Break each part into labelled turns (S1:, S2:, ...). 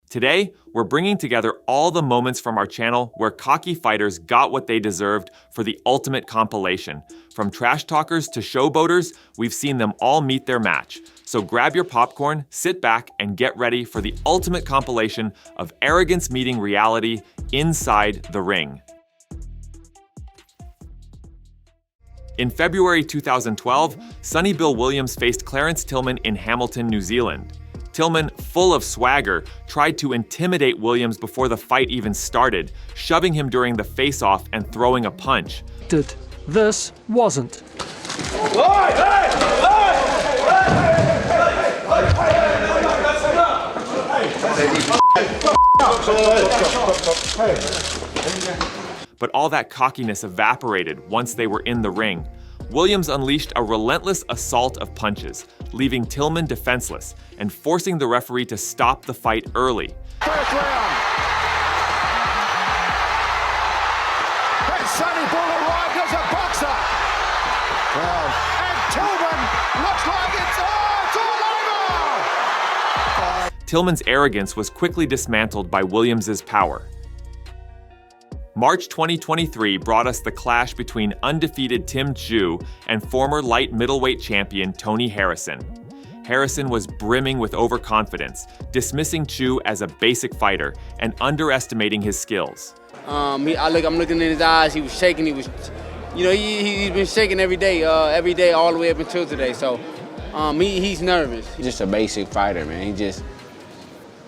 S1: Today, we're bringing together all the moments from our channel where cocky fighters got what they deserved for the ultimate compilation. From trash talkers to showboaters, we've seen them all meet their match. So grab your popcorn, sit back, and get ready for the ultimate compilation of arrogance meeting reality inside the ring. In February 2012, Sonny Bill Williams faced Clarence Tillman in Hamilton, New Zealand. Tillman, full of swagger, tried to intimidate Williams before the fight even started, shoving him during the face-off and throwing a punch.
S2: This wasn't.
S1: But all that cockiness evaporated once they were in the ring. Williams unleashed a relentless assault of punches, leaving Tillman defenseless and forcing the referee to stop the fight early.
S3: First round. And Sonny Bill arrived as a boxer. Wow. And Tillman looks like it's all over.
S1: Tillman's arrogance was quickly dismantled by Williams's power. March 2023 brought us the clash between undefeated Tim Tszyu and former light middleweight champion Tony Harrison. Harrison was brimming with overconfidence, dismissing Tszyu as a basic fighter and underestimating his skills.
S4: I'm looking in his eyes. He was shaking. He was, he's been shaking every day all the way up until today. So, he's nervous.
S5: He's just a basic fighter, man.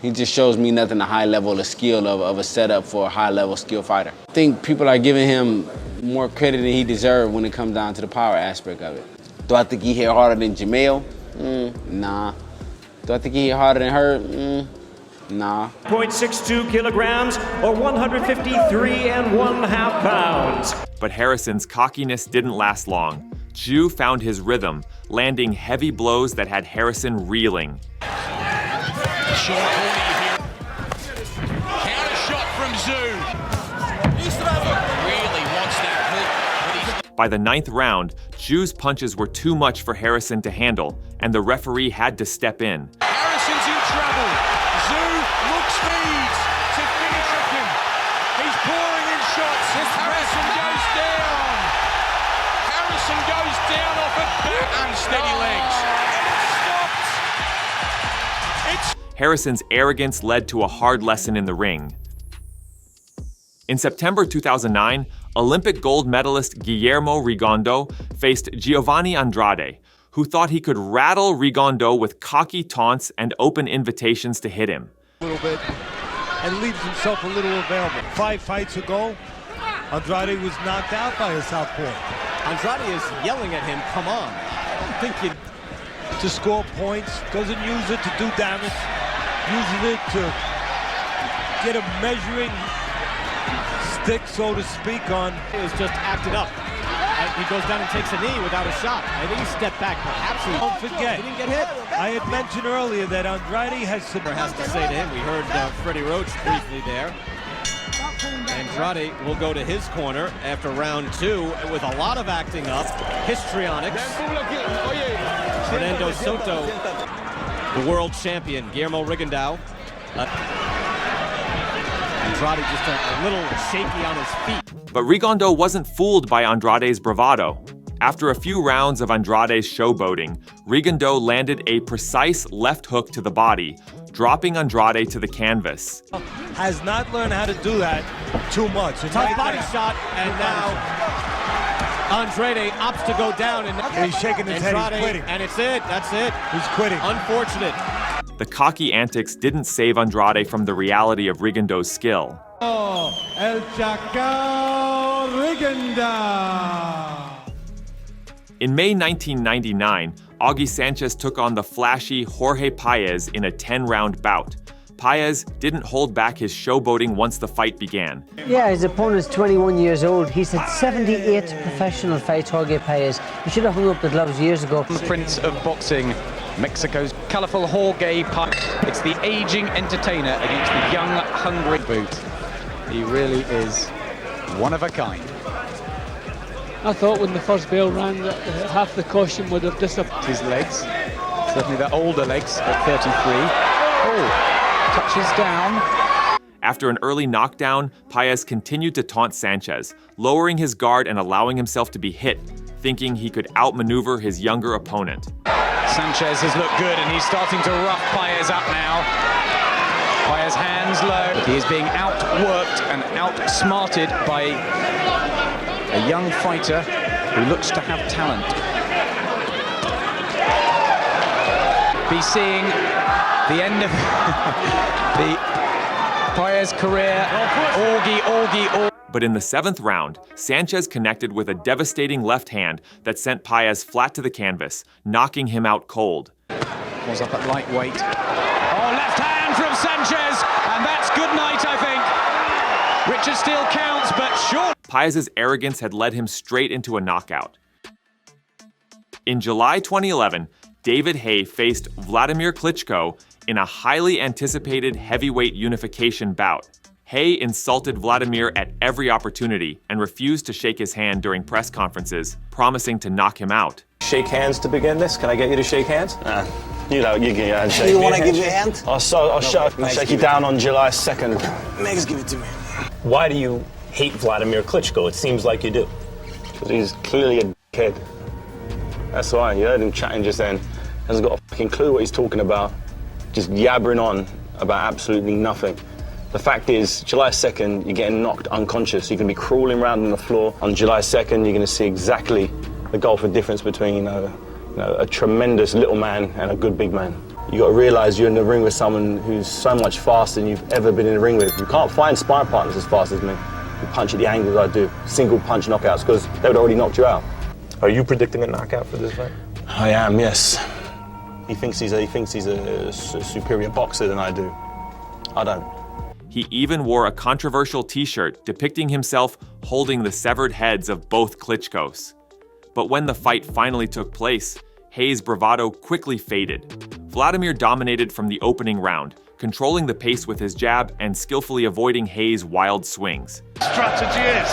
S5: He just shows me nothing a high level of skill of a setup for a high level skill fighter. I think people are giving him more credit than he deserved when it comes down to the power aspect of it. Do I think he hit harder than Jamel? Nah. Do I think he hit harder than her? Nah.
S6: 0.62 kilograms or 153.5 pounds.
S1: But Harrison's cockiness didn't last long. Tszyu found his rhythm, landing heavy blows that had Harrison reeling.
S7: Short corner here. Counter shot from Tszyu. Really wants that hook.
S1: By the 9th round, Tszyu's punches were too much for Harrison to handle, and the referee had to step in.
S7: Harrison's in trouble. Tszyu looks feeds to finish him. He's pouring in shots. Harrison goes down. Harrison goes down off a back. Unsteady legs.
S1: Harrison's arrogance led to a hard lesson in the ring. In September 2009, Olympic gold medalist Guillermo Rigondeaux faced Giovani Andrade, who thought he could rattle Rigondeaux with cocky taunts and open invitations to hit him.
S8: A little bit, and leaves himself a little available. 5 fights ago, Andrade was knocked out by a southpaw.
S9: Andrade is yelling at him, come on. I don't think you...
S8: To score points, doesn't use it to do damage. Uses it to get a measuring stick, so to speak, on.
S9: He was just acted up. And he goes down and takes a knee without a shot. I think he stepped back, perhaps.
S8: Don't forget,
S9: he didn't get hit.
S8: I had mentioned earlier that Andrade has to
S9: say to him. We heard Freddie Roach briefly there. Andrade will go to his corner after round 2 with a lot of acting up. Histrionics. Fernando Soto, the world champion, Guillermo Rigondeaux. Andrade just a little shaky on his feet.
S1: But Rigondeaux wasn't fooled by Andrade's bravado. After a few rounds of Andrade's showboating, Rigondeaux landed a precise left hook to the body, dropping Andrade to the canvas.
S8: Has not learned how to do that too much.
S9: Tough body shot, and now Andrade opts to go down, and
S8: he's shaking his head, he's quitting.
S9: And it's it, that's it.
S8: He's quitting.
S9: Unfortunate.
S1: The cocky antics didn't save Andrade from the reality of Rigondeaux's skill.
S8: Oh, El Chacal Rigondeaux.
S1: In May 1999, Augie Sanchez took on the flashy Jorge Paige in a 10-round bout. Paige didn't hold back his showboating once the fight began.
S10: Yeah, his opponent's 21 years old. He's had 78 professional fights, Jorge Paige. He should have hung up the gloves years ago.
S11: Prince of boxing, Mexico's colourful Jorge Paige. It's the aging entertainer against the young, hungry boot. He really is one of a kind.
S2: I thought when the first bell rang that half the caution would have disappeared.
S11: His legs, certainly the older legs at 33. Oh, touches down.
S1: After an early knockdown, Paige continued to taunt Sanchez, lowering his guard and allowing himself to be hit, thinking he could outmaneuver his younger opponent.
S11: Sanchez has looked good and he's starting to rough Paige up now. Paille's hands low. He is being outworked and outsmarted by a young fighter who looks to have talent. Be seeing the end of the Paille's career. Augie.
S1: But in the 7th round, Sanchez connected with a devastating left hand that sent Paige flat to the canvas, knocking him out cold.
S11: Was up at lightweight. Oh, left hand from Sanchez, and that's good night, I think. Richard still counts, but sure.
S1: Page's arrogance had led him straight into a knockout. In July 2011, David Haye faced Vladimir Klitschko in a highly anticipated heavyweight unification bout. Haye insulted Vladimir at every opportunity and refused to shake his hand during press conferences, promising to knock him out.
S12: Shake hands to begin this? Can I get you to shake hands? You know, you get and shake.
S13: You want to give you a hand?
S12: I'll shake you down on July 2nd.
S13: Megs, give it to me.
S12: Why do you hate Vladimir Klitschko? It seems like you do. Because he's clearly a kid. That's why. You heard him chatting just then. Hasn't got a fucking clue what he's talking about. Just yabbering on about absolutely nothing. The fact is, July 2nd, you're getting knocked unconscious. You're going to be crawling around on the floor. On July 2nd, you're going to see exactly the gulf of difference between a tremendous little man and a good big man. You got to realize you're in the ring with someone who's so much faster than you've ever been in the ring with. You can't find sparring partners as fast as me. You punch at the angles I do, single punch knockouts, because they would already knocked you out. Are you predicting a knockout for this fight? I am, yes. He thinks he's a superior boxer than I do. I don't.
S1: He even wore a controversial t-shirt depicting himself holding the severed heads of both Klitschkos. But when the fight finally took place, Haye's bravado quickly faded. Vladimir dominated from the opening round, controlling the pace with his jab and skillfully avoiding Haye's wild swings.
S3: Strategy is.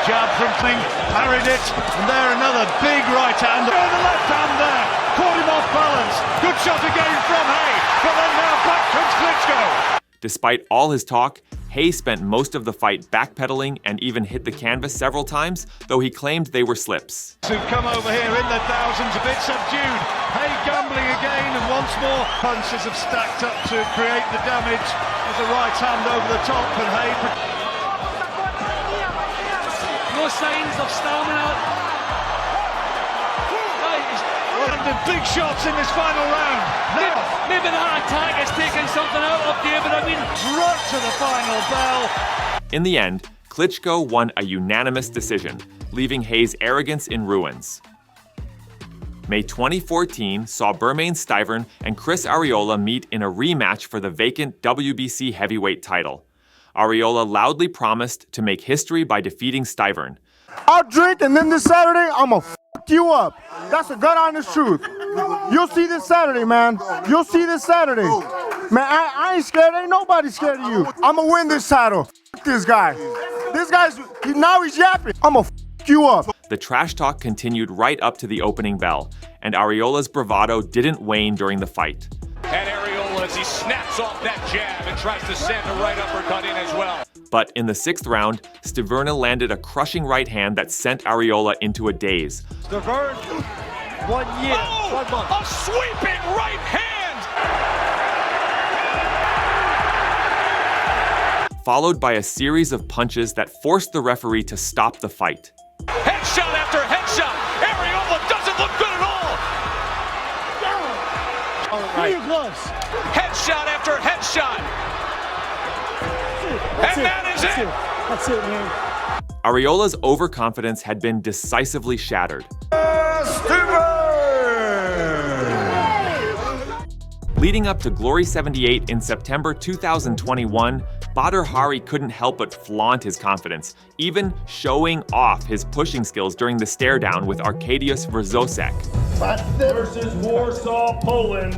S3: Jab from King, parried it, and there another big right hand. Oh, the left hand there, caught him off balance. Good shot again from Haye, but then now back comes Klitschko.
S1: Despite all his talk, Haye spent most of the fight backpedaling and even hit the canvas several times, though he claimed they were slips.
S3: To come over here in the thousands, a bit subdued. Haye gambling again, and once more punches have stacked up to create the damage. With the right hand over the top, and Haye...
S2: No signs of stamina.
S3: And the big shots in this final round.
S2: Maybe that attack is taking something out of David. I mean,
S3: right to the final bell.
S1: In the end, Klitschko won a unanimous decision, leaving Haye's arrogance in ruins. May 2014 saw Bermane Stiverne and Chris Arreola meet in a rematch for the vacant WBC heavyweight title. Arreola loudly promised to make history by defeating Stiverne.
S14: I'll drink, and then this Saturday, I'ma f*** you up. That's the gut honest truth. You'll see this Saturday, man. You'll see this Saturday. Man, I ain't scared. Ain't nobody scared of you. I'ma win this title. F*** this guy. This guy's, now he's yapping. I'ma f*** you up.
S1: The trash talk continued right up to the opening bell, and Arreola's bravado didn't wane during the fight.
S7: And Arreola, as he snaps off that jab and tries to send a right uppercut in as well.
S1: But in the 6th round, Stiverne landed a crushing right hand that sent Arreola into a daze.
S3: Stiverne, 1 year, 1 month.
S7: A sweeping right hand!
S1: Followed by a series of punches that forced the referee to stop the fight.
S7: Headshot after headshot! Arreola doesn't look good at all!
S3: All right.
S7: Headshot after headshot! And that is it!
S2: That's it, man.
S1: Arreola's overconfidence had been decisively shattered. Leading up to Glory 78 in September 2021, Badr Hari couldn't help but flaunt his confidence, even showing off his pushing skills during the stare-down with Arkadiusz Wrzosek.
S15: Versus Warsaw, Poland.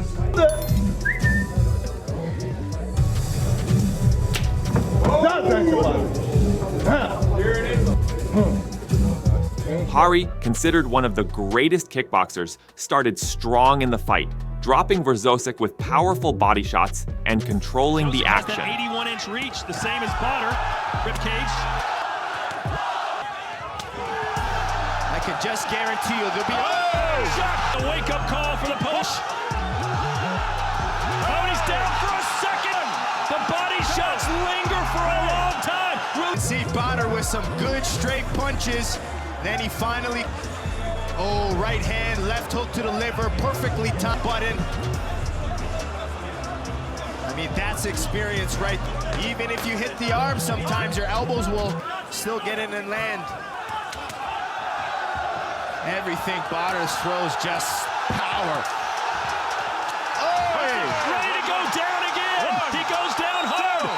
S1: Hari, considered one of the greatest kickboxers, started strong in the fight, dropping Verzosek with powerful body shots and controlling the action.
S15: 81-inch reach, the same as Potter. Rib cage.
S7: I can just guarantee you there'll be
S15: Shot! A wake-up call for the push. Oh, he's down for a second. The body shots linger for a long time.
S7: See Potter with some good straight punches. Then he finally, right hand, left hook to the liver, perfectly timed button. I mean, that's experience, right? Even if you hit the arm, sometimes your elbows will still get in and land. Everything Potter throws, just power.
S15: Ready to go down again. He goes down hard.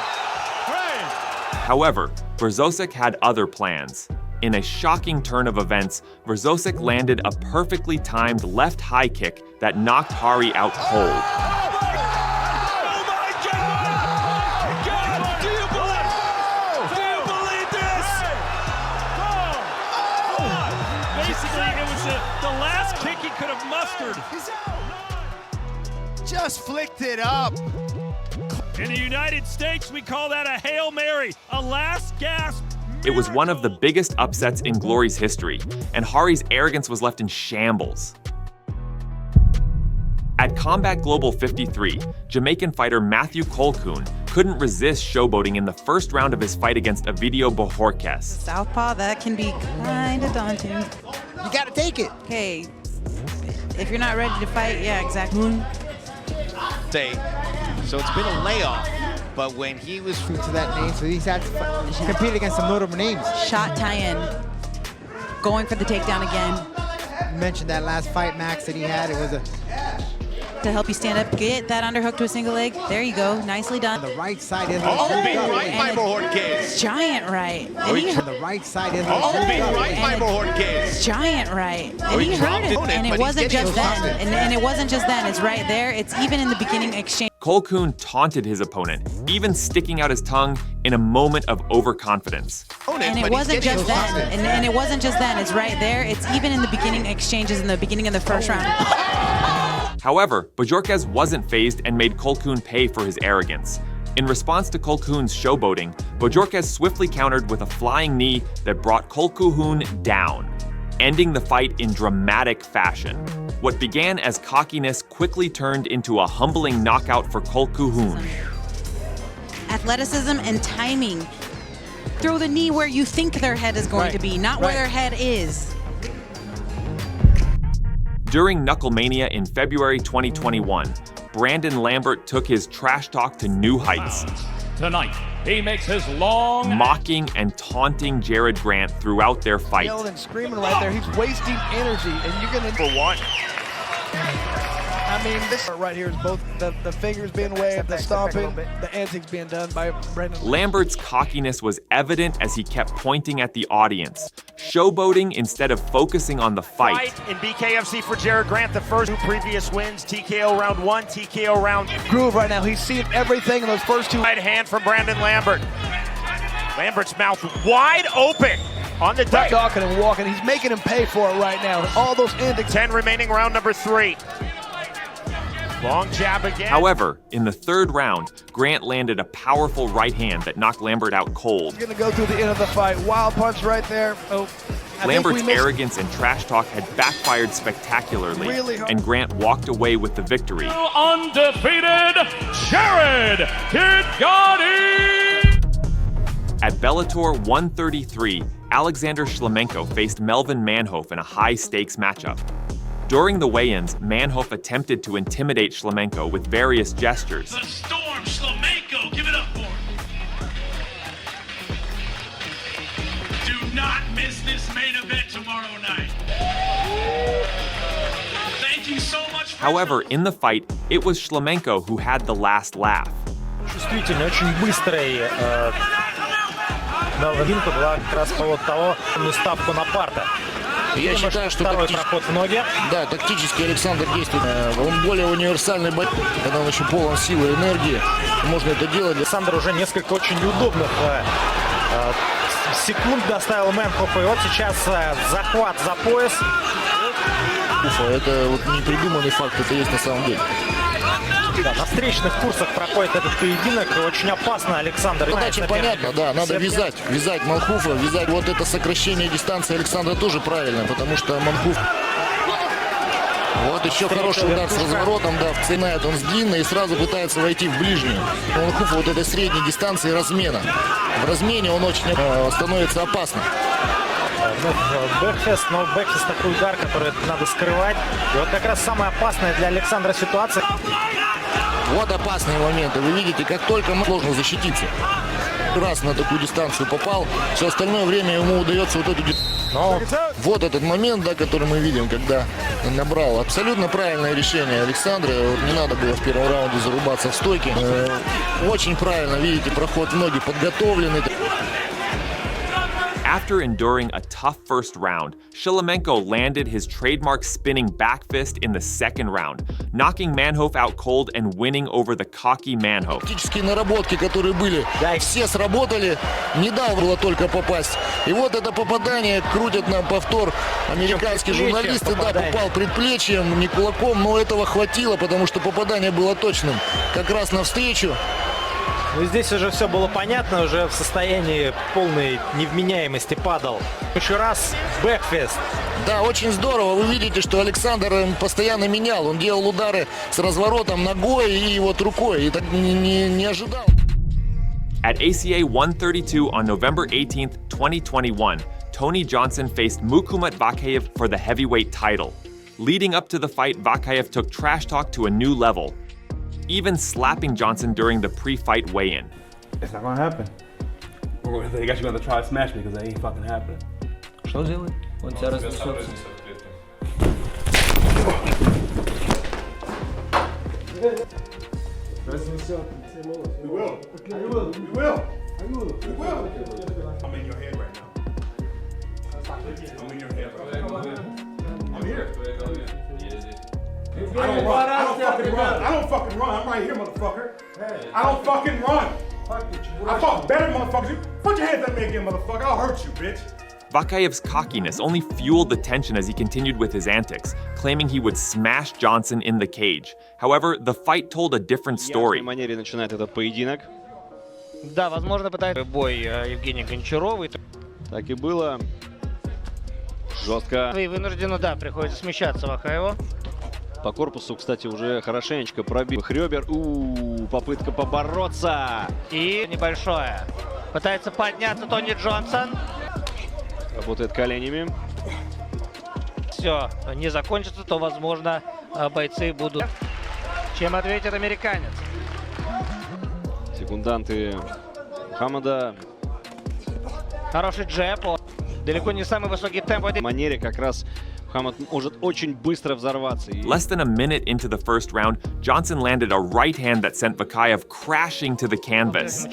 S1: However, Verzosek had other plans. In a shocking turn of events, Verzosek landed a perfectly timed left high kick that knocked Haye out cold.
S15: The last kick he could have mustered.
S7: Just flicked it up.
S15: In the United States, we call that a Hail Mary, a last gasp.
S1: It was one of the biggest upsets in Glory's history, and Haye's arrogance was left in shambles. At Combat Global 53, Jamaican fighter Matthew Colquhoun couldn't resist showboating in the first round of his fight against Ovidio Bojorquez.
S13: Southpaw, that can be kind of daunting.
S16: You gotta take it.
S13: Okay, if you're not ready to fight, yeah, exactly.
S16: So it's been a layoff, but when he was to that name, so he's had to compete against some notable names.
S13: Shot tie-in, going for the takedown again.
S16: You mentioned that last fight, Max, that he had. It was a...
S13: To help you stand up, get that underhook to a single leg. There you go, nicely done.
S16: The right side is
S7: big right by Bojorquez.
S13: Giant right.
S16: The right side is
S7: big right by Bojorquez.
S13: Giant right. And he hurt it. And it wasn't just then. And it wasn't just then. It's right there. It's even in the beginning exchange.
S1: Colquhoun taunted his opponent, even sticking out his tongue in a moment of overconfidence.
S13: And it wasn't just then. And it wasn't just then. It's right there. It's even in the beginning exchanges in the beginning of the first round.
S1: However, Bojorquez wasn't fazed and made Colquhoun pay for his arrogance. In response to Colquhoun's showboating, Bojorquez swiftly countered with a flying knee that brought Colquhoun down, ending the fight in dramatic fashion. What began as cockiness quickly turned into a humbling knockout for Colquhoun.
S13: Athleticism and timing. Throw the knee where you think their head is going to be, not where their head is.
S1: During Knucklemania in February 2021, Brandon Lambert took his trash talk to new heights.
S15: Tonight, he makes his long...
S1: mocking and taunting Jared Grant throughout their fight.
S17: Yelling and screaming right there. He's wasting energy, and you're going to...
S7: For one.
S17: I mean, this right here is both the fingers being waved, the stomping, the antics being done by Brandon.
S1: Lambert's cockiness was evident as he kept pointing at the audience, showboating instead of focusing on the fight.
S6: In BKFC for Jared Grant, the first two previous wins, TKO round 1, TKO round...
S17: Groove right now, he's seeing everything in those first two.
S6: Right hand from Brandon Lambert. Lambert's mouth wide open on the duck.
S17: Talking and walking, he's making him pay for it right now. All those antics.
S6: 10 remaining, round number 3. Long jab again.
S1: However, in the third round, Grant landed a powerful right hand that knocked Lambert out cold.
S17: He's gonna go through the end of the fight. Wild punch right there.
S1: Lambert's arrogance and trash talk had backfired spectacularly, and Grant walked away with the victory.
S15: Undefeated, Jared Giovani!
S1: At Bellator 133, Alexander Shlemenko faced Melvin Manhoef in a high-stakes matchup. During the weigh-ins, Manhoef attempted to intimidate Shlemenko with various gestures.
S15: The Storm, Shlemenko, give it up for him. Do not miss this main event tomorrow night. Thank you so much for...
S1: However, in the fight, it was Shlemenko who had the last laugh.
S18: Чувствительный, очень быстрый. Новинка была как раз по вот того, ставку на парта.
S19: Я считаю, что тактически Александр действует. Он более универсальный боец, когда он еще полон силы и энергии. Можно это делать.
S18: Александр уже несколько очень неудобных секунд доставил Манхофу. И вот сейчас захват за пояс.
S19: Это вот непридуманный факт, это есть на самом деле.
S18: Да, на встречных курсах проходит этот поединок. Очень опасно, Александр.
S19: Задача понятна, да, надо вязать Малхуфа, вязать вот это сокращение дистанции Александра тоже правильно, потому что Малхуф... Вот еще хороший удар с разворотом, да, вцепляет он с длинной и сразу пытается войти в ближнюю. У Малхуфа вот этой средней дистанции размена. В размене он очень становится опасным.
S18: Бэкфест, но бэкфест такой удар, который надо скрывать. И вот как раз самая опасная для Александра ситуация.
S19: Вот опасные моменты. Вы видите, как только сложно защититься. Раз на такую дистанцию попал, все остальное время ему удается вот эту дистанцию. Но вот этот момент, да, который мы видим, когда набрал. Абсолютно правильное решение Александра. Вот не надо было в первом раунде зарубаться в стойке. Очень правильно, видите, проход в ноги подготовленный.
S1: After enduring a tough first round, Shlemenko landed his trademark spinning back fist in the second round, knocking Manhoef out cold and winning over the cocky Manhoef.
S19: Тактические наработки, которые были, все сработали, не дал было только попасть. И вот это попадание крутят на повтор американские журналисты, да, попал предплечьем, не кулаком, но этого хватило, потому что попадание было точным. Как раз навстречу.
S18: Ну, здесь уже все было понятно, уже в состоянии полной невменяемости падал. Еще раз бэкфест.
S19: Да, очень здорово. Вы видите, что Александр постоянно менял. Он делал удары с разворотом ногой и вот рукой. И так не ожидал.
S1: At ACA 132 on November 18th, 2021, Tony Johnson faced Mukumat Vakayev for the heavyweight title. Leading up to the fight, Vakayev took trash talk to a new level, even slapping Johnson during the pre-fight weigh-in.
S20: It's not gonna happen. They got you gonna try to smash me because it ain't fucking happening.
S10: Что делать? Он тебя разнесется.
S20: Разнесет. We will. We will. We will. We will. I'm in your head right now. I'm in your head right now. I'm here. I don't run. I don't fucking run. I'm right here, motherfucker. I don't fucking run. I fought better, motherfuckers. Put your hands at me again, motherfucker. I'll hurt you, bitch.
S1: Vakayev's cockiness only fueled the tension as he continued with his antics, claiming he would smash Johnson in the cage. However, the fight told a different story.
S9: В манере начинает этот поединок.
S18: Да, возможно, пытается бой Евгения Гончарова.
S9: Так и было. Жестко.
S18: И вынужденно, да, приходится смещаться Вакаеву.
S9: По корпусу, кстати, уже хорошенечко пробил ребер. Попытка побороться.
S18: И небольшое. Пытается подняться Тони Джонсон.
S9: Работает коленями.
S18: Все, не закончится, то, возможно, бойцы будут. Чем ответит американец?
S9: Секунданты Хамада.
S18: Хороший джеб. Далеко не самый высокий темп.
S9: В манере как раз Хамад может очень быстро взорваться.
S1: Less than a minute into the first round, Johnson landed a right hand that sent Vakayev crashing to the canvas.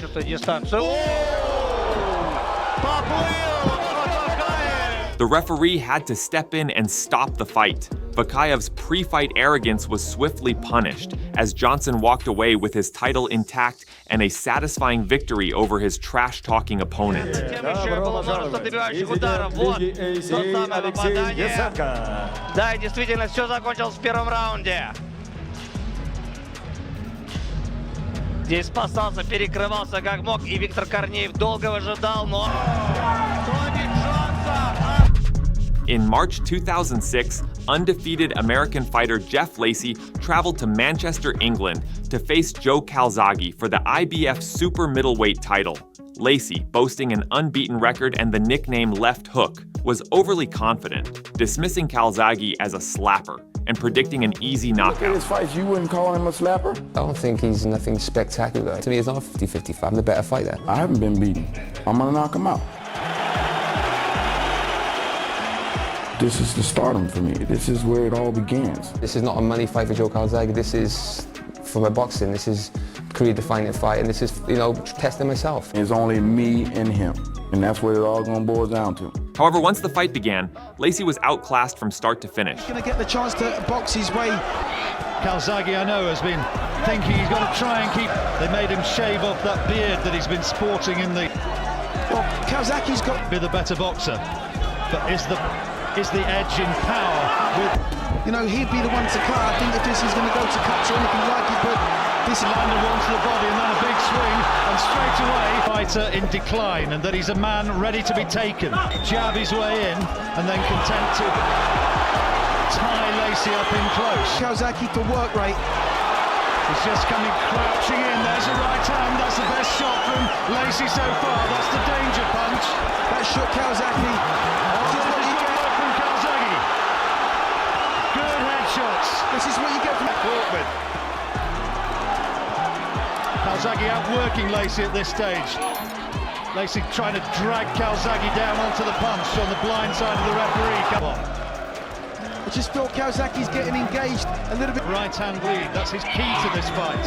S1: The referee had to step in and stop the fight. Vakayev's pre-fight arrogance was swiftly punished as Johnson walked away with his title intact and a satisfying victory over his trash-talking opponent.
S18: Да, и действительно, все закончилось в первом раунде. Здесь спасался, перекрывался как мог, и Виктор Корнеев долго выжидал, но...
S1: In March 2006, undefeated American fighter Jeff Lacy traveled to Manchester, England to face Joe Calzaghe for the IBF super middleweight title. Lacy, boasting an unbeaten record and the nickname Left Hook, was overly confident, dismissing Calzaghe as a slapper and predicting an easy knockout.
S21: In his fights, you wouldn't call him a slapper?
S22: I don't think he's nothing spectacular. To me, it's not a 50-50 I'm the better fighter.
S21: I haven't been beaten. I'm gonna knock him out. This is the stardom for me. This is where it all begins.
S22: This is not a money fight for Joe Calzaghe. This is for my boxing. This is career-defining fight, and this is, you know, testing myself.
S21: It's only me and him, and that's what it all gonna boil down to.
S1: However, once the fight began, Lacy was outclassed from start to finish.
S3: He's gonna get the chance to box his way. Calzaghe, I know, has been thinking he's got to try and keep. They made him shave off that beard that he's been sporting in the. Well, Calzaghe's got to be the better boxer, but is the edge in power with
S17: you know, he'd be the one to cut. I think if this is going to go to cuts or anything like it, but this
S3: landed onto the body and then a big swing, and straight away, fighter in decline, and that he's a man ready to be taken. Jab his way in, and then content to tie Lacy up in close.
S17: Kawasaki for work rate.
S3: He's just coming crouching in. There's a right hand. That's the best shot from Lacy so far. That's the danger punch.
S17: That shot Kawasaki.
S3: This is what you get from Kawasaki. Good headshots.
S17: This is what you get from
S3: Portman. Kawasaki outworking Lacy at this stage. Lacy trying to drag Kawasaki down onto the punch on the blind side of the referee. Come on.
S17: I just feel Kawasaki's getting engaged a little bit.
S3: Right hand lead, that's his key to this fight.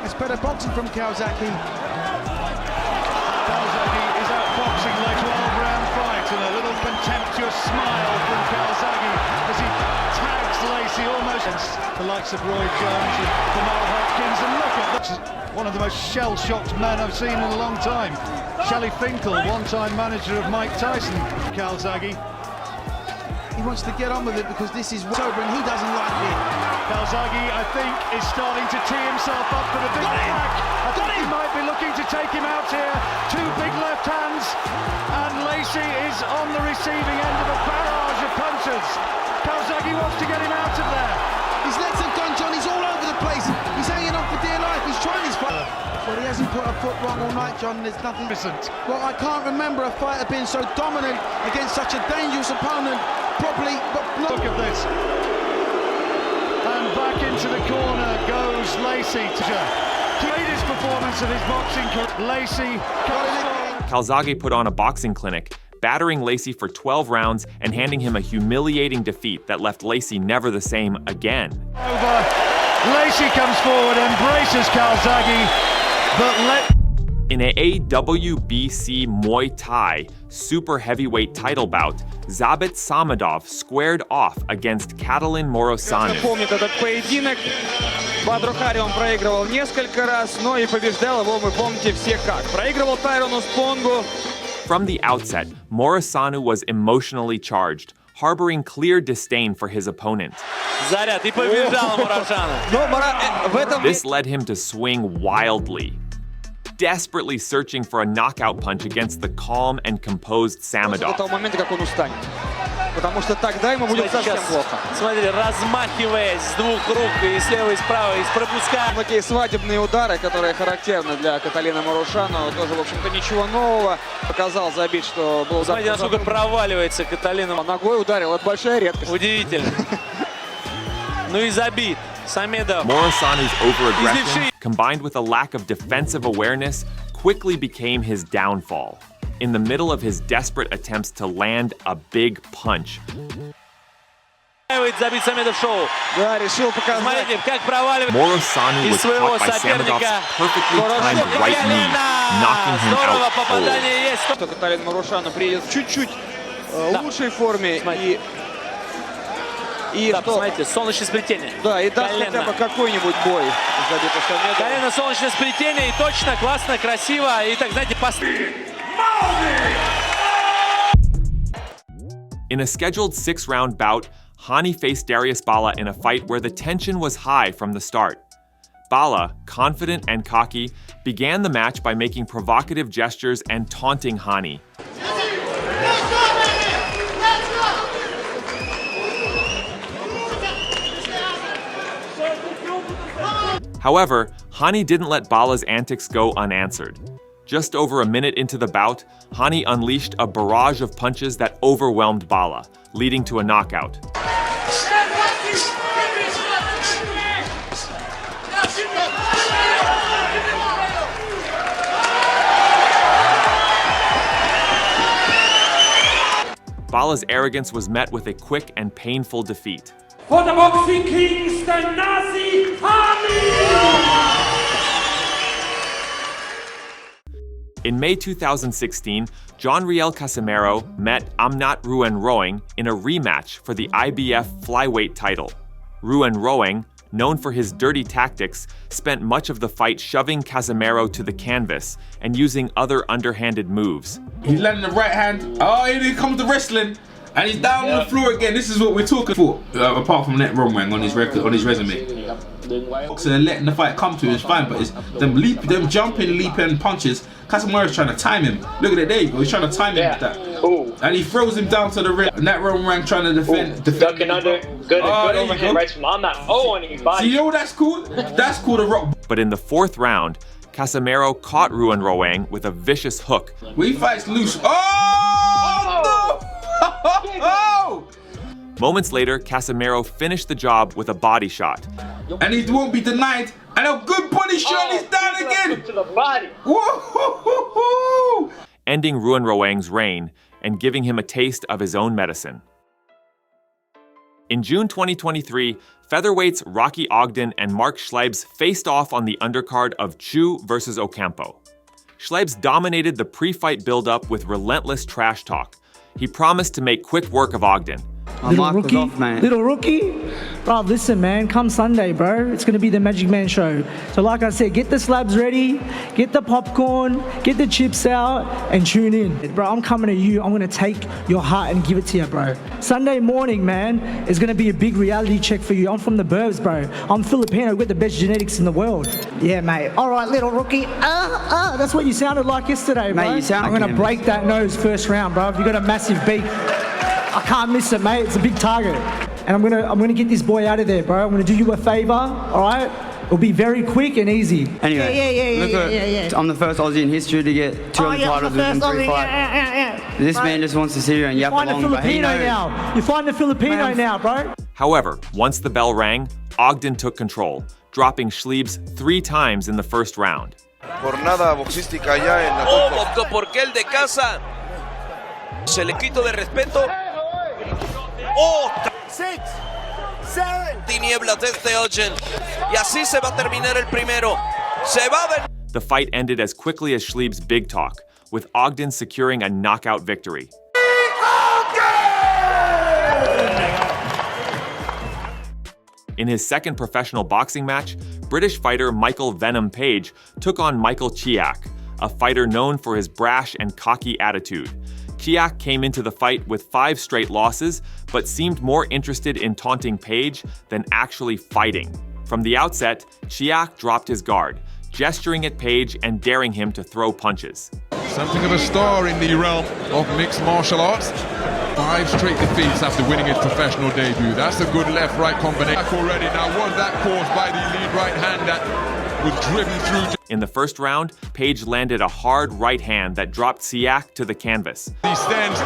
S17: It's better boxing from Kawasaki.
S3: Kawasaki is outboxing the 12-round fight, and a little contemptuous smile from Kawasaki as he tags Lacy almost against the likes of Roy Jones and Bernal Hopkins. And look at that, one of the most shell-shocked men I've seen in a long time. Shelley Finkel, one-time manager of Mike Tyson. Kawasaki.
S17: He wants to get on with it because this is sober and he doesn't like it.
S3: Kawasaki, I think, is starting to tee himself up for the big attack. I think he might be looking to take him out here. Two big left hands, and Lacy is on the receiving end of a barrage of punches. Kawasaki wants to get him out of there.
S17: His legs have gone, John. He's all over the place. He's hanging on for dear life. He's trying his fight. But he hasn't put a foot wrong all night, John. There's nothing. Well, I can't remember a fighter being so dominant against such a dangerous opponent. Probably, but
S3: look at this. And back into the corner goes Lacy. Greatest performance of his boxing career. Lacy.
S1: Calzaghe put on a boxing clinic, battering Lacy for 12 rounds and handing him a humiliating defeat that left Lacy never the same again.
S3: Lacy comes forward, embraces Calzaghe, but
S1: in a AWBC Muay Thai super heavyweight title bout, Zabit Magomedov squared off against Catalin Morosanu.
S18: Помнит этот поединок. Бадрухари он проигрывал несколько раз, но и побеждал его, вы помните все как. Проигрывал Тайрону Спонгу.
S1: From the outset, Morosanu was emotionally charged, harboring clear disdain for his opponent. This led him to swing wildly, desperately searching for a knockout punch against the calm and composed Magomedov.
S18: Смотри, размахиваясь с двух рук и слева, и справа, и пропуская. Такие свадебные удары, которые характерны для Каталина Марушану, тоже, в общем-то, ничего нового. Показал Забит, что был... Смотрите, насколько проваливается Каталина. Ногой ударил, это большая редкость. Удивительно. Ну и Забит.
S1: Morosanu's overaggression, combined with a lack of defensive awareness, quickly became his downfall. In the middle of his desperate attempts to land a big punch,
S18: Morosanu
S1: was caught by Magomedov's perfectly timed right knee, knocking him out cold.
S18: Каталин Марушану приедет в чуть-чуть лучшей форме. И да, посмотрите, солнечное сплетение. Да, и даст хотя бы какой-нибудь бой. Колено, солнечное сплетение, и точно, классно, красиво, и так, знаете,
S1: In a scheduled 6-round bout, Haye faced Darius Bala in a fight where the tension was high from the start. Bala, confident and cocky, began the match by making provocative gestures and taunting Haye. However, Haye didn't let Bala's antics go unanswered. Just over a minute into the bout, Haye unleashed a barrage of punches that overwhelmed Bala, leading to a knockout. Bala's arrogance was met with a quick and painful defeat.
S4: For the Boxing Kings, the Nazi Army!
S1: In May 2016, John Riel Casemiro met Amnat Ruenroeng in a rematch for the IBF flyweight title. Ruenroeng, known for his dirty tactics, spent much of the fight shoving Casemiro to the canvas and using other underhanded moves.
S5: He's landing the right hand. Oh, here comes the wrestling. And he's down on the floor again. This is what we're talking for. Apart from that wrong on his record, on his resume. So letting the fight come to him is fine, but it's them jumping, leaping punches. Casemiro's trying to time him. Look at it, there you go. He's trying to time him with that. Ooh. And he throws him down to the ring. And that Rang trying to defend.
S8: Ducking under. Good overhand right from on that. Oh, and he body.
S5: See, you know that's cool? That's cool to rock.
S1: But in the fourth round, Casemiro caught Ruan Roang with a vicious hook.
S5: When he fights loose. Oh! No!
S1: Moments later, Casemiro finished the job with a body shot.
S5: And he won't be denied. And a good body shot, he's down again.
S8: To the body.
S5: Woo-hoo-hoo-hoo-hoo.
S1: Ending Ruan Roang's reign and giving him a taste of his own medicine. In June 2023, featherweights Rocky Ogden and Mark Schleibs faced off on the undercard of Chu versus Ocampo. Schleibs dominated the pre-fight build-up with relentless trash talk. He promised to make quick work of Ogden.
S23: Little rookie? Bro, listen, man, come Sunday, bro. It's going to be the Magic Man show. So like I said, get the slabs ready, get the popcorn, get the chips out, and tune in. Bro, I'm coming to you. I'm going to take your heart and give it to you, bro. Sunday morning, man, is going to be a big reality check for you. I'm from the burbs, bro. I'm Filipino with the best genetics in the world. Yeah, mate. All right, little rookie. That's what you sounded like yesterday, bro.
S24: Mate, you sound
S23: I'm going to break that nose first round, bro. You got a massive beak. I can't miss it, mate. It's a big target. And I'm gonna get this boy out of there, bro. I'm gonna do you a favor, all right? It'll be very quick and easy.
S24: Anyway, yeah. I'm the first Aussie in history to get 200 titles within 3 fights. This man just wants to sit here and yap along, but he knows.
S23: You find the Filipino now, bro.
S1: However, once the bell rang, Ogden took control, dropping Schleibs 3 times in the first round.
S25: Jornada boxística ya en
S26: optó por que el de casa se le quitó de respeto. ¡Oh!
S17: 6, 7.
S26: Tinieblas de este Ogden. Y así se va a terminar el primero. Se va a ver.
S1: The fight ended as quickly as Schleib's big talk, with Ogden securing a knockout victory. In his second professional boxing match, British fighter Michael Venom Paige took on Michael Chiak, a fighter known for his brash and cocky attitude. Chiak came into the fight with 5 straight losses, but seemed more interested in taunting Paige than actually fighting. From the outset, Chiak dropped his guard, gesturing at Paige and daring him to throw punches.
S7: Something of a star in the realm of mixed martial arts. 5 straight defeats after winning his professional debut. That's a good left-right combination already. Now, was that caused by the lead right hand that was driven through?
S1: In the first round, Paige landed a hard right hand that dropped Chiak to the canvas.
S7: He stands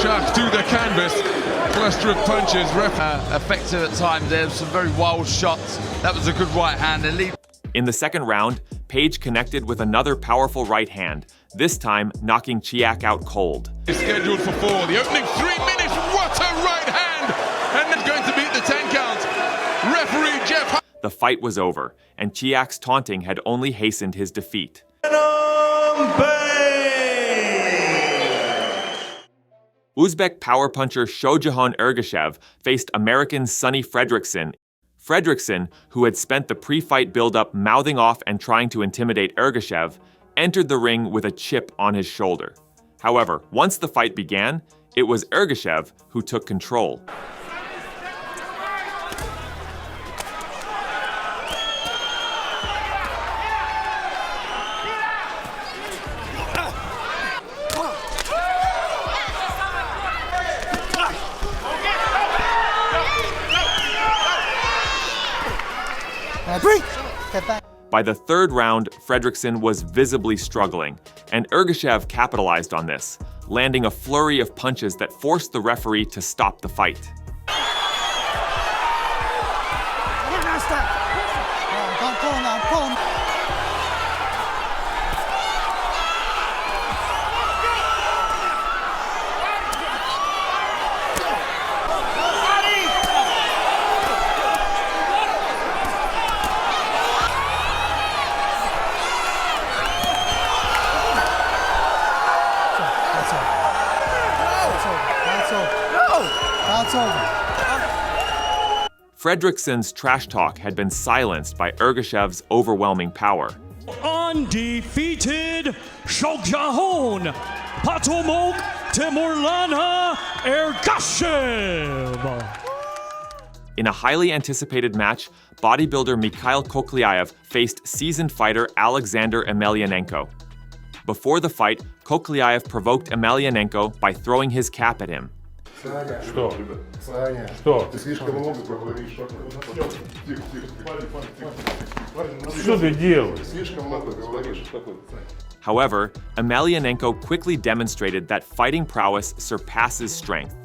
S7: Chiak to the canvas, cluster of punches.
S26: Effective at times. There's some very wild shots. That was a good right hand.
S1: In the second round, Paige connected with another powerful right hand, this time knocking Chiak out cold.
S7: It's scheduled for 4. The opening 3 minutes. What a right hand! And it's going to beat the 10 count. Referee Jeff.
S1: The fight was over, and Chiak's taunting had only hastened his defeat. Uzbek power puncher Shojahan Ergashev faced American Sonny Fredrickson. Fredrickson, who had spent the pre-fight build-up mouthing off and trying to intimidate Ergashev, entered the ring with a chip on his shoulder. However, once the fight began, it was Ergashev who took control. By the third round, Fredrickson was visibly struggling, and Ergashev capitalized on this, landing a flurry of punches that forced the referee to stop the fight. Fredrickson's trash talk had been silenced by Ergashev's overwhelming power.
S15: Undefeated Shogjahon Patomok Timurlana Ergashev.
S1: In a highly anticipated match, bodybuilder Mikhail Koklyaev faced seasoned fighter Alexander Emelianenko. Before the fight, Koklyaev provoked Emelianenko by throwing his cap at him.
S20: Что? Что? Ты слишком много говоришь. Что ты делаешь? Слишком много говоришь.
S1: However, Emelianenko quickly demonstrated that fighting prowess surpasses strength.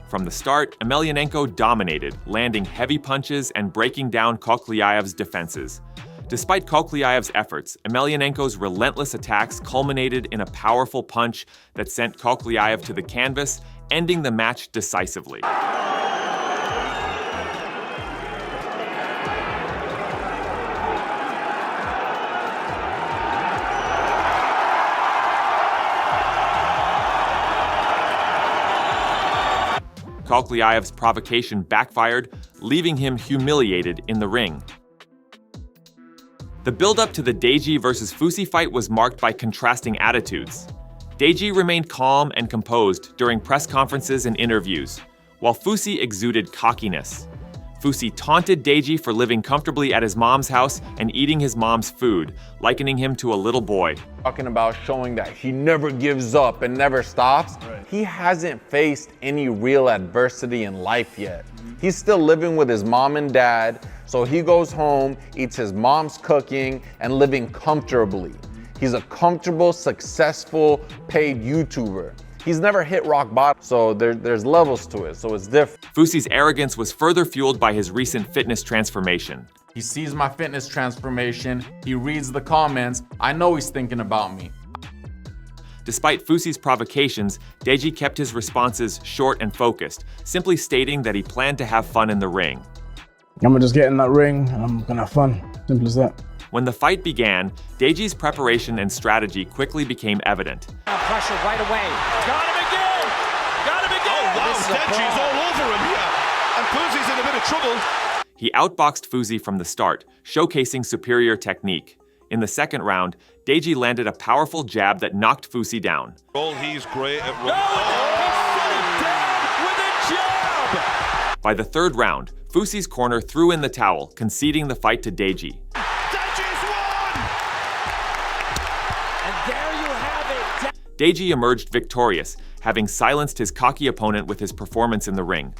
S1: From the start, Emelianenko dominated, landing heavy punches and breaking down Koklyaev's defenses. Despite Koklyaev's efforts, Emelianenko's relentless attacks culminated in a powerful punch that sent Koklyaev to the canvas, ending the match decisively. Koklyaev's provocation backfired, leaving him humiliated in the ring. The build-up to the Deji vs. Fusi fight was marked by contrasting attitudes. Deji remained calm and composed during press conferences and interviews, while Fusi exuded cockiness. Fusi taunted Deji for living comfortably at his mom's house and eating his mom's food, likening him to a little boy.
S2: Talking about showing that he never gives up and never stops. Right. He hasn't faced any real adversity in life yet. He's still living with his mom and dad, so he goes home, eats his mom's cooking, and living comfortably. He's a comfortable, successful, paid YouTuber. He's never hit rock bottom, so there's levels to it, so it's different.
S1: Fusi's arrogance was further fueled by his recent fitness transformation.
S2: He sees my fitness transformation, he reads the comments, I know he's thinking about me.
S1: Despite Fusi's provocations, Deji kept his responses short and focused, simply stating that he planned to have fun in the ring.
S21: I'm gonna just get in that ring and I'm gonna have fun, simple as that.
S1: When the fight began, Deji's preparation and strategy quickly became evident.
S7: Pressure right away. Got him again! Got him again!
S3: Oh wow, Deji's all over him here. And Fusi's in a bit of trouble.
S1: He outboxed Fusi from the start, showcasing superior technique. In the second round, Deji landed a powerful jab that knocked Fusi down.
S3: Oh, he's great at
S7: with a jab!
S1: By the third round, Fusi's corner threw in the towel, conceding the fight to Deji. Deji emerged victorious, having silenced his cocky opponent with his performance in the ring.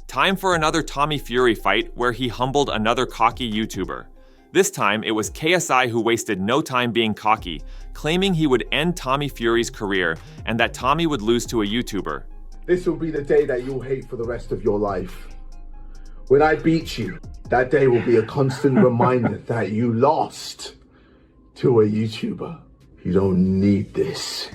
S1: Time for another Tommy Fury fight where he humbled another cocky YouTuber. This time, it was KSI who wasted no time being cocky, claiming he would end Tommy Fury's career and that Tommy would lose to a YouTuber.
S11: This will be the day that you'll hate for the rest of your life. When I beat you, that day will be a constant reminder that you lost to a YouTuber. You don't need this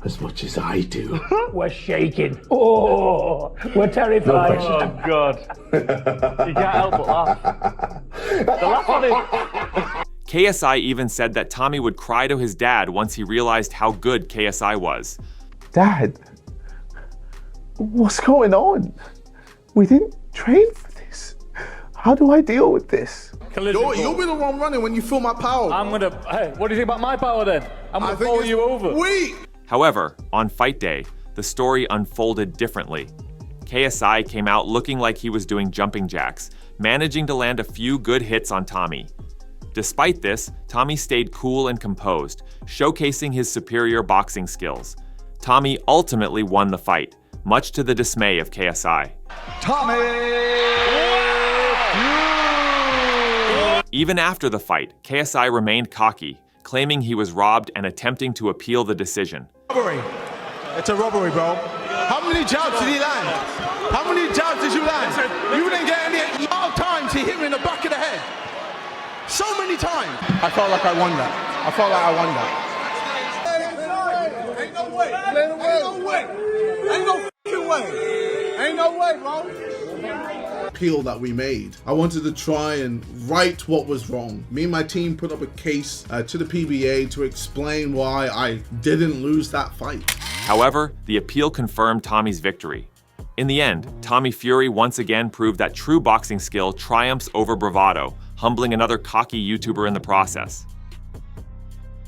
S11: as much as I do.
S4: We're shaking. Oh, we're terrified.
S11: No
S4: oh, God. You can't help but laugh. The laugh on it.
S1: KSI even said that Tommy would cry to his dad once he realized how good KSI was.
S21: Dad, what's going on? We didn't train for this. How do I deal with this?
S17: You'll be the one running when you feel my power.
S4: Hey, what do you think about my power then? I'm gonna follow you over.
S17: Wait!
S1: However, on fight day, the story unfolded differently. KSI came out looking like he was doing jumping jacks, managing to land a few good hits on Tommy. Despite this, Tommy stayed cool and composed, showcasing his superior boxing skills. Tommy ultimately won the fight, much to the dismay of KSI. Even after the fight, KSI remained cocky, claiming he was robbed and attempting to appeal the decision.
S17: Robbery. It's a robbery, bro. How many jabs did he land? How many jabs did you land? You didn't get any amount of time to hit me in the back of the head. So many times. I felt like I won that. I felt like I won that. Ain't no way. Ain't no way. Ain't no fucking way. Ain't no way, bro. Appeal that we made. I wanted to try and right what was wrong. Me and my team put up a case to the PBA to explain why I didn't lose that fight.
S1: However, the appeal confirmed Tommy's victory. In the end, Tommy Fury once again proved that true boxing skill triumphs over bravado, humbling another cocky YouTuber in the process.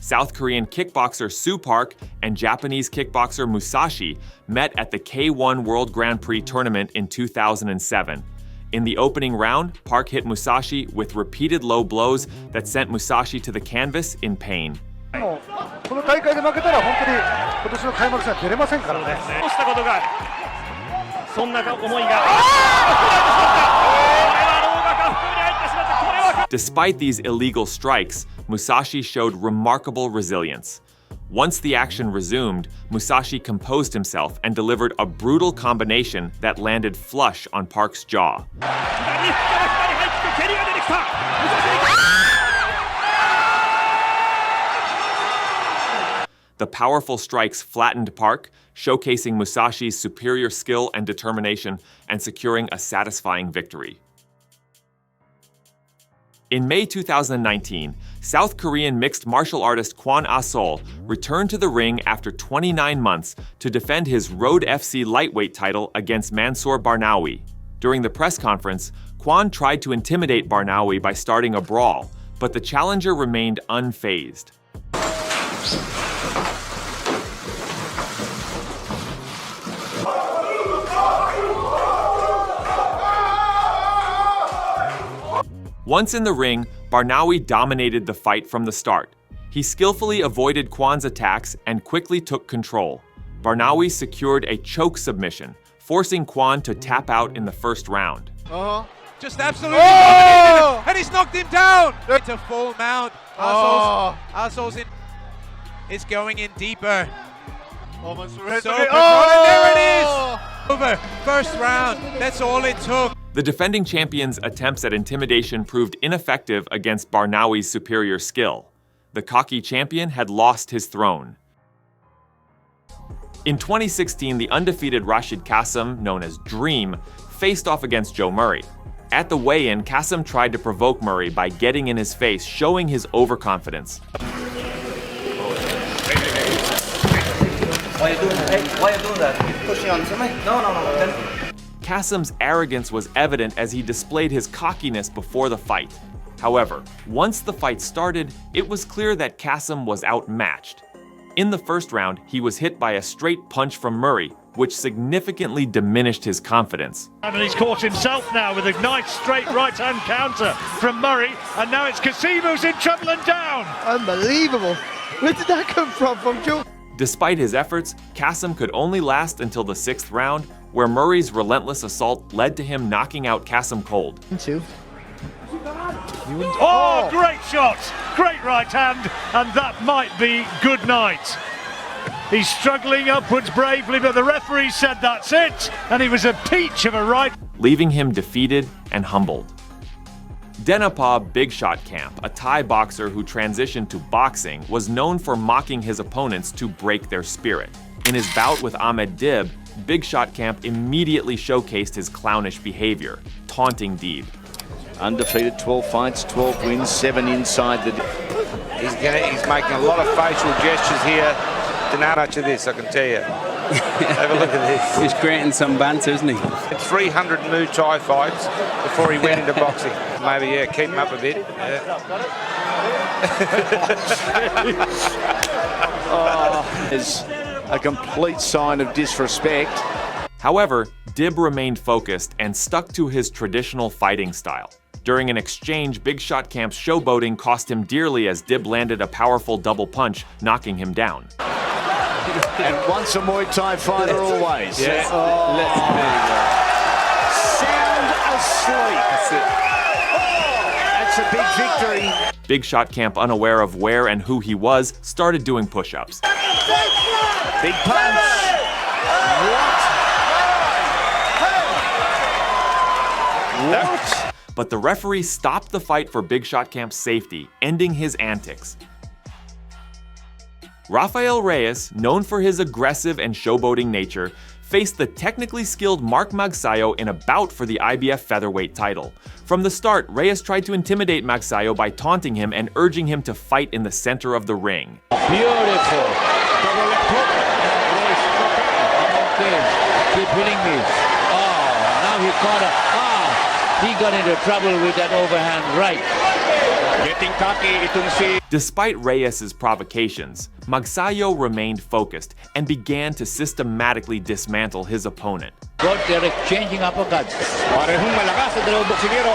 S1: South Korean kickboxer Soo Park and Japanese kickboxer Musashi met at the K1 World Grand Prix tournament in 2007. In the opening round, Park hit Musashi with repeated low blows that sent Musashi to the canvas in pain. Despite these illegal strikes, Musashi showed remarkable resilience. Once the action resumed, Musashi composed himself and delivered a brutal combination that landed flush on Park's jaw. The powerful strikes flattened Park, showcasing Musashi's superior skill and determination and securing a satisfying victory. In May 2019, South Korean mixed martial artist Quan Assol returned to the ring after 29 months to defend his Road FC lightweight title against Mansour Barnawi. During the press conference, Quan tried to intimidate Barnawi by starting a brawl, but the challenger remained unfazed. Once in the ring, Barnawi dominated the fight from the start. He skillfully avoided Quan's attacks and quickly took control. Barnawi secured a choke submission, forcing Quan to tap out in the first round.
S7: Just absolutely dominated him, and he's knocked him down. It's a full mount. Assol's in. It's going in deeper. So there it is. Over. First round. That's all it took.
S1: The defending champion's attempts at intimidation proved ineffective against Barnawi's superior skill. The cocky champion had lost his throne. In 2016, the undefeated Rashid Kassem, known as Dream, faced off against Joe Murray. At the weigh-in, Kassem tried to provoke Murray by getting in his face, showing his overconfidence.
S6: Why are you doing that? You're pushing onto me? No.
S1: Kassem's arrogance was evident as he displayed his cockiness before the fight. However, once the fight started, it was clear that Kassem was outmatched. In the first round, he was hit by a straight punch from Murray, which significantly diminished his confidence.
S15: And he's caught himself now with a nice straight right-hand counter from Murray, and now it's Kassem who's in trouble and down.
S17: Unbelievable. Where did that come from Joe?
S1: Despite his efforts, Kassem could only last until the 6th round, where Murray's relentless assault led to him knocking out Kassem cold.
S15: Oh, great shot! Great right hand, and that might be good night. He's struggling upwards bravely, but the referee said that's it, and he was a peach of a right.
S1: Leaving him defeated and humbled. Denapa Big Shot Camp, a Thai boxer who transitioned to boxing, was known for mocking his opponents to break their spirit. In his bout with Ahmed Dib, Big Shot Camp immediately showcased his clownish behavior, taunting Dib.
S12: Undefeated, 12 fights, 12 wins, 7 inside the...
S25: He's making a lot of facial gestures here. Donaire to this, I can tell you. Have a look at this.
S24: He's creating some banter, isn't he?
S25: 300 Muay Thai fights before he went into boxing. Maybe, keep him up a bit.
S12: Is a complete sign of disrespect.
S1: However, Dib remained focused and stuck to his traditional fighting style. During an exchange, Big Shot Camp's showboating cost him dearly as Dib landed a powerful double punch, knocking him down.
S12: And once a Muay Thai fighter, always.
S24: Yeah.
S12: Sound asleep. That's a big victory.
S1: Big Shot Camp, unaware of where and who he was, started doing push-ups.
S12: Big punch. What?
S1: But the referee stopped the fight for Big Shot Camp's safety, ending his antics. Rafael Reyes, known for his aggressive and showboating nature, faced the technically skilled Mark Magsayo in a bout for the IBF featherweight title. From the start, Reyes tried to intimidate Magsayo by taunting him and urging him to fight in the center of the ring.
S12: Beautiful.
S13: Keep hitting me. Oh, now he got into trouble with that overhand right.
S25: Getting cocky itong si...
S1: Despite Reyes' provocations, Magsayo remained focused and began to systematically dismantle his opponent.
S9: Good, they're exchanging uppercuts. Parehong malakas sa dalawang boksingero.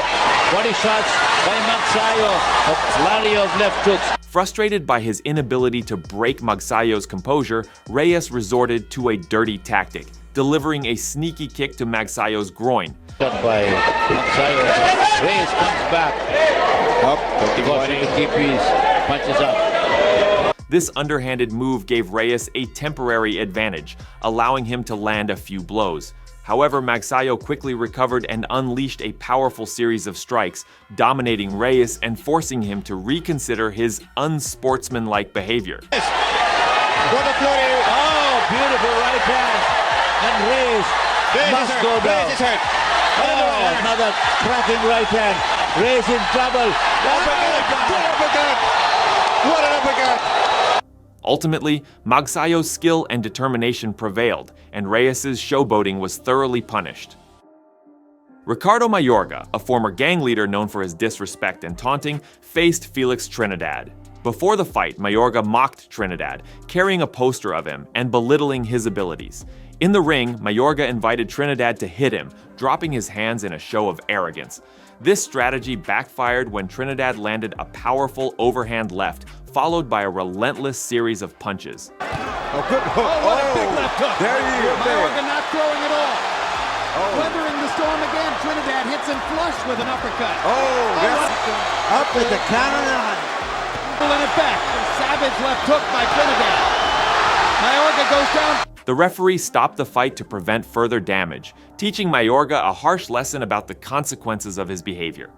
S9: Body shots by Magsayo. A flurry of left hooks.
S1: Frustrated by his inability to break Magsayo's composure, Reyes resorted to a dirty tactic, delivering a sneaky kick to Magsayo's groin.
S9: Shot by Magsayo. Reyes comes back. Up, continuing to keep his punches up.
S1: This underhanded move gave Reyes a temporary advantage, allowing him to land a few blows. However, Magsayo quickly recovered and unleashed a powerful series of strikes, dominating Reyes and forcing him to reconsider his unsportsmanlike behavior.
S9: Oh, beautiful right hand. And Reyes must go down. Oh, another cracking right hand. Reyes in trouble.
S25: What an uppercut!
S1: Ultimately, Magsayo's skill and determination prevailed, and Reyes' showboating was thoroughly punished. Ricardo Mayorga, a former gang leader known for his disrespect and taunting, faced Felix Trinidad. Before the fight, Mayorga mocked Trinidad, carrying a poster of him and belittling his abilities. In the ring, Mayorga invited Trinidad to hit him, dropping his hands in a show of arrogance. This strategy backfired when Trinidad landed a powerful overhand left, followed by a relentless series of punches.
S9: What a big left hook.
S20: There you go.
S9: Mayorga not throwing at all. Weathering the storm again. Trinidad hits him flush with an uppercut.
S20: Up with the counter.
S9: Pulling it back. Savage left hook by Trinidad. Mayorga goes down.
S1: The referee stopped the fight to prevent further damage, teaching Mayorga a harsh lesson about the consequences of his behavior.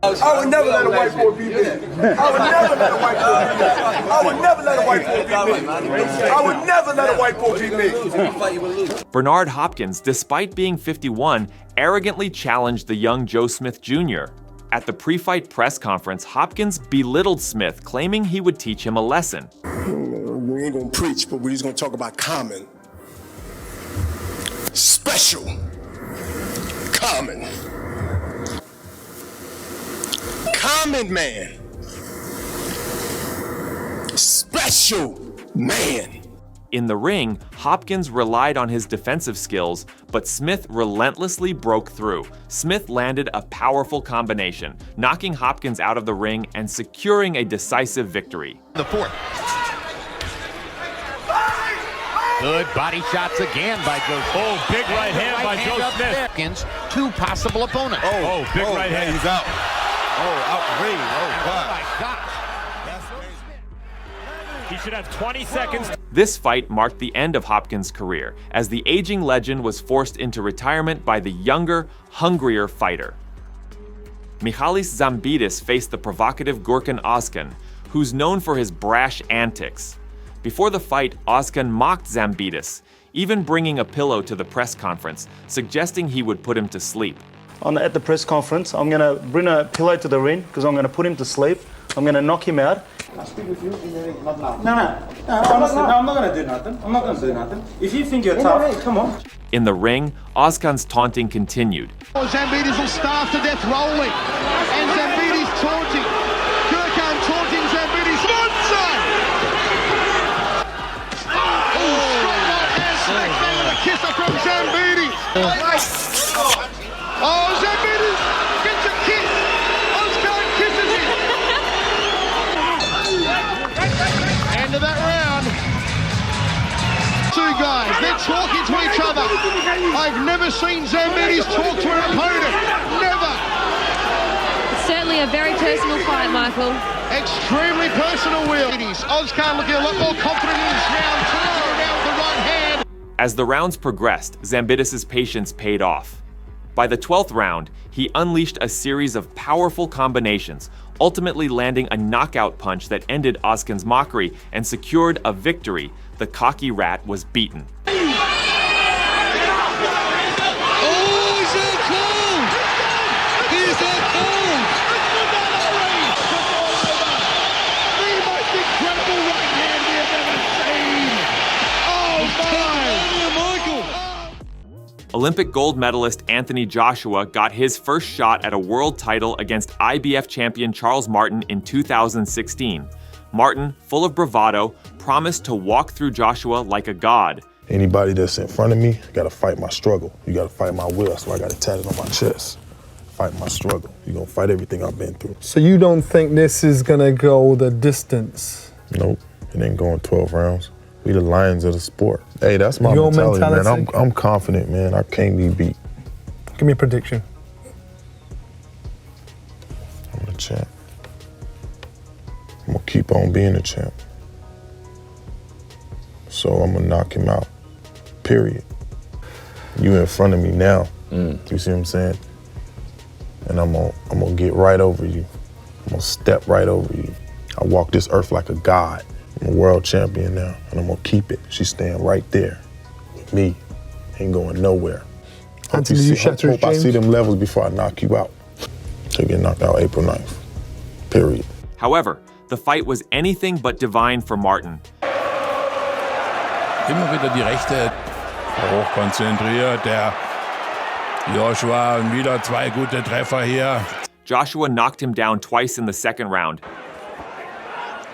S20: I would never let a white boy beat me. I would never let a white boy beat me. I would never let a white boy beat me. I would never let a white boy beat me.
S1: Bernard Hopkins, despite being 51, arrogantly challenged the young Joe Smith Jr. At the pre-fight press conference, Hopkins belittled Smith, claiming he would teach him a lesson.
S20: We ain't gonna preach, but we're just gonna talk about common. Special. Common. Common man. Special man.
S1: In the ring, Hopkins relied on his defensive skills, but Smith relentlessly broke through. Smith landed a powerful combination, knocking Hopkins out of the ring and securing a decisive victory.
S9: The fourth. Good body shots again by Joe Smith.
S15: Oh, big right hand by Joe Smith.
S9: Two possible opponents.
S15: Oh, big right hand.
S20: He's out. Oh, outrage. Oh, God.
S9: Oh, my gosh.
S15: He should have 20 seconds.
S1: This fight marked the end of Hopkins' career, as the aging legend was forced into retirement by the younger, hungrier fighter. Michalis Zambidis faced the provocative Gurkan Ozkan, who's known for his brash antics. Before the fight, Ozkan mocked Zambidis, even bringing a pillow to the press conference, suggesting he would put him to sleep.
S10: At the press conference, I'm going to bring a pillow to the ring because I'm going to put him to sleep. I'm going to knock him out.
S21: Can I speak with you? No, honestly, I'm not going to do nothing. I'm not going to do nothing. If you think you're tough, come on.
S1: In the ring, Ozkan's taunting continued.
S9: Zambidis will starve to death rolling. And Zambidis taunting. Gurkan taunting Zambidis. Monster! Kisser from Zambidis. Oh, Zambidis gets a kiss. Ozkan kisses him. End of that round. Two guys, they're talking to each other. I've never seen Zambidis talk to an opponent. Never.
S13: It's certainly a very personal fight, Michael.
S9: Extremely personal, Will. Ozkan looking a lot more confident in this round. Turns around with the right hand.
S1: As the rounds progressed, Zambidis' patience paid off. By the 12th round, he unleashed a series of powerful combinations, ultimately landing a knockout punch that ended Ozkan's mockery and secured a victory. The cocky rat was beaten. Olympic gold medalist Anthony Joshua got his first shot at a world title against IBF champion Charles Martin in 2016. Martin, full of bravado, promised to walk through Joshua like a god.
S8: Anybody that's in front of me gotta fight my struggle. You gotta fight my will, that's why I got it tatted on my chest. Fight my struggle. You're gonna fight everything I've been through.
S21: So you don't think this is gonna go the distance?
S8: Nope, it ain't going 12 rounds. We the lions of the sport. Hey, that's my mentality, man. I'm confident, man. I can't be beat.
S21: Give me a prediction.
S8: I'm the champ. I'm gonna keep on being the champ. So I'm gonna knock him out, period. You in front of me now, you see what I'm saying? And I'm gonna get right over you. I'm gonna step right over you. I walk this earth like a god. I'm a world champion now, and I'm gonna keep it. She's staying right there with me, ain't going nowhere. Hope I see them levels before I knock you out. She'll get knocked out April 9th, period.
S1: However, the fight was anything but divine for Martin.
S14: Immer wieder die Rechte, hochkonzentriert, der Joshua, und wieder zwei gute Treffer hier.
S1: Joshua knocked him down twice in the second round.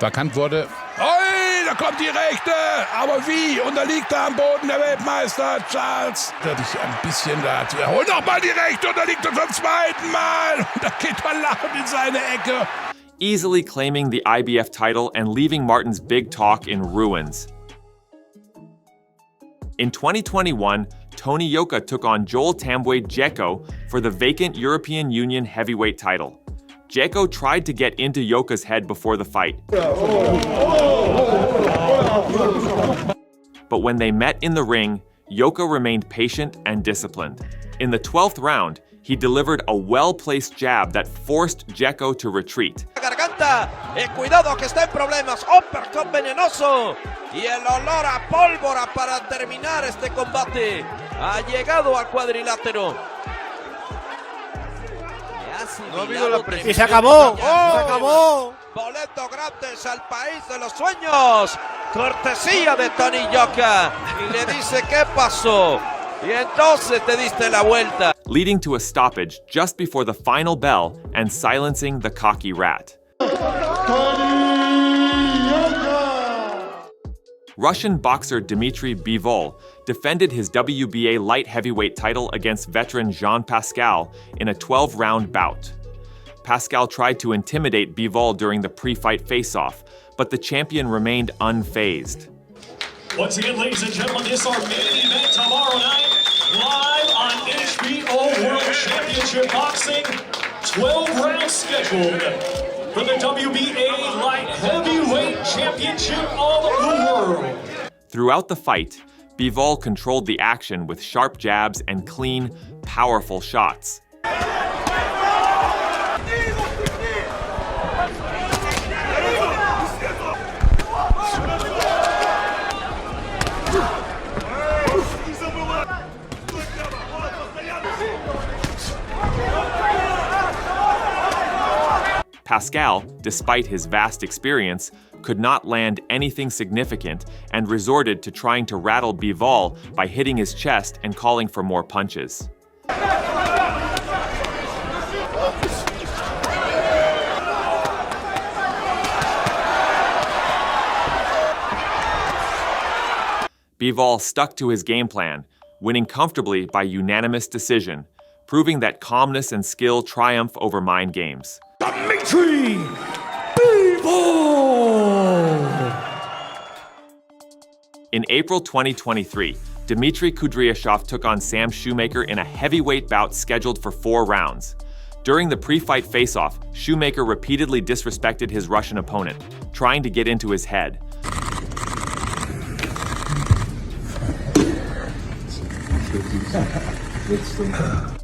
S14: Verkannt wurde. Oi, da kommt die Rechte! Aber wie? Und da liegt er am Boden, der Weltmeister, Charles. Da dich ein bisschen dazu. Hol doch mal die Rechte und da liegt er zum zweiten Mal. Und da geht er lachend in seine Ecke.
S1: Easily claiming the IBF title and leaving Martin's big talk in ruins. In 2021, Tony Yoka took on Joel Tambwe Dzeko for the vacant European Union heavyweight title. Dzeko tried to get into Yoka's head before the fight. But when they met in the ring, Yoka remained patient and disciplined. In the 12th round, he delivered a well-placed jab that forced Dzeko to retreat.
S26: Garganta, cuidado que está en problemas, uppercut venenoso y el olor a pólvora para terminar este combate ha llegado al cuadrilátero.
S25: No ha habido la presión.
S6: ¡Y se acabó! ¡Se acabó!
S26: Boleto gratis al país de los sueños. Cortesía de Tony Yoka. Y le dice, ¿qué pasó? Y entonces te diste la vuelta.
S1: Leading to a stoppage just before the final bell and silencing the cocky rat. Russian boxer Dimitri Bivol defended his WBA light heavyweight title against veteran Jean Pascal in a 12-round bout. Pascal tried to intimidate Bivol during the pre-fight face-off, but the champion remained unfazed.
S4: Once again, ladies and gentlemen, this is our main event tomorrow night, live on HBO World Championship Boxing. 12 rounds scheduled for the WBA Light Heavyweight Championship of the world.
S1: Throughout the fight, Bivol controlled the action with sharp jabs and clean, powerful shots. Pascal, despite his vast experience, could not land anything significant and resorted to trying to rattle Bivol by hitting his chest and calling for more punches. Bivol stuck to his game plan, winning comfortably by unanimous decision, proving that calmness and skill triumph over mind games.
S4: Dimitri Bivol!
S1: In April 2023, Dimitri Kudryashov took on Sam Shoemaker in a heavyweight bout scheduled for 4 rounds. During the pre-fight face-off, Shoemaker repeatedly disrespected his Russian opponent, trying to get into his head.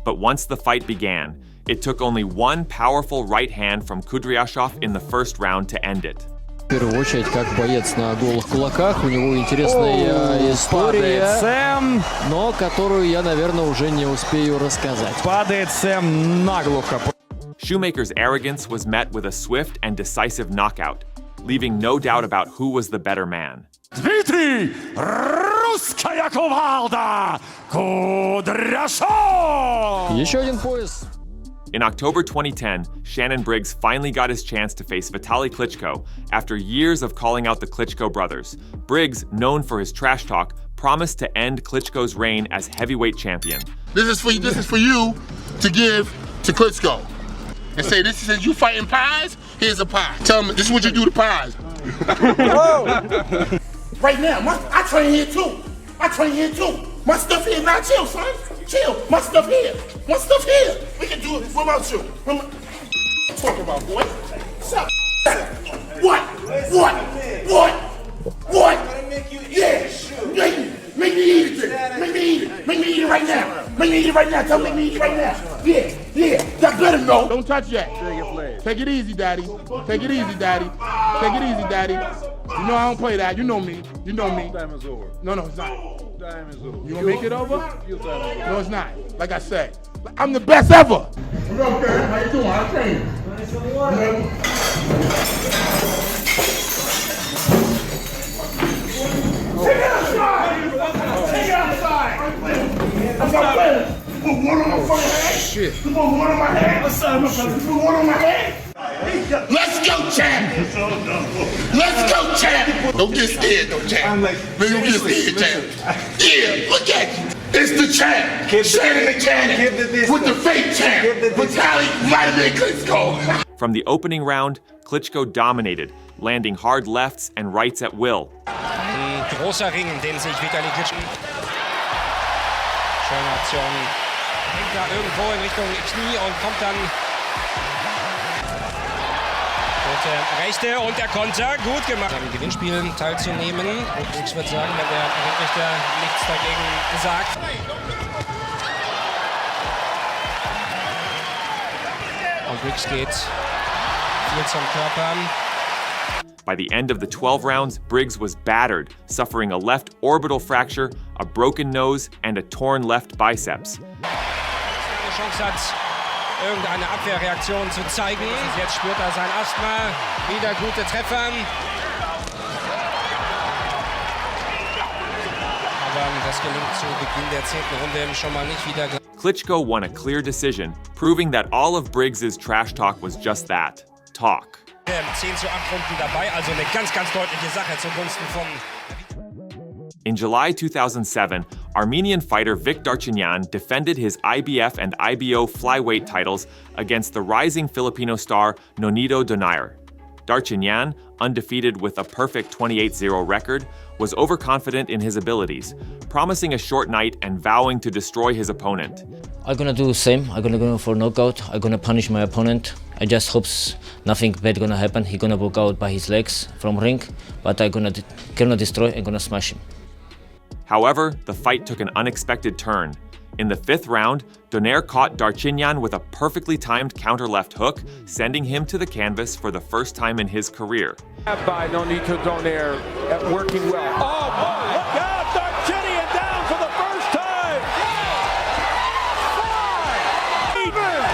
S1: But once the fight began, it took only one powerful right hand from Kudryashov in the first round to end it.
S16: В первую очередь, как боец на голых кулаках, у него интересная история, но которую я, наверное, уже не успею рассказать.
S18: Падает Сэм наглухо.
S1: Shoemaker's arrogance was met with a swift and decisive knockout, leaving no doubt about who was the better man.
S18: Dimitri
S7: Русская кувалда! Kudryashov!
S16: Еще один пояс.
S1: In October 2010, Shannon Briggs finally got his chance to face Vitaly Klitschko after years of calling out the Klitschko brothers. Briggs, known for his trash talk, promised to end Klitschko's reign as heavyweight champion.
S2: This is for you to give to Klitschko. And say, this is you fighting pies, here's a pie. Tell him, this is what you do to pies. Right now, I train here too. My stuff here, now chill, son. Chill, my stuff here. We can do it without you. Talk about, boy. Stop. What? Yeah. Make me eat it. Make me eat it right now. Tell me make me eat it right now. Yeah. Y'all better know. Don't touch that. Take it easy, daddy. Take it easy, daddy. You know I don't play that. You know me. Time is over. No, it's not. Time is over. You gonna make it over? No, it's not. Like I said, I'm the best ever. Okay, how you doing? How's training? Take it outside! I'm not playing. Put one on my fucking head. Shit. You put one on my head. You put one on my head. Let's go, champ! Don't get scared, champ. Don't get scared, champ. Yeah, look at you. It's the champ. Shannon the champ. With the fake champ. Vladimir Klitschko.
S1: From the opening round, Klitschko dominated, landing hard lefts and rights at will.
S7: Großer Ring, den sich Vitaly Klitschko. Schöne Aktion. Hängt da irgendwo in Richtung Knie und kommt dann. Gute Rechte und der Konter. Gut gemacht. Am Gewinnspiel teilzunehmen. Und ich würde sagen, wenn der Ringrichter nichts dagegen sagt. Und Briggs geht viel zum Körper.
S1: By the end of the 12 rounds, Briggs was battered, suffering a left orbital fracture, a broken nose, and a torn left biceps.
S7: Eine Chance hat, irgendeine Abwehrreaktion zu zeigen. Jetzt spürt er sein Asthma. Wieder gute Treffer. Aber das gelingt zu Beginn der 10. Runde schon mal nicht wieder.
S1: Klitschko won a clear decision, proving that all of Briggs' trash talk was just that, talk.
S7: 10 zu 8 Runden dabei, also eine ganz deutliche Sache zugunsten von.
S1: In July 2007, Armenian fighter Vic Darchinyan defended his IBF and IBO flyweight titles against the rising Filipino star Nonito Donaire. Darchinyan, undefeated with a perfect 28-0 record, was overconfident in his abilities, promising a short night and vowing to destroy his opponent.
S3: I'm gonna do the same. I'm gonna go for knockout. I'm gonna punish my opponent. I just hope nothing bad gonna happen. He's gonna walk out by his legs from ring, but I'm gonna destroy. I'm gonna smash him.
S1: However, the fight took an unexpected turn. In the 5th round, Donaire caught Darchinyan with a perfectly timed counter left hook, sending him to the canvas for the first time in his career.
S5: By Nonito Donaire, working well. Oh boy, look out! Darchinyan down for the first time!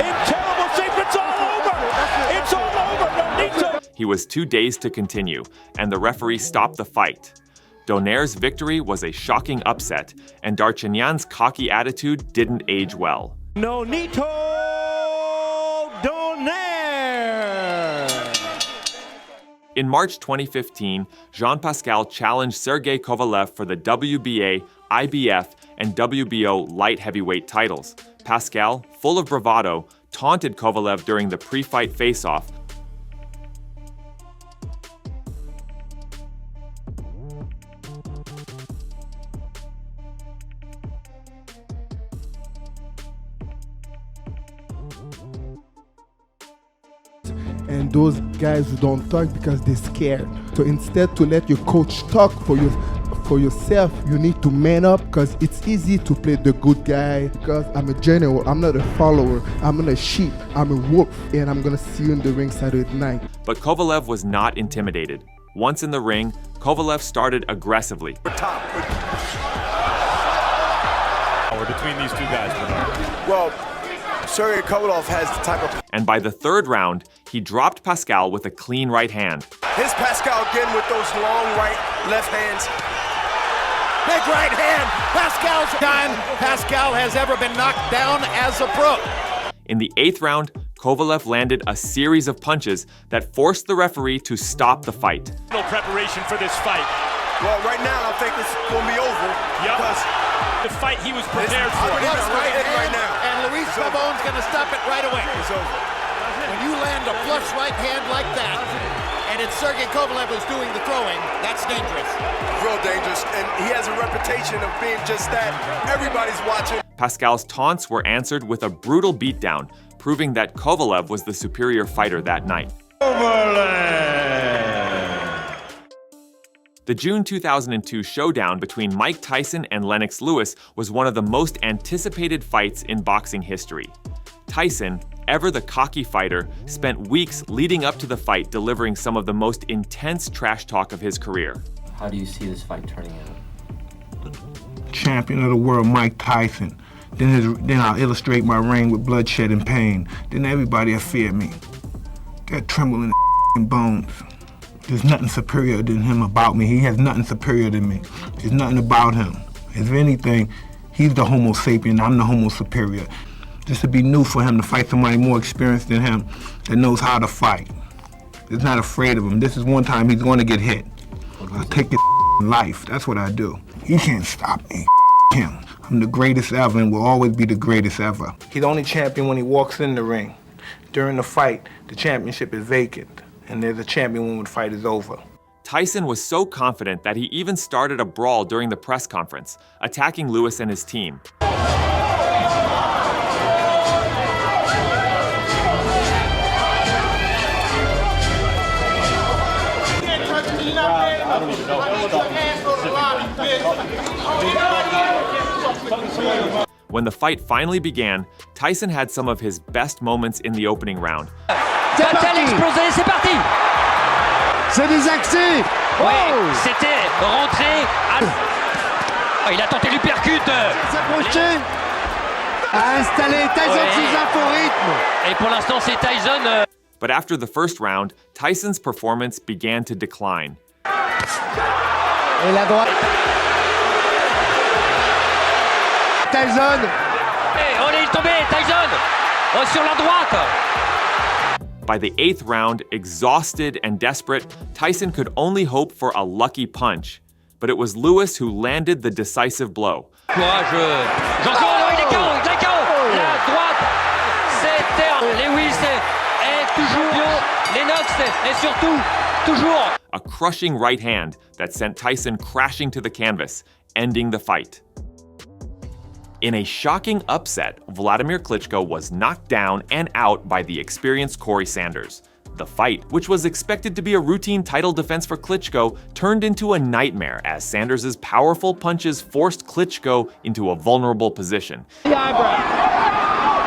S5: In terrible shape, it's all over! It's all over, Nonito!
S1: He was too dazed to continue, and the referee stopped the fight. Donaire's victory was a shocking upset, and Darchinyan's cocky attitude didn't age well.
S5: Nonito Donaire!
S1: In March 2015, Jean-Pascal challenged Sergey Kovalev for the WBA, IBF, and WBO light heavyweight titles. Pascal, full of bravado, taunted Kovalev during the pre-fight face-off.
S21: And those guys who don't talk because they're scared. So instead to let your coach talk for yourself, you need to man up, because it's easy to play the good guy, because I'm a general, I'm not a follower, I'm not a sheep, I'm a wolf, and I'm gonna see you in the ring Saturday night.
S1: But Kovalev was not intimidated. Once in the ring, Kovalev started aggressively.
S19: Between these two guys, Bernard.
S2: Well, Sergey Kovalev has the type of...
S1: And by the 3rd round, he dropped Pascal with a clean right hand.
S2: Here's Pascal again with those long left hands.
S11: Big right hand. Pascal's time Pascal has ever been knocked down as a pro.
S1: In the 8th round, Kovalev landed a series of punches that forced the referee to stop the fight.
S4: No preparation for this fight.
S20: Well, right now, I think it's going to be over.
S4: Yep.
S20: Because
S4: the fight he was prepared for.
S11: Flush right hand, right now. And Luis Pavon's going to stop it right away.
S20: It's over.
S11: When you land a flush right hand like that, and it's Sergey Kovalev who's doing the throwing, that's dangerous.
S20: Real dangerous, and he has a reputation of being just that. Everybody's watching.
S1: Pascal's taunts were answered with a brutal beatdown, proving that Kovalev was the superior fighter that night. The June 2002 showdown between Mike Tyson and Lennox Lewis was one of the most anticipated fights in boxing history. Tyson, ever the cocky fighter, spent weeks leading up to the fight delivering some of the most intense trash talk of his career.
S12: How do you see this fight turning out?
S17: Champion of the world, Mike Tyson. Then I'll illustrate my reign with bloodshed and pain. Then everybody will fear me. Got trembling in bones. There's nothing superior than him about me. He has nothing superior than me. There's nothing about him. If anything, he's the homo sapien, I'm the homo superior. This would be new for him to fight somebody more experienced than him that knows how to fight. Is not afraid of him. This is one time he's going to get hit. I'll take his life. That's what I do. He can't stop me. Him. I'm the greatest ever and will always be the greatest ever. He's only champion when he walks in the ring. During the fight, the championship is vacant, and there's a champion when the fight is over.
S1: Tyson was so confident that he even started a brawl during the press conference, attacking Lewis and his team. When the fight finally began, Tyson had some of his best moments in the opening round.
S11: Va-t-elle exploser? C'est parti!
S9: C'est désaxé!
S11: Oui, c'était rentré à... Oh, il a tenté l'uppercut.
S9: S'approcher! A installé Tyson sous un faux rythme.
S11: Et pour l'instant, c'est Tyson.
S1: But after the first round, Tyson's performance began to decline.
S9: Et la droite. Tyson.
S11: Hey, on est tombé, Tyson. Oh, sur la droite.
S1: By the 8th round, exhausted and desperate, Tyson could only hope for a lucky punch. But it was Lewis who landed the decisive blow.
S11: Courageux. Encore, il est KO, il est KO. La droite, c'est Lewis est toujours bio. Lennox est surtout toujours.
S1: A crushing right hand that sent Tyson crashing to the canvas, ending the fight. In a shocking upset, Vladimir Klitschko was knocked down and out by the experienced Corey Sanders. The fight, which was expected to be a routine title defense for Klitschko, turned into a nightmare as Sanders' powerful punches forced Klitschko into a vulnerable position.
S9: The eyebrow.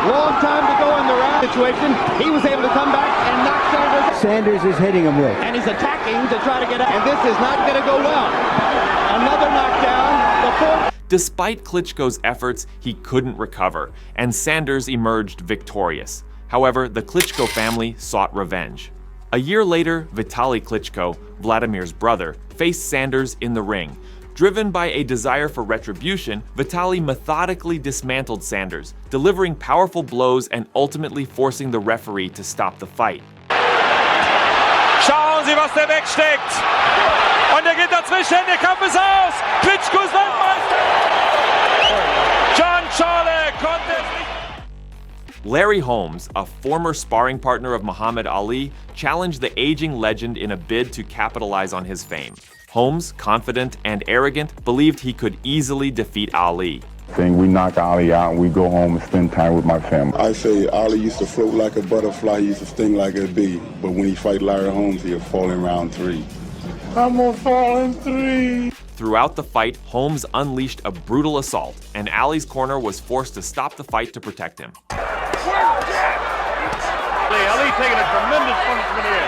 S9: Long time to go in the round situation. He was able to come back and knock Sanders. Sanders is hitting him with. And he's attacking to try to get out. And this is not going to go well. Another knockdown. The fourth.
S1: Despite Klitschko's efforts, he couldn't recover, and Sanders emerged victorious. However, the Klitschko family sought revenge. A year later, Vitaly Klitschko, Vladimir's brother, faced Sanders in the ring. Driven by a desire for retribution, Vitaly methodically dismantled Sanders, delivering powerful blows and ultimately forcing the referee to stop the fight.
S4: Schauen Sie, was der wegsteckt. Und geht dazwischen, der Kampf ist aus. Klitschko ist Weltmeister. John Charlie konnte es nicht.
S1: Larry Holmes, a former sparring partner of Muhammad Ali, challenged the aging legend in a bid to capitalize on his fame. Holmes, confident and arrogant, believed he could easily defeat Ali.
S8: We knock Ali out and we go home and spend time with my family.
S2: I say Ali used to float like a butterfly, he used to sting like a bee. But when he fight Larry Holmes, he'll fall in round 3. I'm gonna fall in 3.
S1: Throughout the fight, Holmes unleashed a brutal assault, and Ali's corner was forced to stop the fight to protect him.
S15: Ali taking a tremendous punishment here.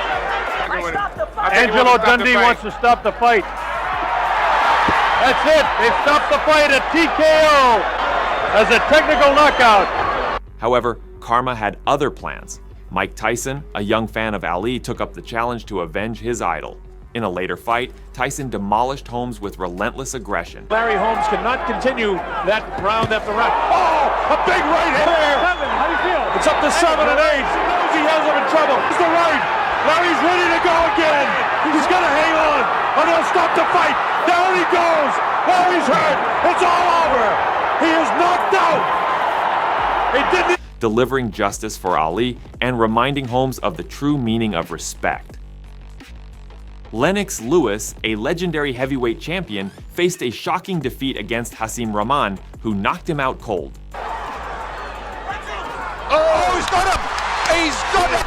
S15: Angelo Dundee wants to stop the fight. That's it. They stopped the fight at TKO as a technical knockout.
S1: However, Karma had other plans. Mike Tyson, a young fan of Ali, took up the challenge to avenge his idol. In a later fight, Tyson demolished Holmes with relentless aggression.
S5: Larry Holmes cannot continue that round after round. Oh, a big right hand there. How do you feel? It's up to 7 and 8. He knows he has him in trouble. It's the right. Larry's ready to go again. He's going to hang on, or they'll stop the fight. Down he goes. Larry's hurt. It's all over. He is knocked out. He didn't.
S1: Delivering justice for Ali and reminding Holmes of the true meaning of respect. Lennox Lewis, a legendary heavyweight champion, faced a shocking defeat against Hasim Rahman, who knocked him out cold.
S2: Oh, he's got him! He's got him!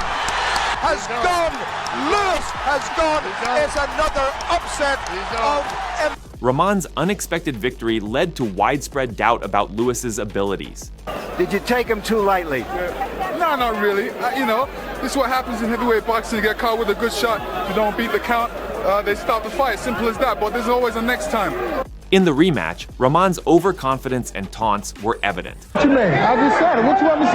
S2: Has gone! Lewis has gone! It's another upset of...
S1: Rahman's unexpected victory led to widespread doubt about Lewis's abilities.
S9: Did you take him too lightly?
S20: No, not really. You know, this is what happens in heavyweight boxing. You get caught with a good shot. If you don't beat the count, they stop the fight. Simple as that. But there's always a next time.
S1: In the rematch, Rahman's overconfidence and taunts were evident.
S21: What you mean? I just said it. What you want me to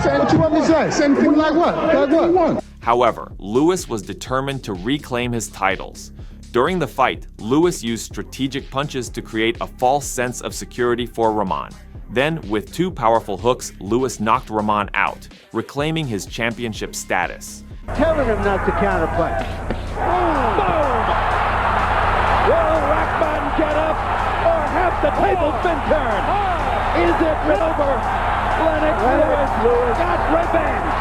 S21: say? What you want me to say? Same thing like what? Like what?
S1: However, Lewis was determined to reclaim his titles. During the fight, Lewis used strategic punches to create a false sense of security for Rahman. Then, with 2 powerful hooks, Lewis knocked Rahman out, reclaiming his championship status.
S9: Telling him not to counterpunch.
S5: Boom! Will Rahman get up, or have the tables been turned? Is it over? Lennox Lewis got revenge.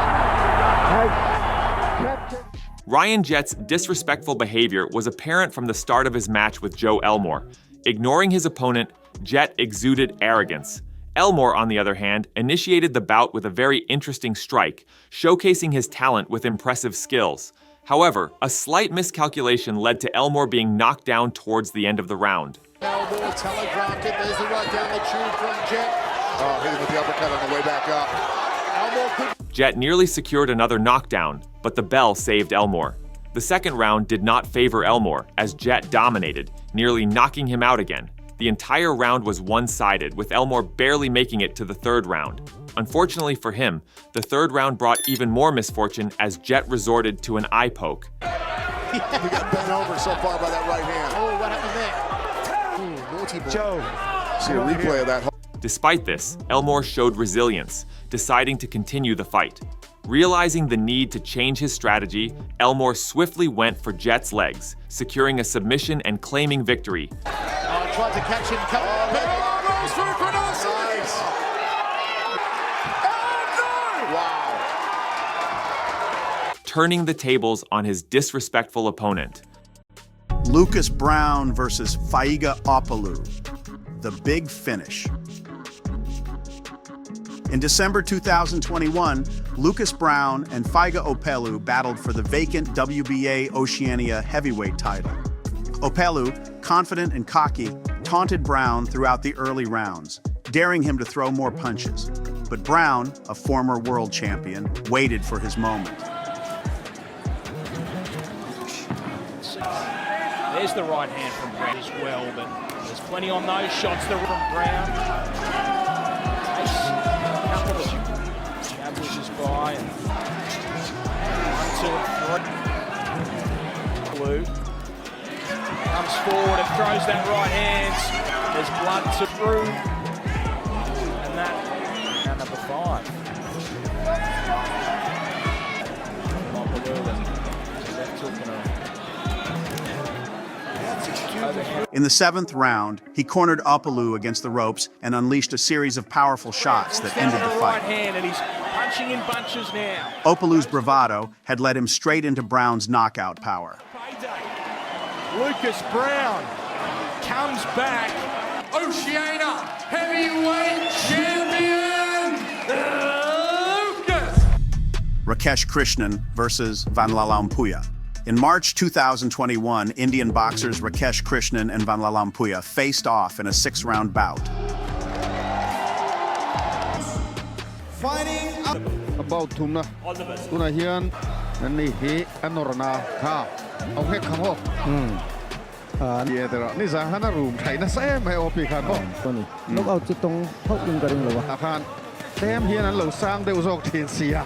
S1: Ryan Jett's disrespectful behavior was apparent from the start of his match with Joe Elmore. Ignoring his opponent, Jett exuded arrogance. Elmore, on the other hand, initiated the bout with a very interesting strike, showcasing his talent with impressive skills. However, a slight miscalculation led to Elmore being knocked down towards the end of the round.
S2: Elmore telegraphed it. There's the right down the tube from Jett. Oh, hit him with the uppercut on the way back up. Elmore could...
S1: Jett nearly secured another knockdown, but the bell saved Elmore. The second round did not favor Elmore, as Jett dominated, nearly knocking him out again. The entire round was one-sided, with Elmore barely making it to the third round. Unfortunately for him, the third round brought even more misfortune as Jett resorted to an eye poke.
S2: We got bent over so far by that right hand. Oh, what happened there? Ooh, naughty boy. Joe. See a replay of that.
S1: Despite this, Elmore showed resilience, deciding to continue the fight. Realizing the need to change his strategy, Elmore swiftly went for Jett's legs, securing a submission and claiming victory.
S2: Tried to catch him. Goes for a nice.
S1: Wow. Turning the tables on his disrespectful opponent.
S10: Lucas Brown versus Faiga Opoulou, the big finish. In December 2021, Lucas Brown and Faiga Opoulou battled for the vacant WBA Oceania heavyweight title. Opoulou, confident and cocky, taunted Brown throughout the early rounds, daring him to throw more punches. But Brown, a former world champion, waited for his moment.
S5: There's the right hand from Brown as well, but there's plenty on those shots from Brown. Establishes by and 1, 2, and 3. Blue comes forward and throws that right hand. There's blood to through, and that round number 5.
S10: In the 7th round, he cornered Opoulou against the ropes and unleashed a series of powerful shots that ended the fight.
S5: Right hand, and he's punching in bunches now.
S10: Opoulou's bravado had led him straight into Brown's knockout power.
S5: Lucas Brown comes back.
S2: Oceania heavyweight champion, Lucas.
S10: Rakesh Krishnan versus Vanlalampuya. In March 2021, Indian boxers Rakesh Krishnan and Vanlalampuya faced off in a 6-round bout.
S2: Fighting up.
S21: About Tuna Hian and he Anorana Ka. Okay, come on. Yeah, there are Nizahana room. China same. I hope you can. Funny. Look out, Chitong. Hope you got in the Wahan. Them here and Low Sang, there was all Tinsia.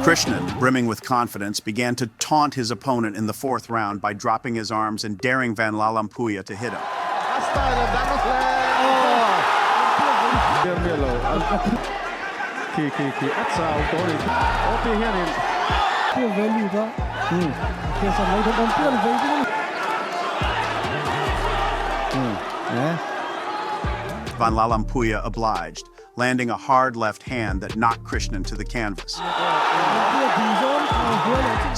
S10: Krishnan, brimming with confidence, began to taunt his opponent in the fourth round by dropping his arms and daring Van Lalampuia to hit him. Van Lalampuia obliged, landing a hard left hand that knocked Krishnan to the canvas.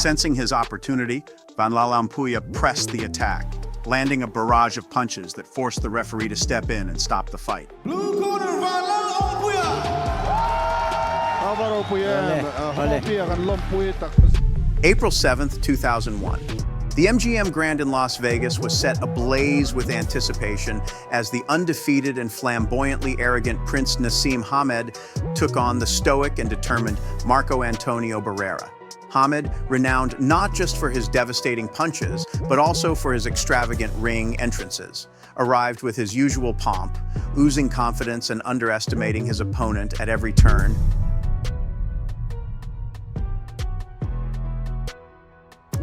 S10: Sensing his opportunity, Van Lalampuia pressed the attack, landing a barrage of punches that forced the referee to step in and stop the fight.
S20: Blue corner, Van
S10: April 7th, 2001. The MGM Grand in Las Vegas was set ablaze with anticipation as the undefeated and flamboyantly arrogant Prince Nassim Hamed took on the stoic and determined Marco Antonio Barrera. Hamed, renowned not just for his devastating punches, but also for his extravagant ring entrances, arrived with his usual pomp, oozing confidence and underestimating his opponent at every turn.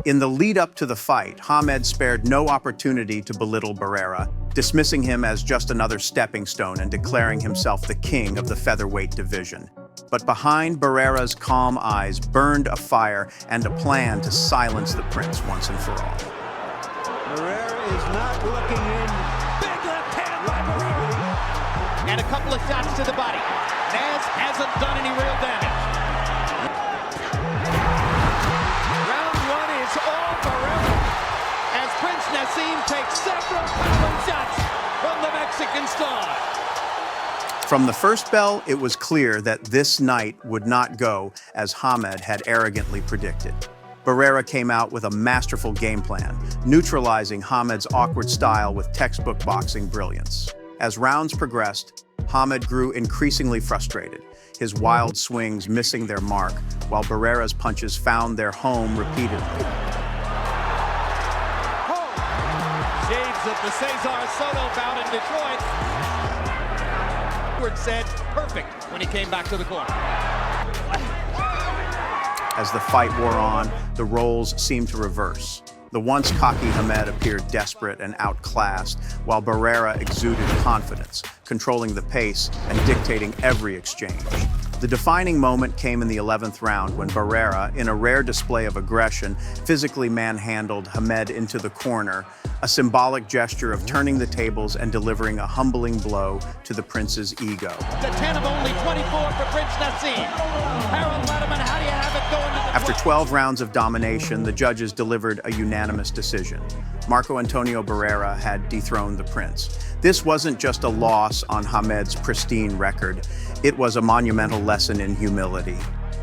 S10: In the lead-up to the fight, Hamed spared no opportunity to belittle Barrera, dismissing him as just another stepping stone and declaring himself the king of the featherweight division. But behind Barrera's calm eyes burned a fire and a plan to silence the prince once and for all.
S9: Barrera is not looking in. Big left hand by Barrera. And a couple of shots to the body. Naz hasn't done any real damage. All Barrera as Prince Nassim takes several power shots from the Mexican star.
S10: From the first bell, it was clear that this night would not go as Hamed had arrogantly predicted. Barrera came out with a masterful game plan, neutralizing Hamed's awkward style with textbook boxing brilliance. As rounds progressed, Hamed grew increasingly frustrated, his wild swings missing their mark, while Barrera's punches found their home repeatedly.
S9: Shades of the Cesar Soto bout in Detroit. Edwards said perfect when he came back to the corner.
S10: As the fight wore on, the roles seemed to reverse. The once cocky Hamed appeared desperate and outclassed, while Barrera exuded confidence, controlling the pace and dictating every exchange. The defining moment came in the 11th round when Barrera, in a rare display of aggression, physically manhandled Hamed into the corner, a symbolic gesture of turning the tables and delivering a humbling blow to the prince's ego.
S9: The 10 of only 24 for Prince Nassim. Harold Letterman, how do you have it going to the
S10: After 12 rounds of domination, the judges delivered a unanimous decision. Marco Antonio Barrera had dethroned the prince. This wasn't just a loss on Hamed's pristine record. It was a monumental lesson in humility.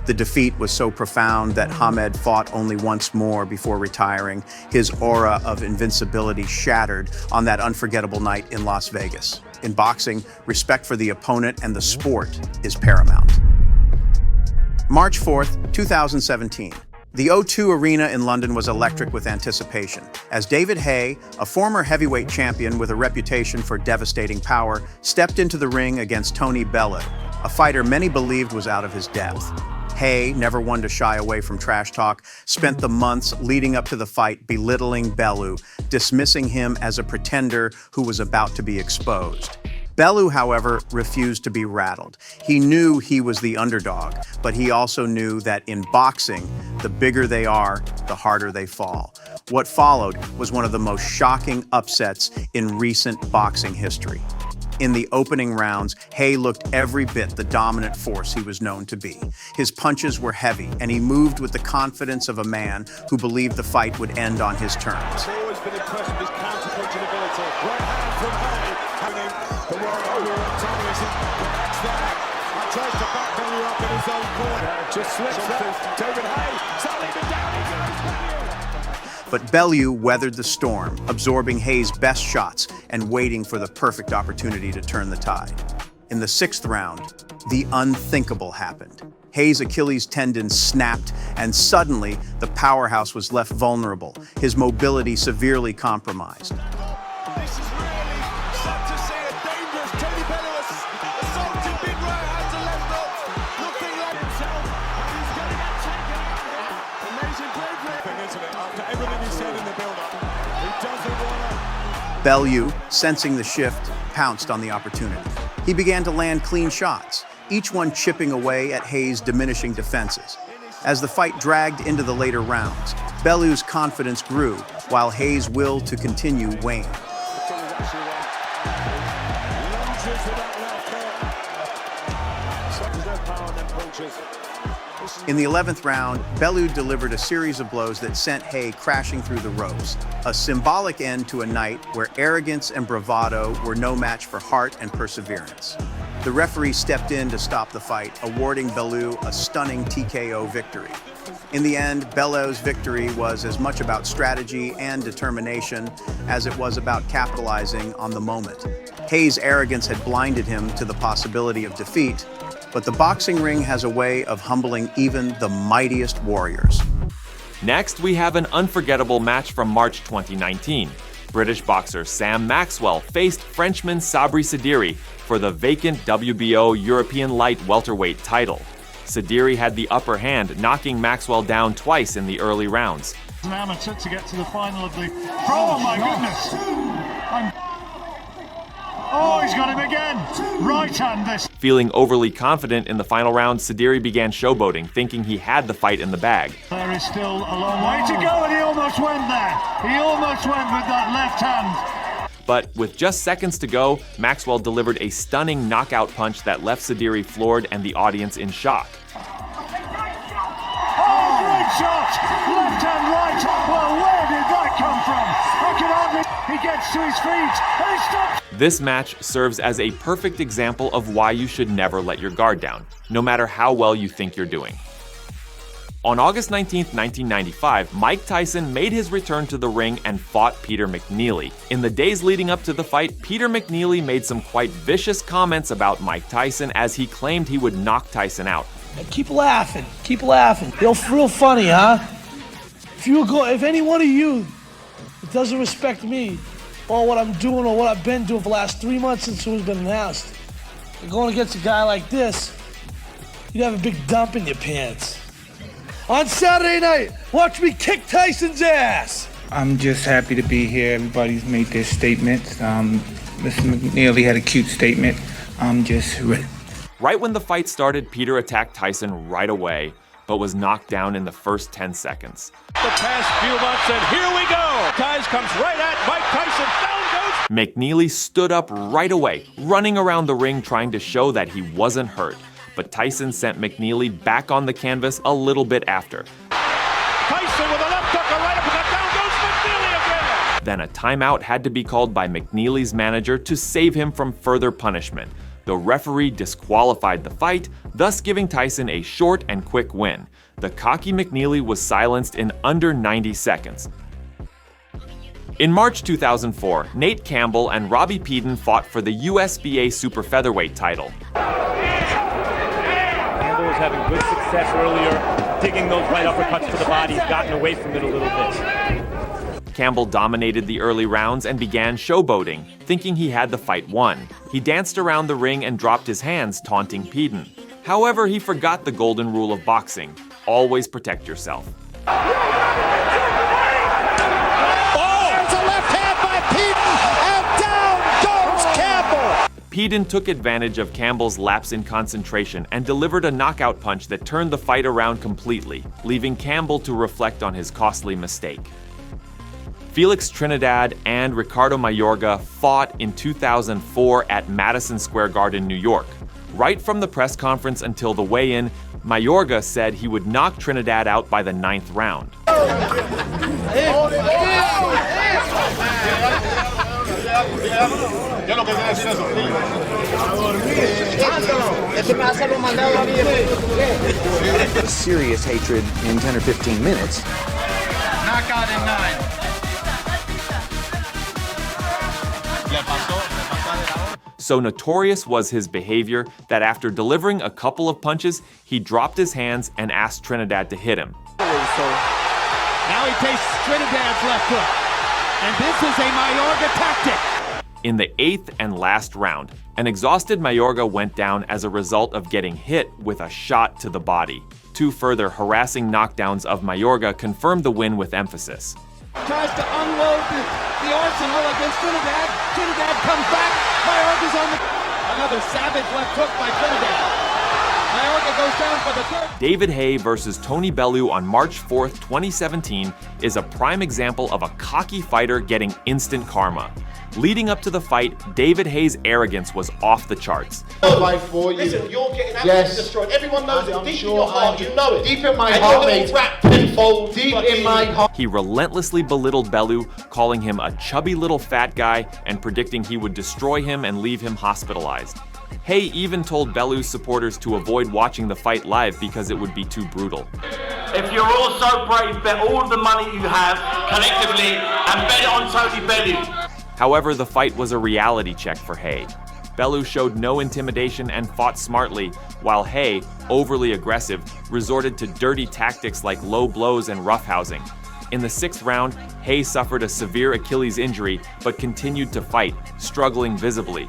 S10: The defeat was so profound that Hamed fought only once more before retiring, his aura of invincibility shattered on that unforgettable night in Las Vegas. In boxing, respect for the opponent and the sport is paramount. March 4th, 2017. The O2 Arena in London was electric with anticipation, as David Haye, a former heavyweight champion with a reputation for devastating power, stepped into the ring against Tony Bellew, a fighter many believed was out of his depth. Haye, never one to shy away from trash talk, spent the months leading up to the fight belittling Bellew, dismissing him as a pretender who was about to be exposed. Bellew, however, refused to be rattled. He knew he was the underdog, but he also knew that in boxing, the bigger they are, the harder they fall. What followed was one of the most shocking upsets in recent boxing history. In the opening rounds, Haye looked every bit the dominant force he was known to be. His punches were heavy, and he moved with the confidence of a man who believed the fight would end on his terms.
S20: I've always been impressed with his counter-punching ability. Right hand from Haye. The warrior Thomas connects there. And tries to back Bellew up in his own corner. Just slips there. David Haye. It's not leaving down. He goes.
S10: But Bellew weathered the storm, absorbing Haye's best shots and waiting for the perfect opportunity to turn the tide. In the 6th round, the unthinkable happened. Haye's Achilles tendon snapped, and suddenly the powerhouse was left vulnerable, his mobility severely compromised.
S20: This is really not to see a dangerous Tony Bellew
S10: Bellew, sensing the shift, pounced on the opportunity. He began to land clean shots, each one chipping away at Haye's diminishing defenses. As the fight dragged into the later rounds, Bellew's confidence grew, while Haye's will to continue waned. In the 11th round, Bellew delivered a series of blows that sent Haye crashing through the ropes, a symbolic end to a night where arrogance and bravado were no match for heart and perseverance. The referee stepped in to stop the fight, awarding Bellew a stunning TKO victory. In the end, Bellew's victory was as much about strategy and determination as it was about capitalizing on the moment. Haye's arrogance had blinded him to the possibility of defeat, but the boxing ring has a way of humbling even the mightiest warriors.
S1: Next, we have an unforgettable match from March 2019. British boxer Sam Maxwell faced Frenchman Sabri Sediri for the vacant WBO European light welterweight title. Sediri had the upper hand, knocking Maxwell down twice in the early rounds.
S15: An amateur to get to the final of the... Oh my goodness! Oh, he's got him again! Right hand this.
S1: Feeling overly confident in the final round, Sediri began showboating, thinking he had the fight in the bag.
S15: There is still a long way to go, and he almost went there. He almost went with that left hand.
S1: But with just seconds to go, Maxwell delivered a stunning knockout punch that left Sediri floored and the audience in shock.
S15: Oh, great shot! Left hand, right hand. Well, where did that come from? I can hardly... He gets to his feet, and he stops.
S1: This match serves as a perfect example of why you should never let your guard down, no matter how well you think you're doing. On August 19, 1995, Mike Tyson made his return to the ring and fought Peter McNeely. In the days leading up to the fight, Peter McNeely made some quite vicious comments about Mike Tyson as he claimed he would knock Tyson out.
S13: Keep laughing, keep laughing. Real funny, huh? If any one of you that doesn't respect me, or what I'm doing or what I've been doing for the last 3 months since it was been announced, you're going against a guy like this, you'd have a big dump in your pants. On Saturday night, watch me kick Tyson's ass!
S14: I'm just happy to be here. Everybody's made their statements. Mr. McNeely had a cute statement. I'm just ready.
S1: Right when the fight started, Peter attacked Tyson right away, but was knocked down in the first 10 seconds.
S7: The past few months, and here we go! Ties comes right at Mike Tyson, down goes...
S1: McNeely stood up right away, running around the ring trying to show that he wasn't hurt. But Tyson sent McNeely back on the canvas a little bit after.
S7: Tyson with a left hook, a right uppercut, down goes McNeely again!
S1: Then a timeout had to be called by McNeely's manager to save him from further punishment. The referee disqualified the fight, thus giving Tyson a short and quick win. The cocky McNeely was silenced in under 90 seconds. In March 2004, Nate Campbell and Robbie Peden fought for the USBA Super Featherweight title.
S19: Campbell was having good success earlier, digging those right uppercuts to the body. He's gotten away from it a little bit.
S1: Campbell dominated the early rounds and began showboating, thinking he had the fight won. He danced around the ring and dropped his hands, taunting Peden. However, he forgot the golden rule of boxing: always protect yourself.
S7: Oh! There's a left hand by Peden, and down goes Campbell!
S1: Peden took advantage of Campbell's lapse in concentration and delivered a knockout punch that turned the fight around completely, leaving Campbell to reflect on his costly mistake. Felix Trinidad and Ricardo Mayorga fought in 2004 at Madison Square Garden, New York. Right from the press conference until the weigh-in, Mayorga said he would knock Trinidad out by the 9th round.
S22: Serious hatred in 10 or 15 minutes.
S7: Knockout in 9.
S1: So notorious was his behavior that after delivering a couple of punches, he dropped his hands and asked Trinidad to hit him.
S7: Now he tastes Trinidad's left hook, and this is a Mayorga tactic.
S1: In the 8th and last round, an exhausted Mayorga went down as a result of getting hit with a shot to the body. 2 further harassing knockdowns of Mayorga confirmed the win with emphasis.
S9: Tries to unload the arsenal against Trinidad. Trinidad comes back. Mayorga's on the... Another savage left hook by Trinidad. Mayorga goes down for the third.
S1: David Haye versus Tony Bellew on March 4th, 2017 is a prime example of a cocky fighter getting instant karma. Leading up to the fight, David Haye's arrogance was off the charts.
S2: Fight for you. Listen, you're getting absolutely destroyed. Everyone knows it. Deep in your heart, you know it. Deep in my heart, mate. Deep in my heart.
S1: He relentlessly belittled Bellew, calling him a chubby little fat guy and predicting he would destroy him and leave him hospitalized. Haye even told Bellew's supporters to avoid watching the fight live because it would be too brutal.
S6: If you're all so brave, bet all the money you have collectively and bet it on Tony Bellew.
S1: However, the fight was a reality check for Haye. Bellew showed no intimidation and fought smartly, while Haye, overly aggressive, resorted to dirty tactics like low blows and roughhousing. In the 6th round, Haye suffered a severe Achilles injury but continued to fight, struggling visibly.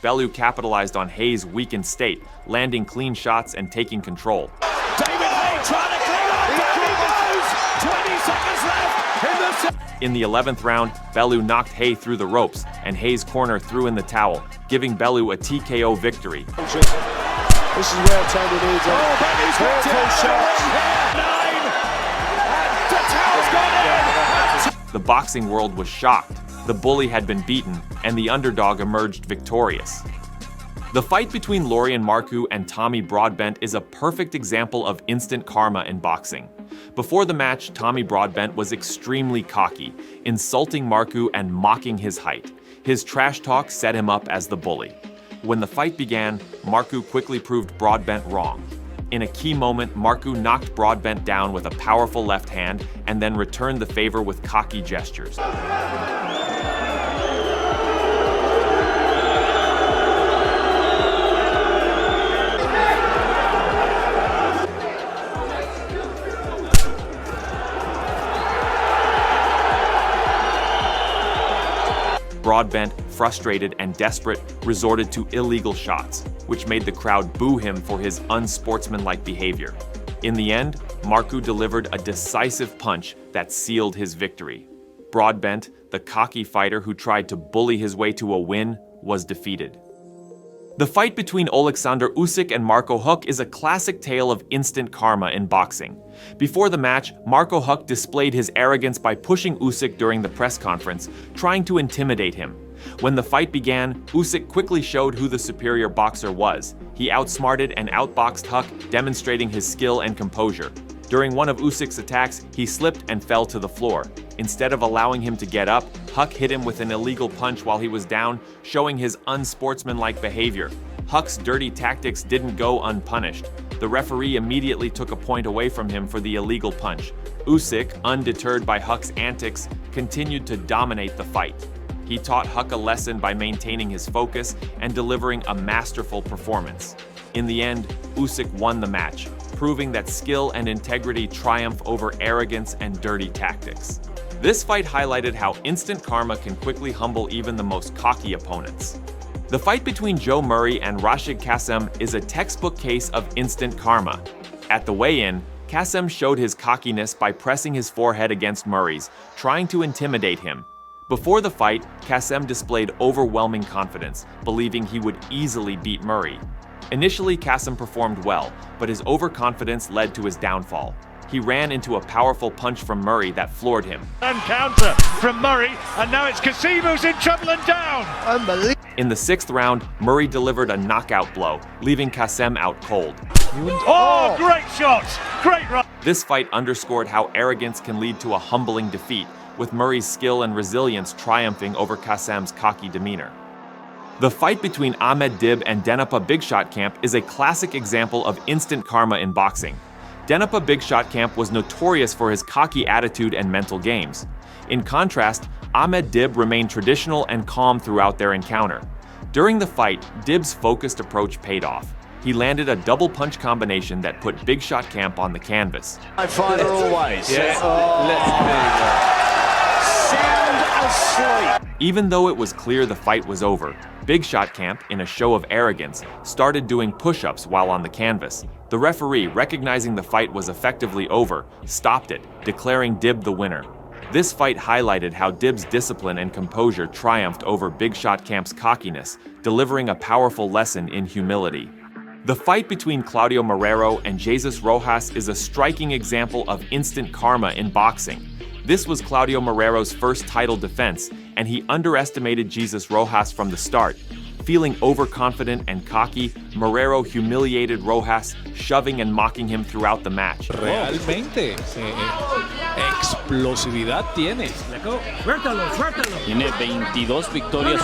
S1: Bellew capitalized on Haye's weakened state, landing clean shots and taking control.
S20: David Haye trying to clean up. There he goes. 20 seconds left in the...
S1: In the 11th round, Bellew knocked Haye through the ropes, and Haye's corner threw in the towel, giving Bellew a TKO victory.
S20: This is where Tony needs it. Oh, Bellew's got it.
S1: The boxing world was shocked. The bully had been beaten, and the underdog emerged victorious. The fight between Lorian Marcoux and Tommy Broadbent is a perfect example of instant karma in boxing. Before the match, Tommy Broadbent was extremely cocky, insulting Marcoux and mocking his height. His trash talk set him up as the bully. When the fight began, Marcoux quickly proved Broadbent wrong. In a key moment, Marcoux knocked Broadbent down with a powerful left hand and then returned the favor with cocky gestures. Broadbent, frustrated and desperate, resorted to illegal shots, which made the crowd boo him for his unsportsmanlike behavior. In the end, Marcoux delivered a decisive punch that sealed his victory. Broadbent, the cocky fighter who tried to bully his way to a win, was defeated. The fight between Oleksandr Usyk and Marco Huck is a classic tale of instant karma in boxing. Before the match, Marco Huck displayed his arrogance by pushing Usyk during the press conference, trying to intimidate him. When the fight began, Usyk quickly showed who the superior boxer was. He outsmarted and outboxed Huck, demonstrating his skill and composure. During one of Usyk's attacks, he slipped and fell to the floor. Instead of allowing him to get up, Huck hit him with an illegal punch while he was down, showing his unsportsmanlike behavior. Huck's dirty tactics didn't go unpunished. The referee immediately took a point away from him for the illegal punch. Usyk, undeterred by Huck's antics, continued to dominate the fight. He taught Huck a lesson by maintaining his focus and delivering a masterful performance. In the end, Usyk won the match, proving that skill and integrity triumph over arrogance and dirty tactics. This fight highlighted how instant karma can quickly humble even the most cocky opponents. The fight between Joe Murray and Rashid Kassem is a textbook case of instant karma. At the weigh-in, Kassem showed his cockiness by pressing his forehead against Murray's, trying to intimidate him. Before the fight, Kassem displayed overwhelming confidence, believing he would easily beat Murray. Initially, Kassem performed well, but his overconfidence led to his downfall. He ran into a powerful punch from Murray that floored him.
S15: And counter from Murray, and now it's Kassem who's in trouble and down. Unbelievable.
S1: In the 6th round, Murray delivered a knockout blow, leaving Kassem out cold.
S15: Oh, great shots! Great run!
S1: This fight underscored how arrogance can lead to a humbling defeat, with Murray's skill and resilience triumphing over Kassem's cocky demeanor. The fight between Ahmed Dib and Denapa Big Shot Camp is a classic example of instant karma in boxing. Denapa Big Shot Camp was notorious for his cocky attitude and mental games. In contrast, Ahmed Dib remained traditional and calm throughout their encounter. During the fight, Dib's focused approach paid off. He landed a double punch combination that put Big Shot Camp on the canvas.
S20: I find her always.
S1: Yeah.
S20: Sound asleep.
S1: Even though it was clear the fight was over, Big Shot Camp, in a show of arrogance, started doing push-ups while on the canvas. The referee, recognizing the fight was effectively over, stopped it, declaring Dib the winner. This fight highlighted how Dib's discipline and composure triumphed over Big Shot Camp's cockiness, delivering a powerful lesson in humility. The fight between Claudio Marrero and Jesus Rojas is a striking example of instant karma in boxing. This was Claudio Marrero's first title defense, and he underestimated Jesus Rojas from the start. Feeling overconfident and cocky, Marrero humiliated Rojas, shoving and mocking him throughout the match.
S7: Realmente, explosividad tiene.
S16: Suéltalo, suéltalo.
S7: Tiene 22 victorias.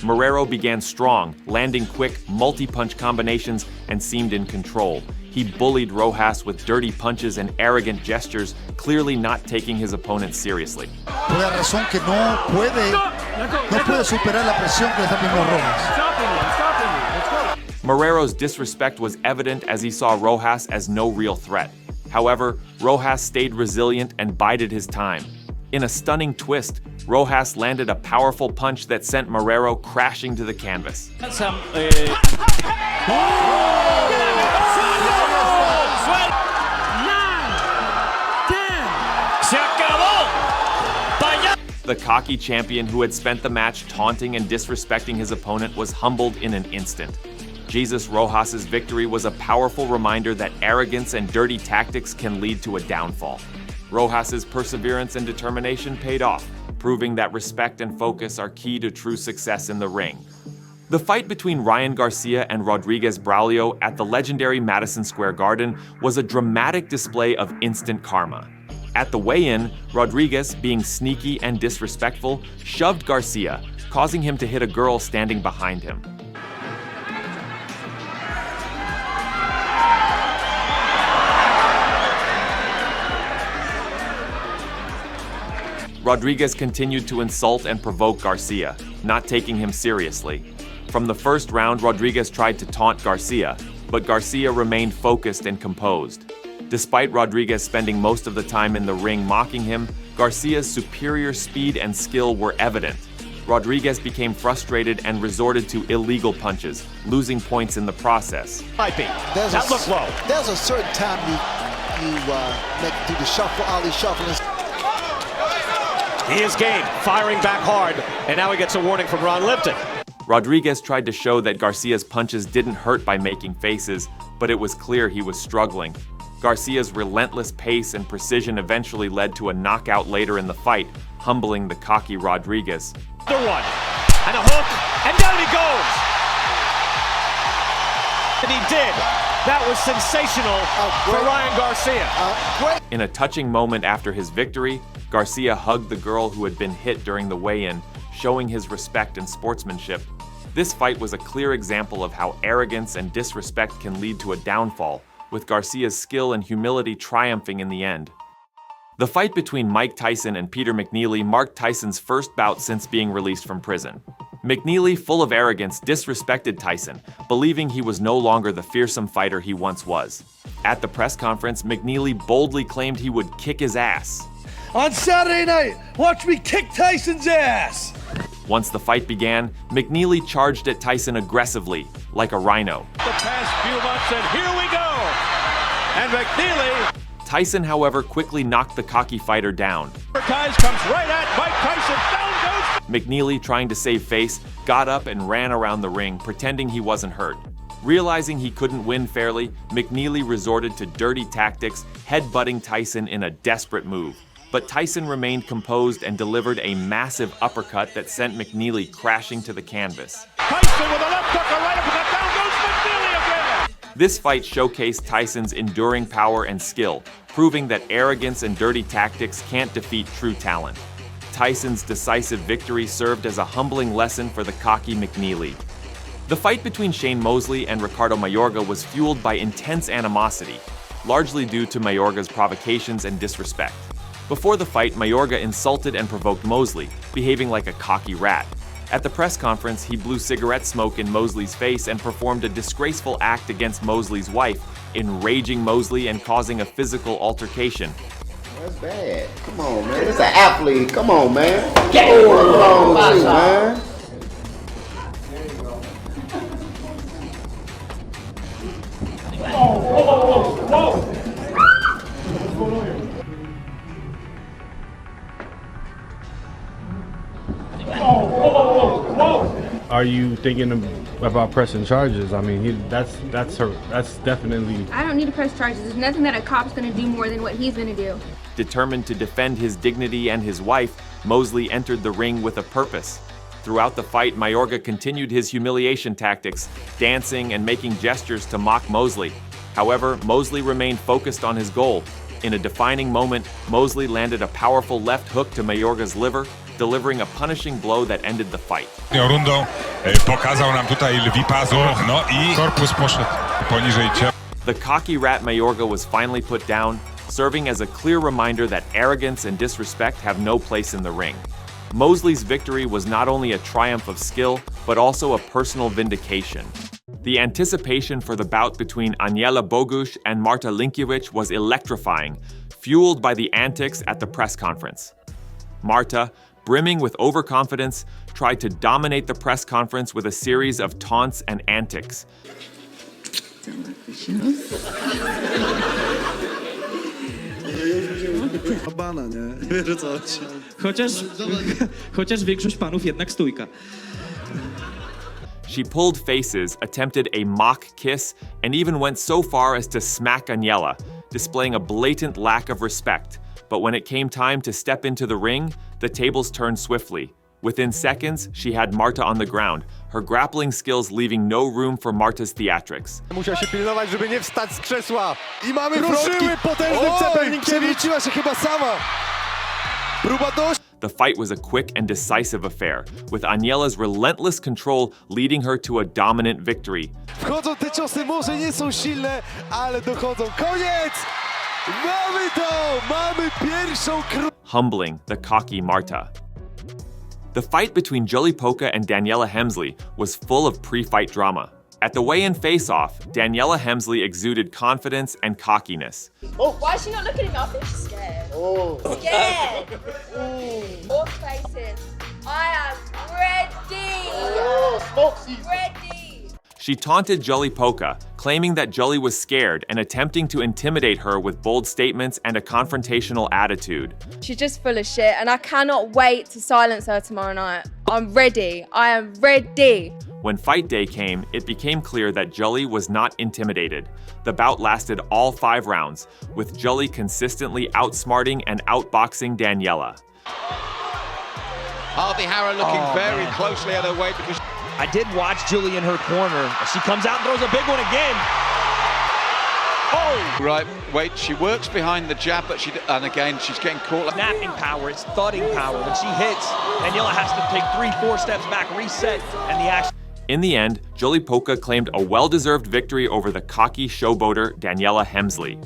S1: Marrero began strong, landing quick, multi-punch combinations, and seemed in control. He bullied Rojas with dirty punches and arrogant gestures, clearly not taking his opponent seriously.
S2: Por la razón que no puede superar la presión que está viendo Rojas.
S1: Marrero's disrespect was evident as he saw Rojas as no real threat. However, Rojas stayed resilient and bided his time. In a stunning twist, Rojas landed a powerful punch that sent Marrero crashing to the canvas. The cocky champion who had spent the match taunting and disrespecting his opponent was humbled in an instant. Jesus Rojas's victory was a powerful reminder that arrogance and dirty tactics can lead to a downfall. Rojas's perseverance and determination paid off, proving that respect and focus are key to true success in the ring. The fight between Ryan Garcia and Rodriguez Braulio at the legendary Madison Square Garden was a dramatic display of instant karma. At the weigh-in, Rodriguez, being sneaky and disrespectful, shoved Garcia, causing him to hit a girl standing behind him. Rodriguez continued to insult and provoke Garcia, not taking him seriously. From the first round, Rodriguez tried to taunt Garcia, but Garcia remained focused and composed. Despite Rodriguez spending most of the time in the ring mocking him, Garcia's superior speed and skill were evident. Rodriguez became frustrated and resorted to illegal punches, losing points in the process.
S2: Might be. That looked low. There's a certain time you do the shuffle, Ali shuffle.
S19: He is game, firing back hard, and now he gets a warning from Ron Lipton.
S1: Rodriguez tried to show that Garcia's punches didn't hurt by making faces, but it was clear he was struggling. Garcia's relentless pace and precision eventually led to a knockout later in the fight, humbling the cocky Rodriguez.
S19: Another one, and a hook, and down he goes! And he did. That was sensational for Ryan Garcia.
S1: In a touching moment after his victory, Garcia hugged the girl who had been hit during the weigh-in, showing his respect and sportsmanship. This fight was a clear example of how arrogance and disrespect can lead to a downfall, with Garcia's skill and humility triumphing in the end. The fight between Mike Tyson and Peter McNeely marked Tyson's first bout since being released from prison. McNeely, full of arrogance, disrespected Tyson, believing he was no longer the fearsome fighter he once was. At the press conference, McNeely boldly claimed he would kick his ass.
S13: On Saturday night, watch me kick Tyson's ass!
S1: Once the fight began, McNeely charged at Tyson aggressively, like a rhino.
S7: The past few months, and here we go! And McNeely...
S1: Tyson, however, quickly knocked the cocky fighter down.
S7: Comes right at Mike Tyson, down goes...
S1: McNeely, trying to save face, got up and ran around the ring, pretending he wasn't hurt. Realizing he couldn't win fairly, McNeely resorted to dirty tactics, headbutting Tyson in a desperate move. But Tyson remained composed and delivered a massive uppercut that sent McNeely crashing to the canvas.
S7: Tyson with a left hook, a right uppercut, down goes McNeely again!
S1: This fight showcased Tyson's enduring power and skill, proving that arrogance and dirty tactics can't defeat true talent. Tyson's decisive victory served as a humbling lesson for the cocky McNeely. The fight between Shane Mosley and Ricardo Mayorga was fueled by intense animosity, largely due to Mayorga's provocations and disrespect. Before the fight, Mayorga insulted and provoked Mosley, behaving like a cocky rat. At the press conference, he blew cigarette smoke in Mosley's face and performed a disgraceful act against Mosley's wife, enraging Mosley and causing a physical altercation.
S2: That's bad. Come on, man. It's an athlete. Come on, man. Get on, man.
S3: Are you thinking about pressing charges? I mean, that's definitely.
S18: I don't need to press charges. There's nothing that a cop's gonna do more than what he's gonna do.
S1: Determined to defend his dignity and his wife, Mosley entered the ring with a purpose. Throughout the fight, Mayorga continued his humiliation tactics, dancing and making gestures to mock Mosley. However, Mosley remained focused on his goal. In a defining moment, Mosley landed a powerful left hook to Mayorga's liver, delivering a punishing blow that ended the fight.
S23: Rondo pokazał nam tutaj lwi pazur, no I korpus poszedł poniżej ciała.
S1: The cocky rat Mayorga was finally put down, serving as a clear reminder that arrogance and disrespect have no place in the ring. Mosley's victory was not only a triumph of skill, but also a personal vindication. The anticipation for the bout between Aniela Bogusz and Marta Linkiewicz was electrifying, fueled by the antics at the press conference. Marta, brimming with overconfidence, tried to dominate the press conference with a series of taunts and antics.
S24: Chociaż większość panów jednak stójka.
S1: She pulled faces, attempted a mock kiss, and even went so far as to smack Aniela, displaying a blatant lack of respect. But when it came time to step into the ring, the tables turned swiftly. Within seconds, she had Marta on the ground, her grappling skills leaving no room for Marta's theatrics.
S25: Musiał się pilnować, żeby nie wstać z krzesła. I mamy ruszyły potężny cepelnik, przewróciła się chyba sama. Próba dość.
S1: The fight was a quick and decisive affair, with Aniela's relentless control leading her to a dominant victory.
S25: Wchodzą te ciosy, może nie są silne, ale dochodzą. Koniec! Mamy to! Mamy pierwszą
S1: Humbling the cocky Marta. The fight between Jolly Polka and Daniela Hemsley was full of pre-fight drama. At the weigh-in face-off, Daniela Hemsley exuded confidence and cockiness.
S18: Oh, why is she not looking at me? I think she's scared. Oh. Scared. All faces. I am ready.
S2: Oh, smoke season.
S18: Ready.
S1: She taunted Jolly Polka, claiming that Jolly was scared and attempting to intimidate her with bold statements and a confrontational attitude.
S18: She's just full of shit, and I cannot wait to silence her tomorrow night. I'm ready. I am ready.
S1: When fight day came, it became clear that Jolly was not intimidated. The bout lasted all 5 rounds, with Jolly consistently outsmarting and outboxing Daniela.
S26: Harvey Harrow looking very closely at her weight because
S27: I did watch Julie in her corner. She comes out and throws a big one again. Oh!
S26: Right, wait, she works behind the jab, but and again, she's getting caught.
S27: Snapping power, it's thudding power. When she hits, Daniela has to take 3-4 steps back, reset, and the action.
S1: In the end, Jolly Polka claimed a well-deserved victory over the cocky showboater Daniela Hemsley.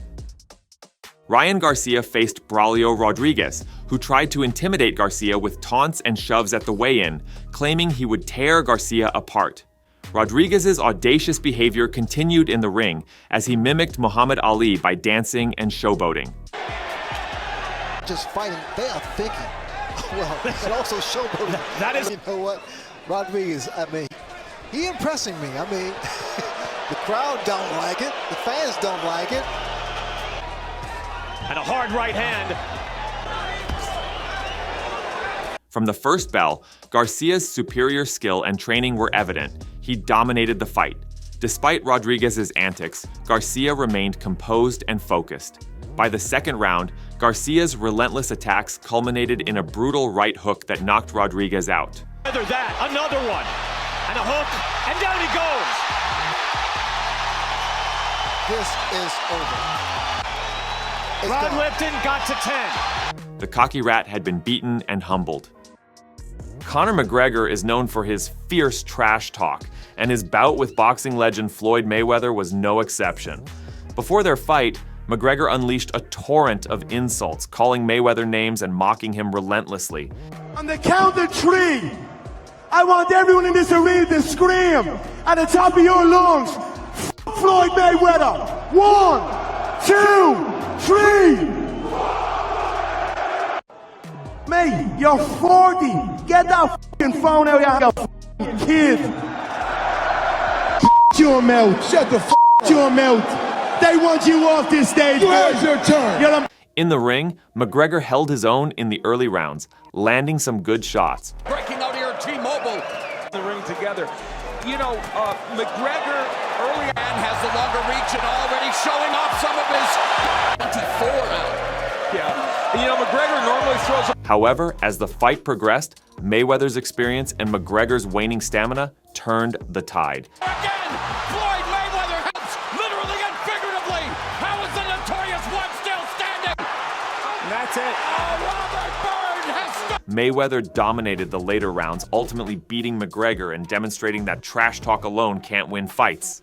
S1: Ryan Garcia faced Braulio Rodriguez, who tried to intimidate Garcia with taunts and shoves at the weigh-in, claiming he would tear Garcia apart. Rodriguez's audacious behavior continued in the ring as he mimicked Muhammad Ali by dancing and showboating.
S28: Just fighting, they are thinking. Well, and also showboating.
S27: That is.
S28: You know what, Rodriguez, I mean, he impressing me. I mean, the crowd don't like it, the fans don't like it.
S27: And a hard right hand.
S1: From the first bell, Garcia's superior skill and training were evident. He dominated the fight. Despite Rodriguez's antics, Garcia remained composed and focused. By the second round, Garcia's relentless attacks culminated in a brutal right hook that knocked Rodriguez out.
S27: Another one, and a hook, and down he goes.
S28: This is over.
S27: Ron Lipton got to 10.
S1: The cocky rat had been beaten and humbled. Conor McGregor is known for his fierce trash talk, and his bout with boxing legend Floyd Mayweather was no exception. Before their fight, McGregor unleashed a torrent of insults, calling Mayweather names and mocking him relentlessly.
S2: On the count of 3, I want everyone in this arena to scream at the top of your lungs, Floyd Mayweather. 1, 2, 3. Mate, you're 40. Get that f***ing phone out of your f***ing kid. Your mouth. Shut the f*** your mouth. They want you off this stage. Where's your turn?
S1: In the ring, McGregor held his own in the early rounds, landing some good shots.
S7: Breaking out here, T-Mobile. The ring together. together. You know, McGregor early on has the longer reach and already showing off some of his 24 out. Yeah, and, you know, McGregor normally throws.
S1: However, as the fight progressed, Mayweather's experience and McGregor's waning stamina turned the tide.
S7: Again, Floyd Mayweather helps, literally and figuratively. How is the notorious one still standing?
S25: And that's it.
S7: Robert Byrne has stood.
S1: Mayweather dominated the later rounds, ultimately beating McGregor and demonstrating that trash talk alone can't win fights.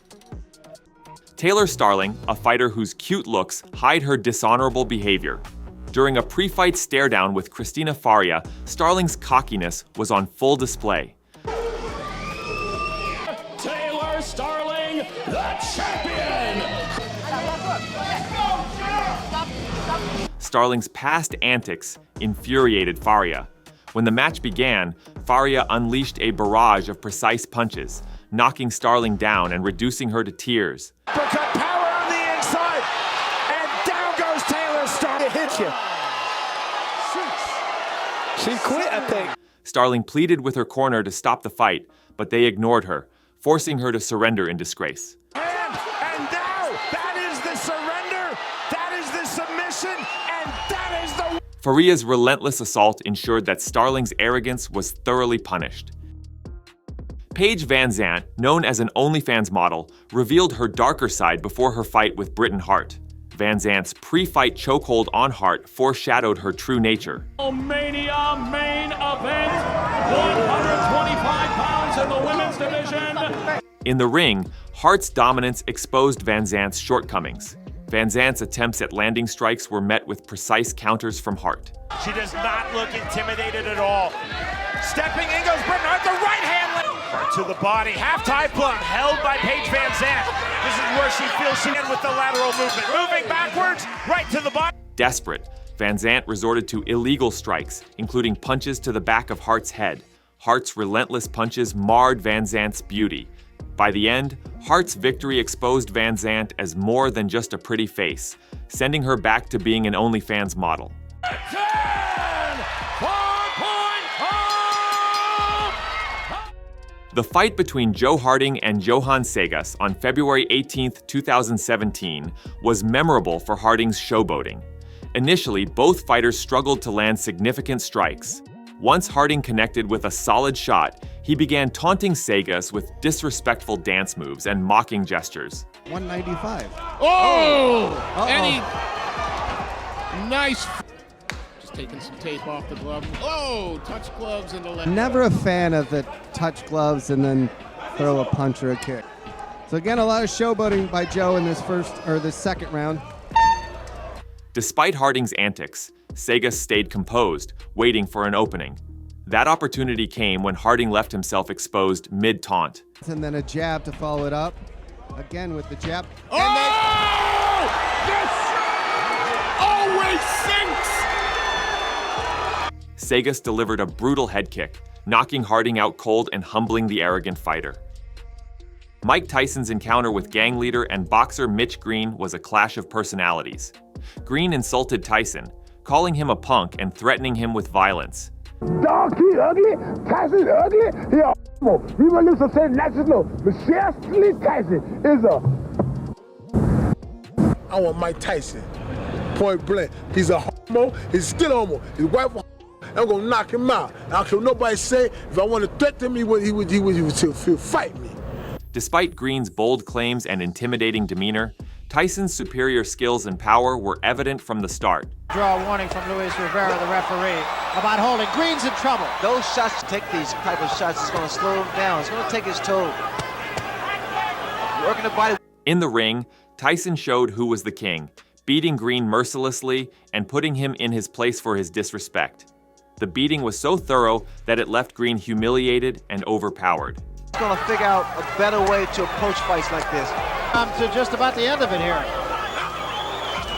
S1: Taylor Starling, a fighter whose cute looks hide her dishonorable behavior. During a pre-fight stare-down with Christina Faria, Starling's cockiness was on full display.
S20: Taylor Starling, the champion!
S1: Starling's past antics infuriated Faria. When the match began, Faria unleashed a barrage of precise punches, knocking Starling down and reducing her to tears.
S25: Uppercut power on the inside, and down goes Taylor Starling. It hits you. She quit, I think.
S1: Starling pleaded with her corner to stop the fight, but they ignored her, forcing her to surrender in disgrace.
S25: And now, that is the surrender, that is the submission, and that is the...
S1: Faria's relentless assault ensured that Starling's arrogance was thoroughly punished. Paige Van Zandt, known as an OnlyFans model, revealed her darker side before her fight with Britain Hart. Van Zandt's pre-fight chokehold on Hart foreshadowed her true nature.
S20: Mania main event, 125 pounds in the women's division.
S1: In the ring, Hart's dominance exposed Van Zandt's shortcomings. Van Zandt's attempts at landing strikes were met with precise counters from Hart.
S25: She does not look intimidated at all. Stepping in goes Britain Hart, the right hand to the body. Half-tie blunt held by Paige Van Zandt. This is where she feels she can with the lateral movement. Moving backwards, right to the body.
S1: Desperate, Van Zandt resorted to illegal strikes, including punches to the back of Hart's head. Hart's relentless punches marred Van Zandt's beauty. By the end, Hart's victory exposed Van Zandt as more than just a pretty face, sending her back to being an OnlyFans model. The fight between Joe Harding and Johan Segas on February 18, 2017 was memorable for Harding's showboating. Initially, both fighters struggled to land significant strikes. Once Harding connected with a solid shot, he began taunting Segas with disrespectful dance moves and mocking gestures.
S4: 195.
S5: Oh! And he... Nice. Just taking some tape off the glove. Oh! Touch gloves in the left.
S4: Never a fan of the touch gloves and then throw a punch or a kick. So again, a lot of showboating by Joe in this second round.
S1: Despite Harding's antics, Segas stayed composed, waiting for an opening. That opportunity came when Harding left himself exposed mid-taunt.
S4: And then a jab to follow it up. Again with the jab.
S20: Oh! This always sinks!
S1: Segas delivered a brutal head kick, knocking Harding out cold and humbling the arrogant fighter. Mike Tyson's encounter with gang leader and boxer Mitch Green was a clash of personalities. Green insulted Tyson, calling him a punk and threatening him with violence.
S2: Dog, he ugly. Tyson ugly. He a homo. We will lose to national. Michelle Tyson is a... I want Mike Tyson. Point blank. He's a homo. He's still a homo. His wife a homo. I'm gonna knock him out. I don't care what nobody say. If I want to threaten me, he would fight me.
S1: Despite Green's bold claims and intimidating demeanor, Tyson's superior skills and power were evident from the start.
S8: Draw a warning from Luis Rivera, the referee, about holding. Green's in trouble.
S11: Those shots, take these type of shots, it's going to slow him down. It's going to take his toe. Working the body.
S1: In the ring, Tyson showed who was the king, beating Green mercilessly and putting him in his place for his disrespect. The beating was so thorough that it left Green humiliated and overpowered.
S11: He's going to figure out a better way to approach fights like this.
S8: To just about the end of it here.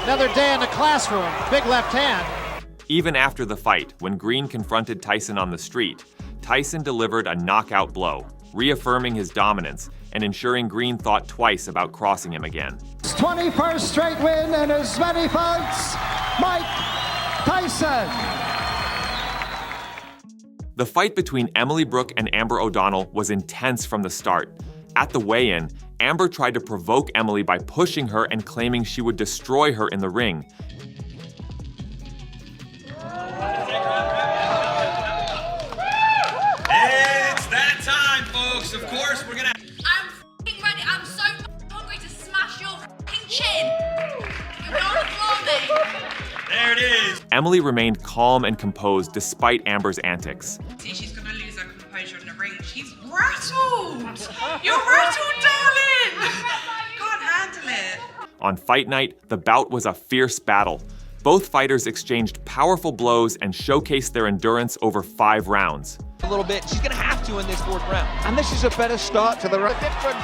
S8: Another day in the classroom. Big left hand.
S1: Even after the fight, when Green confronted Tyson on the street, Tyson delivered a knockout blow, reaffirming his dominance and ensuring Green thought twice about crossing him again.
S8: His 21st straight win in as many fights, Mike Tyson.
S1: The fight between Emily Brooke and Amber O'Donnell was intense from the start. At the weigh-in, Amber tried to provoke Emily by pushing her and claiming she would destroy her in the ring.
S9: It's that time, folks. Of course, we're gonna...
S18: I'm f***ing ready. I'm so hungry to smash your f***ing chin. You're on the floor, mate.
S9: There it is.
S1: Emily remained calm and composed despite Amber's antics.
S10: See, she's gonna lose her composure in the ring. She's rattled. You're rattled, darling. Can't handle it.
S1: On fight night, the bout was a fierce battle. Both fighters exchanged powerful blows and showcased their endurance over 5 rounds.
S27: A little bit. She's going to have to in this 4th round.
S11: And this is a better start to the round.
S27: Different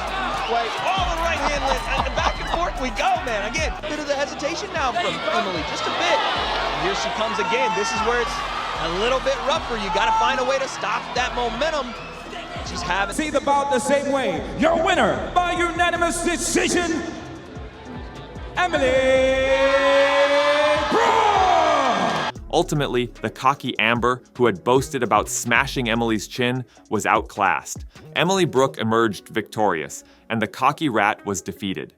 S27: way. All the right hand lifts. And back and forth we go, man. Again, a bit of the hesitation now from Emily. Just a bit. And here she comes again. This is where it's a little bit rougher. You got to find a way to stop that momentum. She's having...
S12: See the bout the same way. Your winner by unanimous decision, Emily.
S1: Ultimately, the cocky Amber, who had boasted about smashing Emily's chin, was outclassed. Emily Brooke emerged victorious, and the cocky rat was defeated.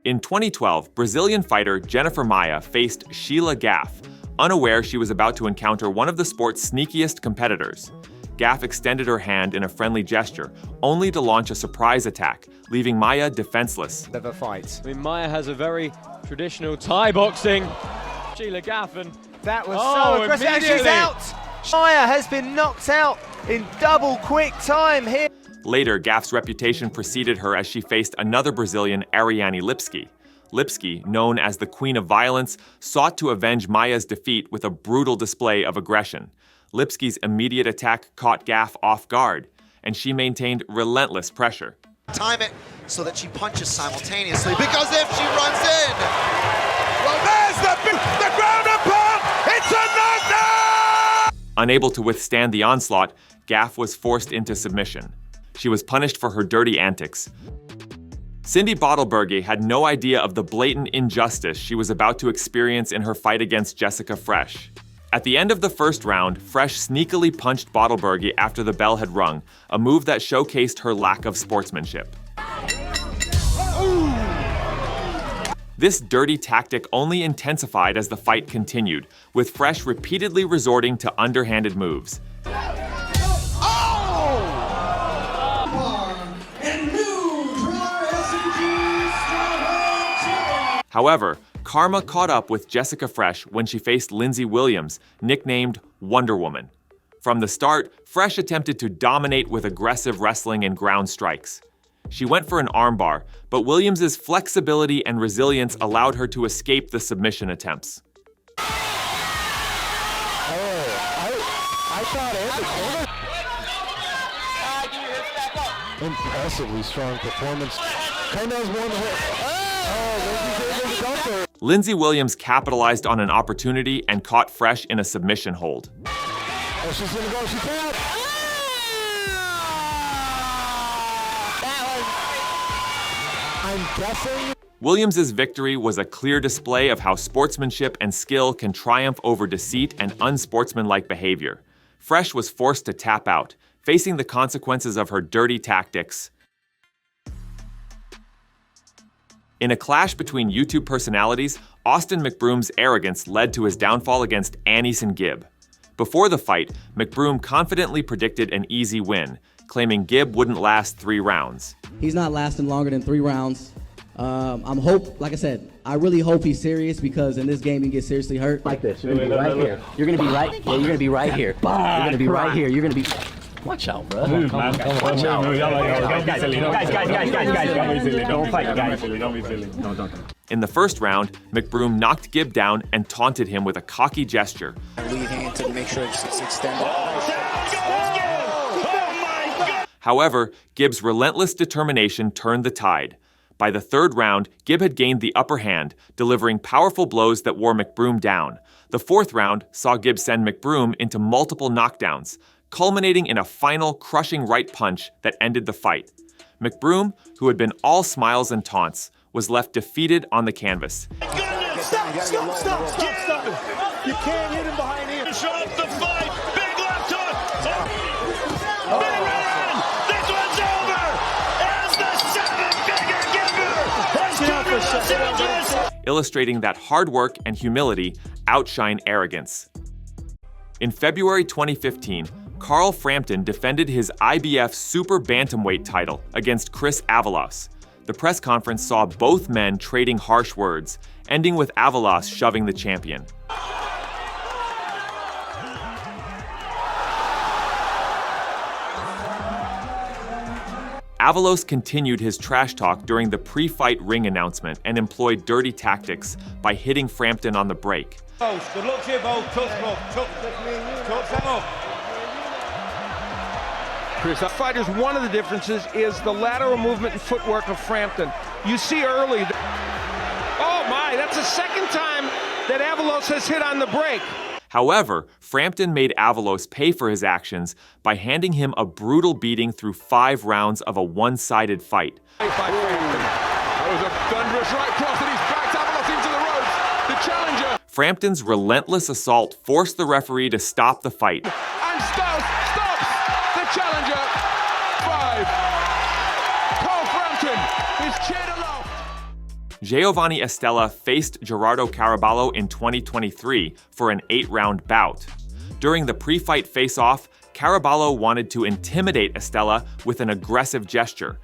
S1: In 2012, Brazilian fighter Jennifer Maia faced Sheila Gaff, unaware she was about to encounter one of the sport's sneakiest competitors. Gaff extended her hand in a friendly gesture, only to launch a surprise attack, leaving Maia defenseless.
S14: Never fights. I mean, Maia has a very traditional Thai boxing. Sheila Gaff, and
S11: that was so aggressive, and she's out. Maia has been knocked out in double quick time here.
S1: Later, Gaff's reputation preceded her as she faced another Brazilian, Ariane Lipski. Lipski, known as the Queen of Violence, sought to avenge Maia's defeat with a brutal display of aggression. Lipski's immediate attack caught Gaff off guard, and she maintained relentless pressure.
S17: Time it so that she punches simultaneously, because if she runs in, well, there's the ground and pound. It's a knockdown!
S1: Unable to withstand the onslaught, Gaff was forced into submission. She was punished for her dirty antics. Cindy Bottleberge had no idea of the blatant injustice she was about to experience in her fight against Jessica Fresh. At the end of the 1st round, Fresh sneakily punched Bottleberge after the bell had rung, a move that showcased her lack of sportsmanship. This dirty tactic only intensified as the fight continued, with Fresh repeatedly resorting to underhanded moves. However, karma caught up with Jessica Fresh when she faced Lindsay Williams, nicknamed Wonder Woman. From the start, Fresh attempted to dominate with aggressive wrestling and ground strikes. She went for an armbar, but Williams' flexibility and resilience allowed her to escape the submission attempts.
S12: I thought impressively strong performance. Carmel's one hit.
S1: Lindsay Williams capitalized on an opportunity and caught Fresh in a submission hold.
S12: Oh, she's gonna go, she can't. I'm guessing.
S1: Williams' victory was a clear display of how sportsmanship and skill can triumph over deceit and unsportsmanlike behavior. Fresh was forced to tap out, facing the consequences of her dirty tactics. In a clash between YouTube personalities, Austin McBroom's arrogance led to his downfall against Anison Gibb. Before the fight, McBroom confidently predicted an easy win, claiming Gibb wouldn't last 3 rounds.
S21: He's not lasting longer than 3 rounds. Like I said, I really hope he's serious, because in this game he gets seriously hurt. Like this, you're gonna be right here. You're gonna be right. Yeah, you're gonna be right here. You're gonna be right here. You're gonna be. Watch out, bro. Watch out. Guys, don't fight, guys. Don't be silly. Don't.
S1: In the 1st round, McBroom knocked Gibb down and taunted him with a cocky gesture.
S21: Lead hand to make sure it's extended.
S1: However, Gibb's relentless determination turned the tide. By the 3rd round, Gibb had gained the upper hand, delivering powerful blows that wore McBroom down. The 4th round saw Gibb send McBroom into multiple knockdowns, culminating in a final crushing right punch that ended the fight. McBroom, who had been all smiles and taunts, was left defeated on the canvas.
S12: Stop. You can't hit him behind here.
S25: Finish off the fight. Big left hook.
S1: illustrating that hard work and humility outshine arrogance. In February 2015, Carl Frampton defended his IBF Super Bantamweight title against Chris Avalos. The press conference saw both men trading harsh words, ending with Avalos shoving the champion. Avalos continued his trash talk during the pre-fight ring announcement and employed dirty tactics by hitting Frampton on the break.
S20: Good luck to you both.
S7: Chris, fighters, one of the differences is the lateral movement and footwork of Frampton. You see early. Oh my, that's the second time that Avalos has hit on the break.
S1: However, Frampton made Avalos pay for his actions by handing him a brutal beating through 5 rounds of a one-sided fight.
S7: That was a thunderous right cross, and he's backed Avalos into the ropes. The challenger.
S1: Frampton's relentless assault forced the referee to stop the fight.
S7: And stops the challenger. 5. Carl Frampton is cheered aloft.
S1: Giovani Estella faced Gerardo Caraballo in 2023 for an 8-round bout. During the pre-fight face-off, Caraballo wanted to intimidate Estella with an aggressive gesture.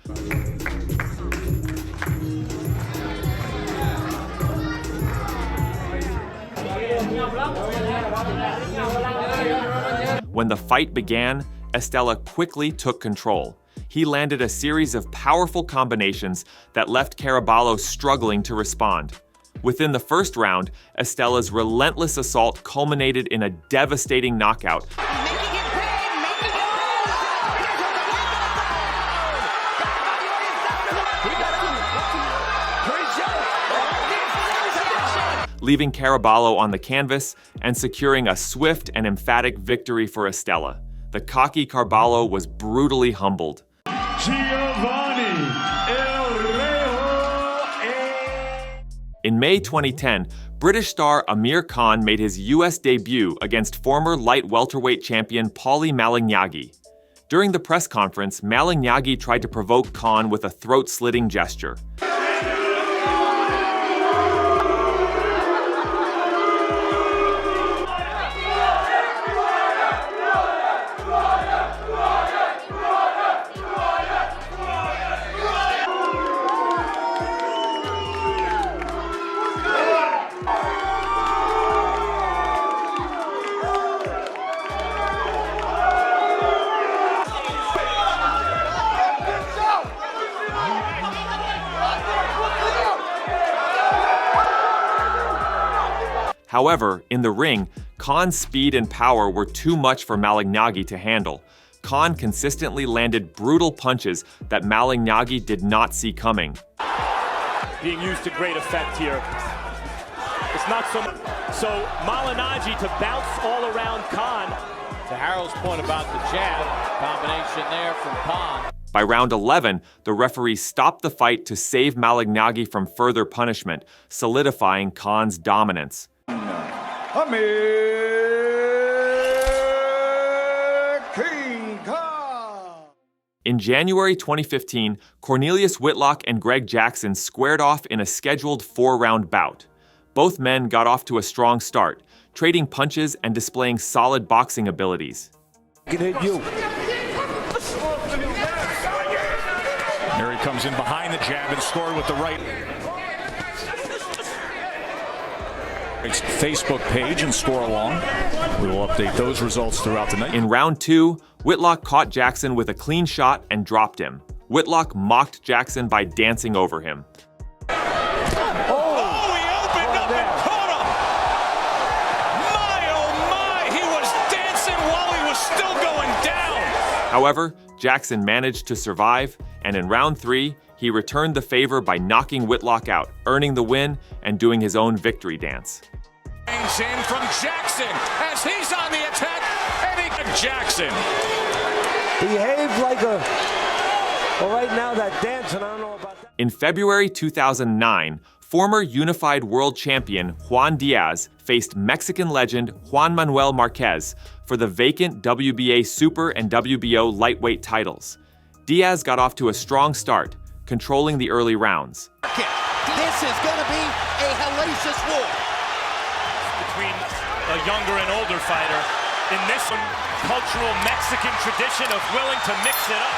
S1: When the fight began, Estella quickly took control. He landed a series of powerful combinations that left Caraballo struggling to respond. Within the first round, Estella's relentless assault culminated in a devastating knockout. Leaving Caraballo on the canvas and securing a swift and emphatic victory for Estella. The cocky Caraballo was brutally humbled. In May 2010, British star Amir Khan made his US debut against former light welterweight champion Paulie Malignaggi. During the press conference, Malignaggi tried to provoke Khan with a throat-slitting gesture. However, in the ring, Khan's speed and power were too much for Malignaggi to handle. Khan consistently landed brutal punches that Malignaggi did not see coming.
S25: Being used to great effect here. It's not so Malignaggi to bounce all around Khan.
S14: To Harold's point about the jab, combination there from Khan.
S1: By round 11, the referee stopped the fight to save Malignaggi from further punishment, solidifying Khan's dominance. In January 2015, Cornelius Whitlock and Greg Jackson squared off in a scheduled 4-round bout. Both men got off to a strong start, trading punches and displaying solid boxing abilities.
S20: Can hit you.
S7: Here he comes in behind the jab and scored with the right. It's Facebook page and score along. We will update those results throughout the night.
S1: In round 2, Whitlock caught Jackson with a clean shot and dropped him. Whitlock mocked Jackson by dancing over him.
S7: He opened up and caught him! My, oh my, he was dancing while he was still going down!
S1: However, Jackson managed to survive, and in round 3, he returned the favor by knocking Whitlock out, earning the win and doing his own victory dance.
S7: In from Jackson as he's on the attack, and Jackson.
S20: Behave like a... Well, right now that dance, and I don't know about that.
S1: In February 2009, former unified world champion Juan Diaz faced Mexican legend Juan Manuel Marquez for the vacant WBA Super and WBO lightweight titles. Diaz got off to a strong start, controlling the early rounds.
S3: This is going to be a hellacious war.
S25: Between a younger and older fighter. In this one, cultural Mexican tradition of willing to mix it up.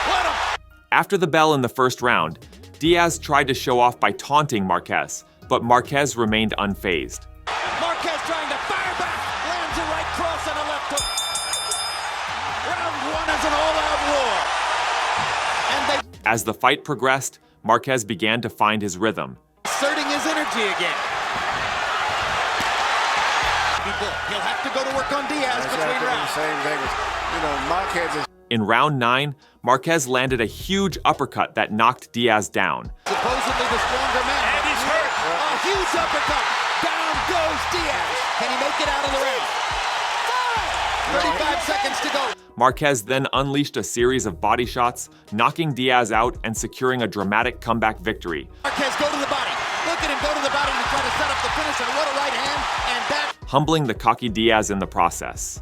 S25: What a...
S1: After the bell in the first round, Diaz tried to show off by taunting Marquez, but Marquez remained unfazed.
S3: Marquez trying to fire back, lands a right cross and a left hook. Round one is an all-out war. And
S1: As the fight progressed, Marquez began to find his rhythm.
S3: asserting his energy again. He'll have to go to work on Diaz between rounds.
S2: Same thing as, Marquez is...
S1: In round 9, Marquez landed a huge uppercut that knocked Diaz down.
S3: Supposedly the stronger man. And he's hurt. A huge uppercut. Down goes Diaz. Can he make it out of the ring? 35 seconds to go.
S1: Marquez then unleashed a series of body shots, knocking Diaz out and securing a dramatic comeback victory.
S3: Marquez, go to the body. Look at him go to the body and try to set up the finish, and what a right hand, and that...
S1: Humbling the cocky Diaz in the process.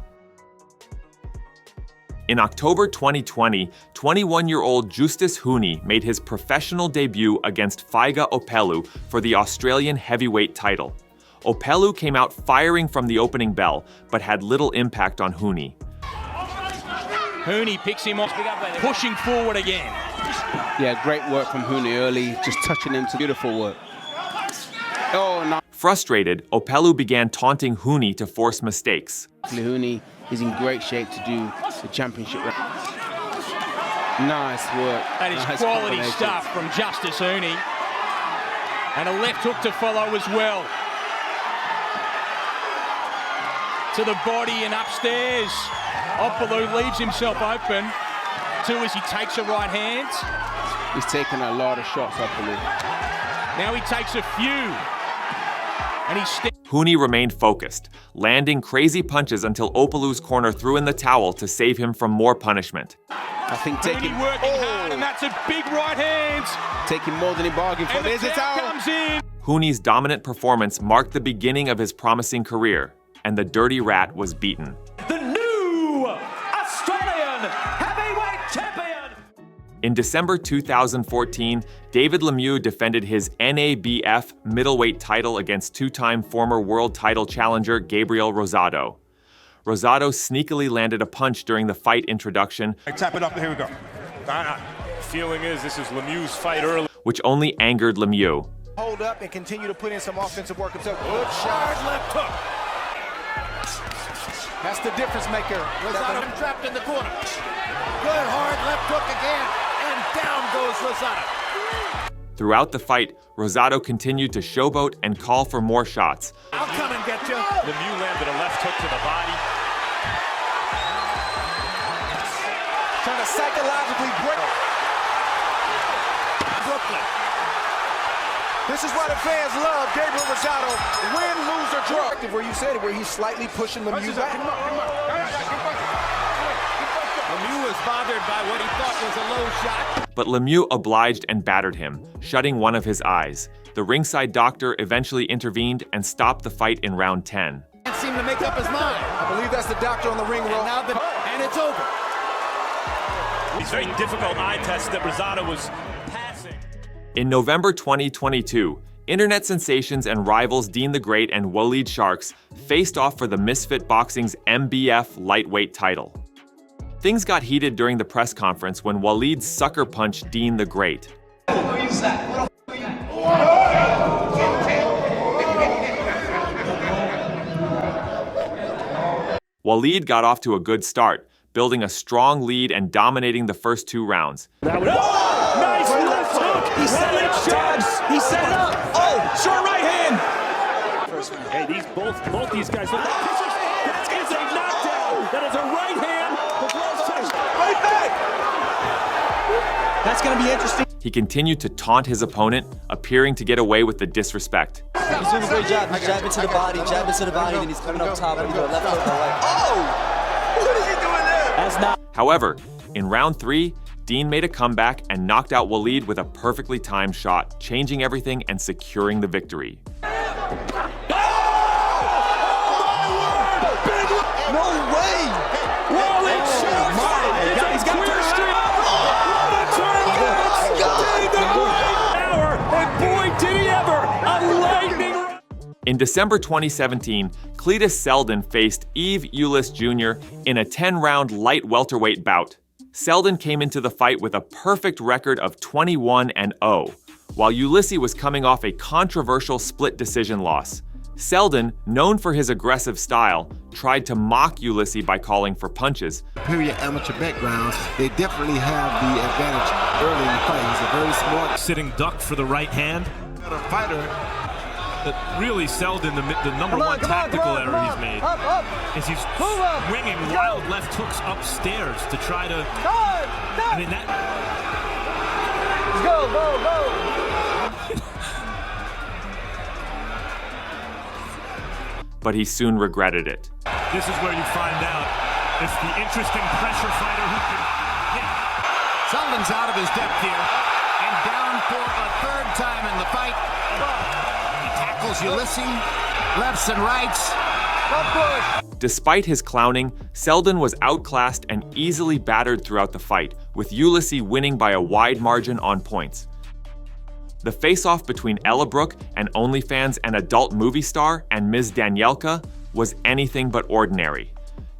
S1: In October 2020, 21-year-old Justis Huni made his professional debut against Faiga Opelu for the Australian heavyweight title. Opelu came out firing from the opening bell, but had little impact on Huni.
S27: Huni picks him off, pushing forward again.
S6: Yeah, great work from Huni early, just touching him to beautiful work. Oh, no.
S1: Frustrated, Opelu began taunting Huni to force mistakes.
S6: Huni is in great shape to do the championship. Nice work.
S27: That is
S6: nice
S27: quality stuff from Justis Huni. And a left hook to follow as well. To the body and upstairs. Opelu leaves himself open. 2 as he takes a right hand.
S6: He's taken a lot of shots, Opelu.
S27: Now he takes a few. And he's
S1: Huni remained focused, landing crazy punches until Opelu's corner threw in the towel to save him from more punishment.
S6: I think taking...
S27: Huni working hard, and that's a big right hand.
S6: Taking more than he bargained for. There's it out.
S27: Comes in.
S1: Huni's dominant performance marked the beginning of his promising career, and the Dirty Rat was beaten.
S12: The new Australian heavyweight champion!
S1: In December 2014, David Lemieux defended his NABF middleweight title against 2-time former world title challenger Gabriel Rosado. Rosado sneakily landed a punch during the fight introduction,
S20: Tap it up, here we go.
S25: Feeling is this is Lemieux's fight early.
S1: which only angered Lemieux.
S3: Hold up and continue to put in some offensive work himself. Good shot, left hook. That's the difference maker. Rosado trapped in the corner. Good hard left hook again, and down goes Rosado.
S1: Throughout the fight, Rosado continued to showboat and call for more shots.
S3: I'll come and get you.
S25: Lemieux landed a left hook to the body.
S3: Trying to psychologically break. Brooklyn. This is why the fans love Gabriel Rosado. Win, lose, or draw. Where you said it, where he's slightly pushing Lemieux back. Lemieux was bothered by what he thought was a low shot.
S1: But Lemieux obliged and battered him, shutting one of his eyes. The ringside doctor eventually intervened and stopped the fight in round 10.
S3: Can't seem to make up his mind. I believe that's the doctor on the ring roll. And it's over.
S25: It's very difficult eye test that Rosado was passing.
S1: In November 2022, internet sensations and rivals Dean the Great and Waleed Sharks faced off for the Misfit Boxing's MBF lightweight title. Things got heated during the press conference when Waleed sucker punched Dean the Great. Waleed got off to a good start, building a strong lead and dominating the first 2 rounds.
S12: Nice left hook! He set it up, He set it up! Oh, short right hand!
S20: Hey, both these guys look like pitchers. That is a knockdown! That is a right hand! Right back!
S21: That's going to be interesting.
S1: He continued to taunt his opponent, appearing to get away with the disrespect.
S21: He's doing a great job. He's jabbing to the body, then he's coming up top and he's going left hook, right.
S3: Oh! What is he doing there?
S21: That's not...
S1: However, in round 3, Dean made a comeback and knocked out Waleed with a perfectly timed shot, changing everything and securing the victory.
S3: No way!
S12: Waleed Sharks! He's got a clear streak!
S1: In December 2017, Cletus Selden faced Yves Ulis Jr. in a 10-round light welterweight bout. Selden came into the fight with a perfect record of 21-0, while Ulissi was coming off a controversial split decision loss. Selden, known for his aggressive style, tried to mock Ulissi by calling for punches.
S13: Superior amateur backgrounds, they definitely have the advantage early in the fight. He's a very smart
S15: sitting duck for the right hand.
S13: A fighter.
S15: But really Selden, the number one tactical error he's made is he's swinging wild left hooks upstairs to try to. I mean that.
S1: But he soon regretted it.
S15: This is where you find out if the interesting pressure fighter who can hit.
S16: Selden's out of his depth here and down for a third time in the fight. He tackles Ulissi, lefts and rights.
S1: Despite his clowning, Selden was outclassed and easily battered throughout the fight, with Ulissi winning by a wide margin on points. The face-off between Ella Brooke, an OnlyFans and adult movie star, and Ms. Danielka was anything but ordinary.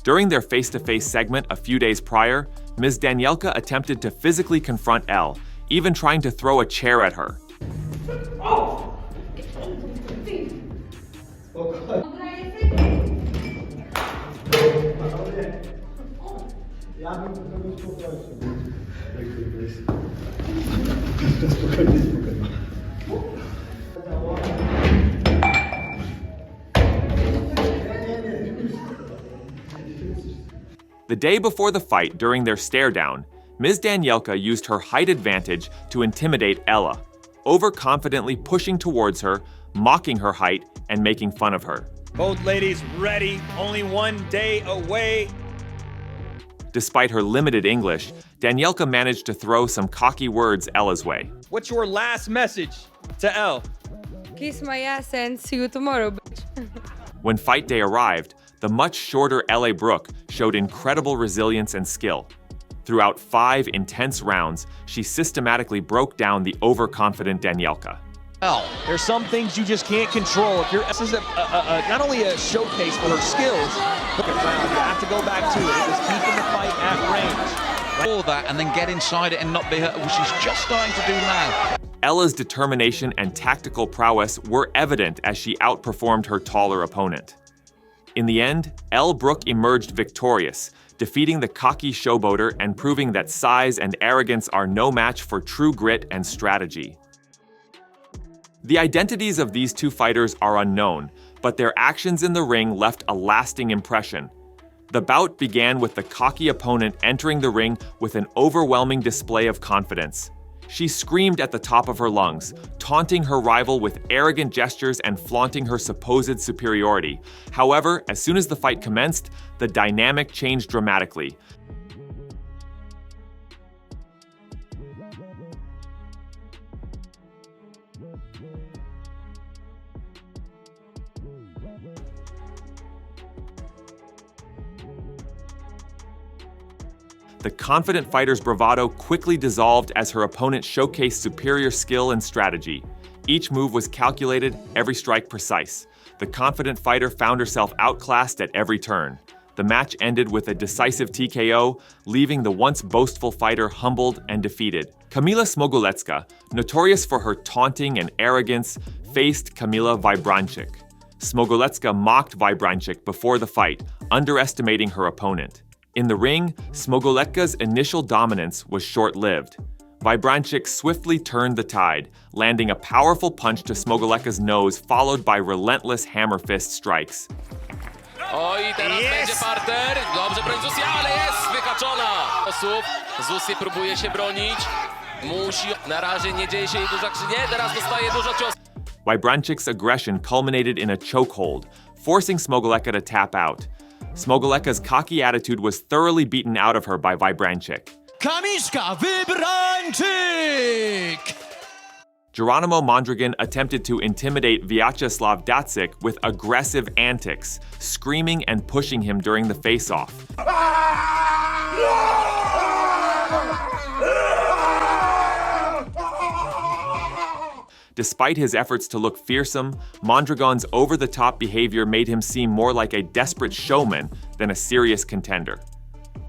S1: During their face-to-face segment a few days prior, Ms. Danielka attempted to physically confront Elle, even trying to throw a chair at her. The day before the fight, during their stare-down, Ms. Danielka used her height advantage to intimidate Ella, overconfidently pushing towards her, mocking her height, and making fun of her.
S27: Both ladies ready, only one day away.
S1: Despite her limited English, Danielka managed to throw some cocky words Ella's way.
S27: What's your last message to Elle?
S18: Kiss my ass and see you tomorrow, bitch.
S1: When fight day arrived, the much shorter Ella Brooke showed incredible resilience and skill. Throughout 5 intense rounds, she systematically broke down the overconfident Danielka.
S27: Well, there's some things you just can't control. This is not only a showcase for her skills, but you have to go back to it. It was keeping the fight at range.
S19: All that and then get inside it and not be hurt, which she's just starting to do now.
S1: Ella's determination and tactical prowess were evident as she outperformed her taller opponent. In the end, Elle Brooke emerged victorious, defeating the cocky showboater and proving that size and arrogance are no match for true grit and strategy. The identities of these two fighters are unknown, but their actions in the ring left a lasting impression. The bout began with the cocky opponent entering the ring with an overwhelming display of confidence. She screamed at the top of her lungs, taunting her rival with arrogant gestures and flaunting her supposed superiority. However, as soon as the fight commenced, the dynamic changed dramatically. The confident fighter's bravado quickly dissolved as her opponent showcased superior skill and strategy. Each move was calculated, every strike precise. The confident fighter found herself outclassed at every turn. The match ended with a decisive TKO, leaving the once boastful fighter humbled and defeated. Kamila Smogoletska, notorious for her taunting and arrogance, faced Kamila Wybranczyk. Smogoletska mocked Wybranczyk before the fight, underestimating her opponent. In the ring, Smogoletka's initial dominance was short-lived. Wybranczyk swiftly turned the tide, landing a powerful punch to Smogoletka's nose, followed by relentless hammer fist strikes.
S22: Oj, teraz będzie parter. Dobrze broni Zusi, ale jest wykaczona. Zusi próbuje się bronić. Musi. Na razie nie dzieje się jej dużo krzywdy. Nie, teraz dostaje dużo ciosów.
S1: Wybranczyk's aggression culminated in a chokehold, forcing Smogoletka to tap out. Smogoletka's cocky attitude was thoroughly beaten out of her by Wybranczyk.
S12: Kamiszka Wybranczyk!
S1: Geronimo Mondragon attempted to intimidate Vyacheslav Datsik with aggressive antics, screaming and pushing him during the face-off. Despite his efforts to look fearsome, Mondragon's over-the-top behavior made him seem more like a desperate showman than a serious contender.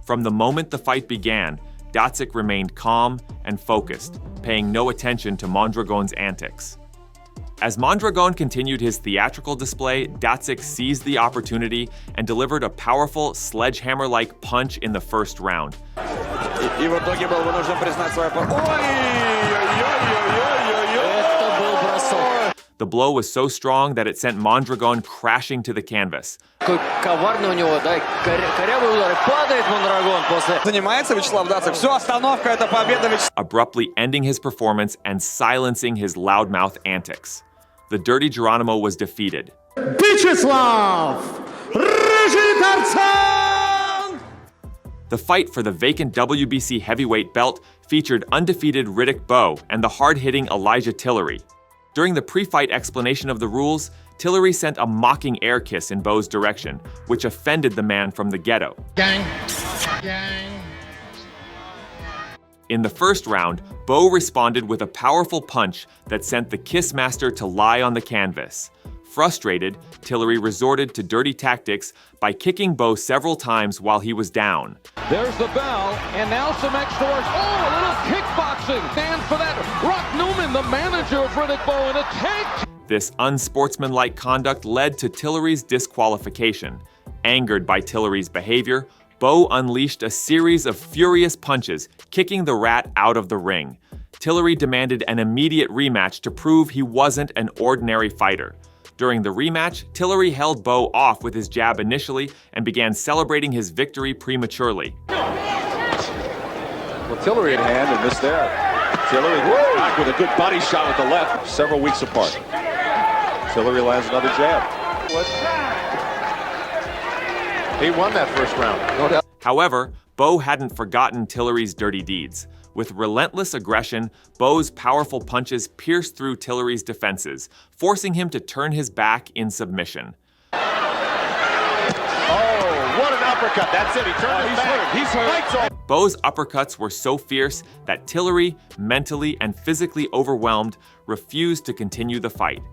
S1: From the moment the fight began, Dacik remained calm and focused, paying no attention to Mondragon's antics. As Mondragon continued his theatrical display, Dacik seized the opportunity and delivered a powerful sledgehammer-like punch in the first round. The blow was so strong that it sent Mondragon crashing to the canvas. Abruptly ending his performance and silencing his loudmouth antics. The Dirty Geronimo was defeated. The fight for the vacant WBC heavyweight belt featured undefeated Riddick Bowe and the hard-hitting Elijah Tillery. During the pre-fight explanation of the rules, Tillery sent a mocking air kiss in Bowe's direction, which offended the man from the ghetto.
S2: Gang. Gang.
S1: In the first round, Bowe responded with a powerful punch that sent the Kiss Master to lie on the canvas. Frustrated, Tillery resorted to dirty tactics by kicking Bowe several times while he was down.
S7: There's the bell, and now some extra work. Oh, a little kickboxing. Stand for that. Rock Newman, the manager of Riddick Bowe, in a tank.
S1: This unsportsmanlike conduct led to Tillery's disqualification. Angered by Tillery's behavior, Bowe unleashed a series of furious punches, kicking the rat out of the ring. Tillery demanded an immediate rematch to prove he wasn't an ordinary fighter. During the rematch, Tillery held Bowe off with his jab initially and began celebrating his victory prematurely.
S4: Well, Tillery in hand and missed there. Tillery back with a good body shot with the left, several weeks apart. Tillery lands another jab. He won that first round, no doubt.
S1: However, Bowe hadn't forgotten Tillery's dirty deeds. With relentless aggression, Bowe's powerful punches pierced through Tillery's defenses, forcing him to turn his back in submission.
S4: Oh, what an uppercut. That's it. He turned his back. He's hurt.
S1: Bowe's uppercuts were so fierce that Tillery, mentally and physically overwhelmed, refused to continue the fight.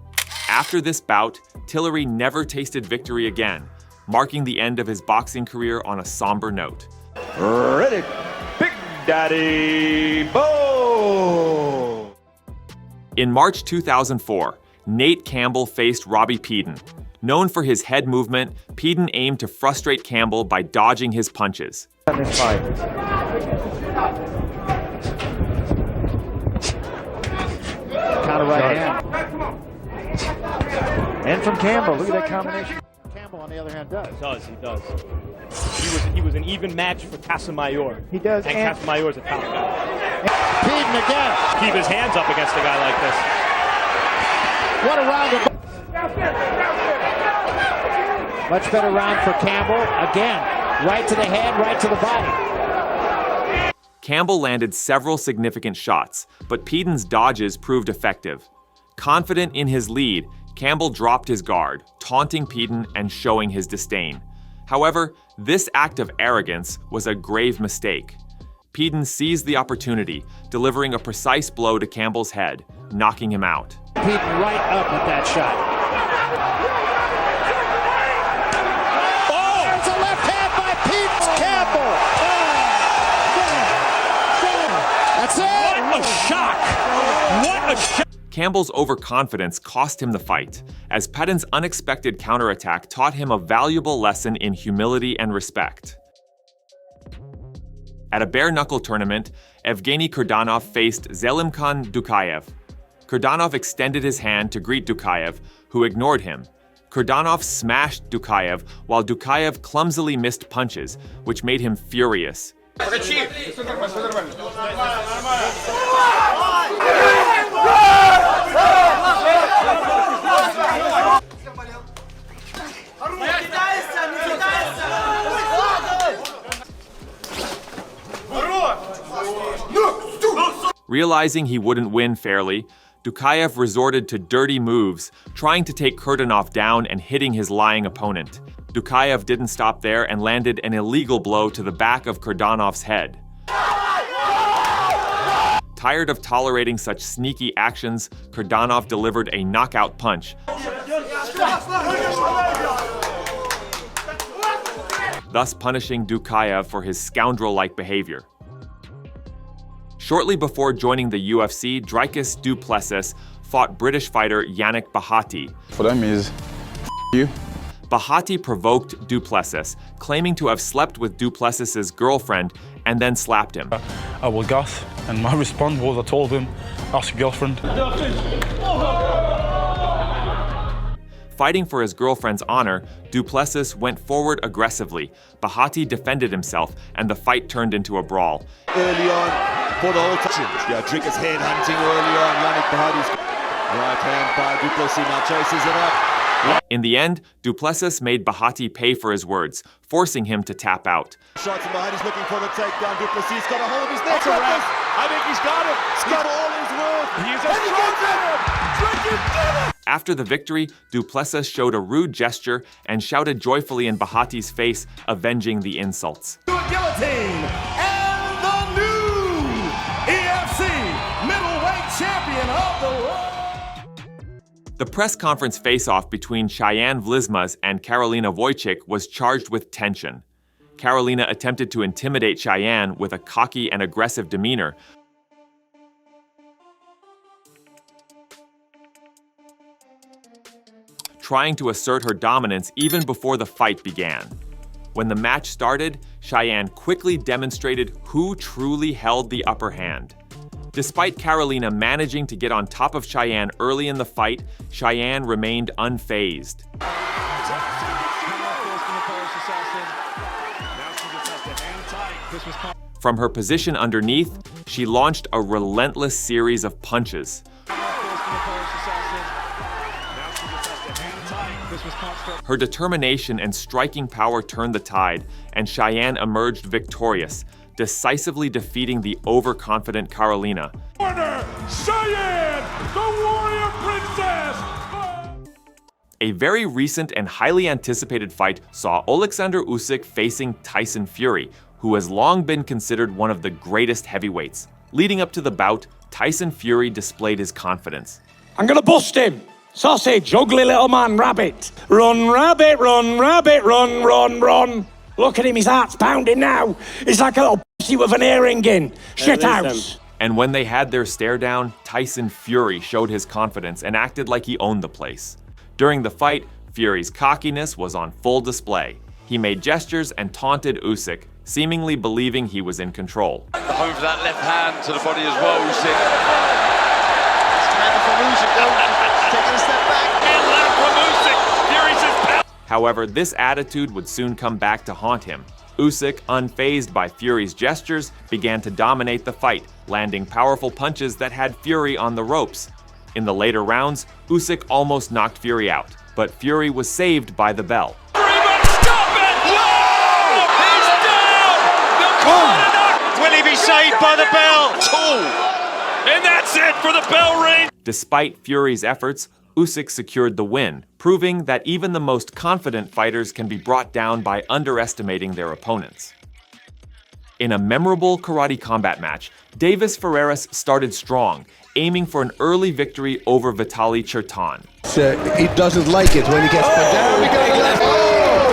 S1: After this bout, Tillery never tasted victory again, marking the end of his boxing career on a somber note.
S4: Riddick, Big Daddy Bowe!
S1: In March 2004, Nate Campbell faced Robbie Peden. Known for his head movement, Peden aimed to frustrate Campbell by dodging his punches.
S5: This fight. Counter right hand. And from Campbell, look at that combination. Campbell, on the other hand, does.
S8: He does. He was an even match for Casemiro.
S5: He does.
S8: And Casemiro's a top guy.
S5: Peden again.
S8: Keep his hands up against a guy like this.
S5: What a round of... Much better round for Campbell. Again, right to the head, right to the body.
S1: Campbell landed several significant shots, but Peden's dodges proved effective. Confident in his lead, Campbell dropped his guard, taunting Peden and showing his disdain. However, this act of arrogance was a grave mistake. Peden seized the opportunity, delivering a precise blow to Campbell's head, knocking him out.
S5: Peden right up with that shot. Oh! There's a left hand by Peden Campbell! That's it!
S8: What a shock! What a shock!
S1: Campbell's overconfidence cost him the fight, as Peden's unexpected counterattack taught him a valuable lesson in humility and respect. At a bare-knuckle tournament, Evgeny Kurdanov faced Zelimkhan Dukayev. Kurdanov extended his hand to greet Dukayev, who ignored him. Kurdanov smashed Dukayev, while Dukayev clumsily missed punches, which made him furious. Realizing he wouldn't win fairly, Dukayev resorted to dirty moves, trying to take Kurdanov down and hitting his lying opponent. Dukayev didn't stop there and landed an illegal blow to the back of Kurdanov's head. Tired of tolerating such sneaky actions, Kurdanov delivered a knockout punch, thus punishing Dukayev for his scoundrel-like behavior. Shortly before joining the UFC, Dricus du Plessis fought British fighter Yannick Bahati.
S9: For them is you.
S1: Bahati provoked du Plessis, claiming to have slept with du Plessis' girlfriend and then slapped him.
S9: I will gas, and my response was I told him, ask your girlfriend.
S1: Fighting for his girlfriend's honor, du Plessis went forward aggressively. Bahati defended himself, and the fight turned into a brawl.
S4: Early on, for the whole touch. Yeah, Dricus head hunting early on. Yannick Bahati's right hand by du Plessis now chases it up.
S1: In the end, du Plessis made Bahati pay for his words, forcing him to tap out.
S4: Shots from behind, he's looking for the takedown. Du Plessis got a hold of his neck. I think he's got it. He's got all his worth. He's a strong.
S1: After the victory, du Plessis showed a rude gesture and shouted joyfully in Bahati's face, avenging the insults.
S20: Guillotine and the new EFC middleweight champion of the world.
S1: The press conference face-off between Cheyenne Vlismas and Karolina Wojcik was charged with tension. Karolina attempted to intimidate Cheyenne with a cocky and aggressive demeanor, trying to assert her dominance even before the fight began. When the match started, Cheyenne quickly demonstrated who truly held the upper hand. Despite Karolina managing to get on top of Cheyenne early in the fight, Cheyenne remained unfazed. From her position underneath, she launched a relentless series of punches. Her determination and striking power turned the tide, and Cheyenne emerged victorious, decisively defeating the overconfident Karolina.
S20: Cheyenne, the warrior princess!
S1: A very recent and highly anticipated fight saw Alexander Usyk facing Tyson Fury, who has long been considered one of the greatest heavyweights. Leading up to the bout, Tyson Fury displayed his confidence.
S12: I'm gonna bust him! Sausage, ugly little man, rabbit! Run, rabbit, run, rabbit, run, run, run! Look at him, his heart's pounding now! He's like a little pussy with an earring in! Shit house!
S1: And when they had their stare down, Tyson Fury showed his confidence and acted like he owned the place. During the fight, Fury's cockiness was on full display. He made gestures and taunted Usyk, seemingly believing he was in control.
S19: Home for that left hand to the body as well, Usyk. It's commander from Usyk, though. Taking a step back. And left from Usyk. Fury's his pal.
S1: However, this attitude would soon come back to haunt him. Usyk, unfazed by Fury's gestures, began to dominate the fight, landing powerful punches that had Fury on the ropes. In the later rounds, Usyk almost knocked Fury out, but Fury was saved by the bell.
S19: Will he be saved by the bell? And that's it for the bell ring!
S1: Despite Fury's efforts, Usyk secured the win, proving that even the most confident fighters can be brought down by underestimating their opponents. In a memorable karate combat match, Davis Ferreras started strong, aiming for an early victory over Vitaly Cherton.
S13: He doesn't like it when he gets put down.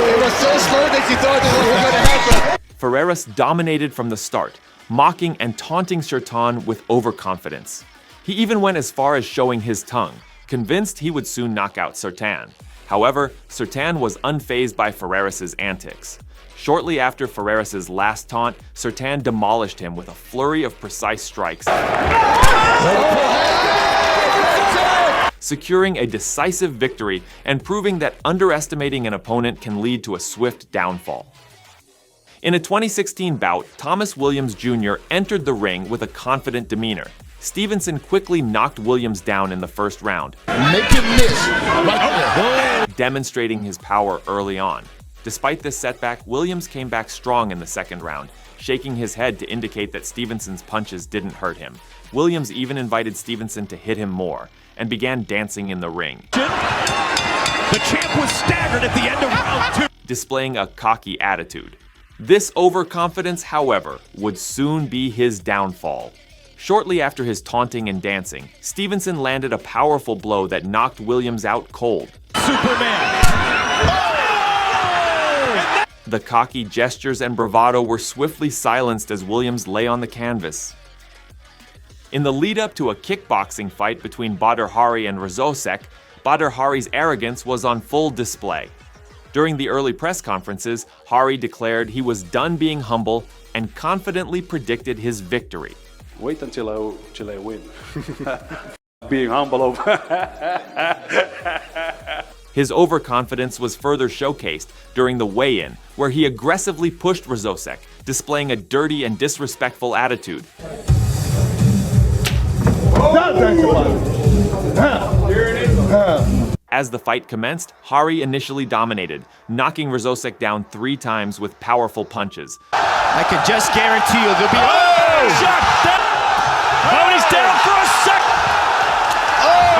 S13: It was so slow that you thought it wasn't going to happen.
S1: Ferreras dominated from the start, mocking and taunting Cherton with overconfidence. He even went as far as showing his tongue, convinced he would soon knock out Cherton. However, Cherton was unfazed by Ferreras' antics. Shortly after Ferreras' last taunt, Cherton demolished him with a flurry of precise strikes, securing a decisive victory and proving that underestimating an opponent can lead to a swift downfall. In a 2016 bout, Thomas Williams Jr. entered the ring with a confident demeanor. Stevenson quickly knocked Williams down in the first round, demonstrating his power early on. Despite this setback, Williams came back strong in the second round, shaking his head to indicate that Stevenson's punches didn't hurt him. Williams even invited Stevenson to hit him more, and began dancing in the ring.
S20: The champ was staggered at the end of round 2.
S1: Displaying a cocky attitude. This overconfidence, however, would soon be his downfall. Shortly after his taunting and dancing, Stevenson landed a powerful blow that knocked Williams out cold.
S7: Superman!
S1: The cocky gestures and bravado were swiftly silenced as Williams lay on the canvas. In the lead-up to a kickboxing fight between Badr Hari and Rosocek, Badr Hari's arrogance was on full display. During the early press conferences, Hari declared he was done being humble and confidently predicted his victory.
S9: Wait until I win. Being humble over.
S1: His overconfidence was further showcased during the weigh-in, where he aggressively pushed Rosocek, displaying a dirty and disrespectful attitude. As the fight commenced, Hari initially dominated, knocking Rosocek down 3 times with powerful punches.
S27: I can just guarantee you there'll be
S7: shot down. Oh, he's down for a sec. Oh,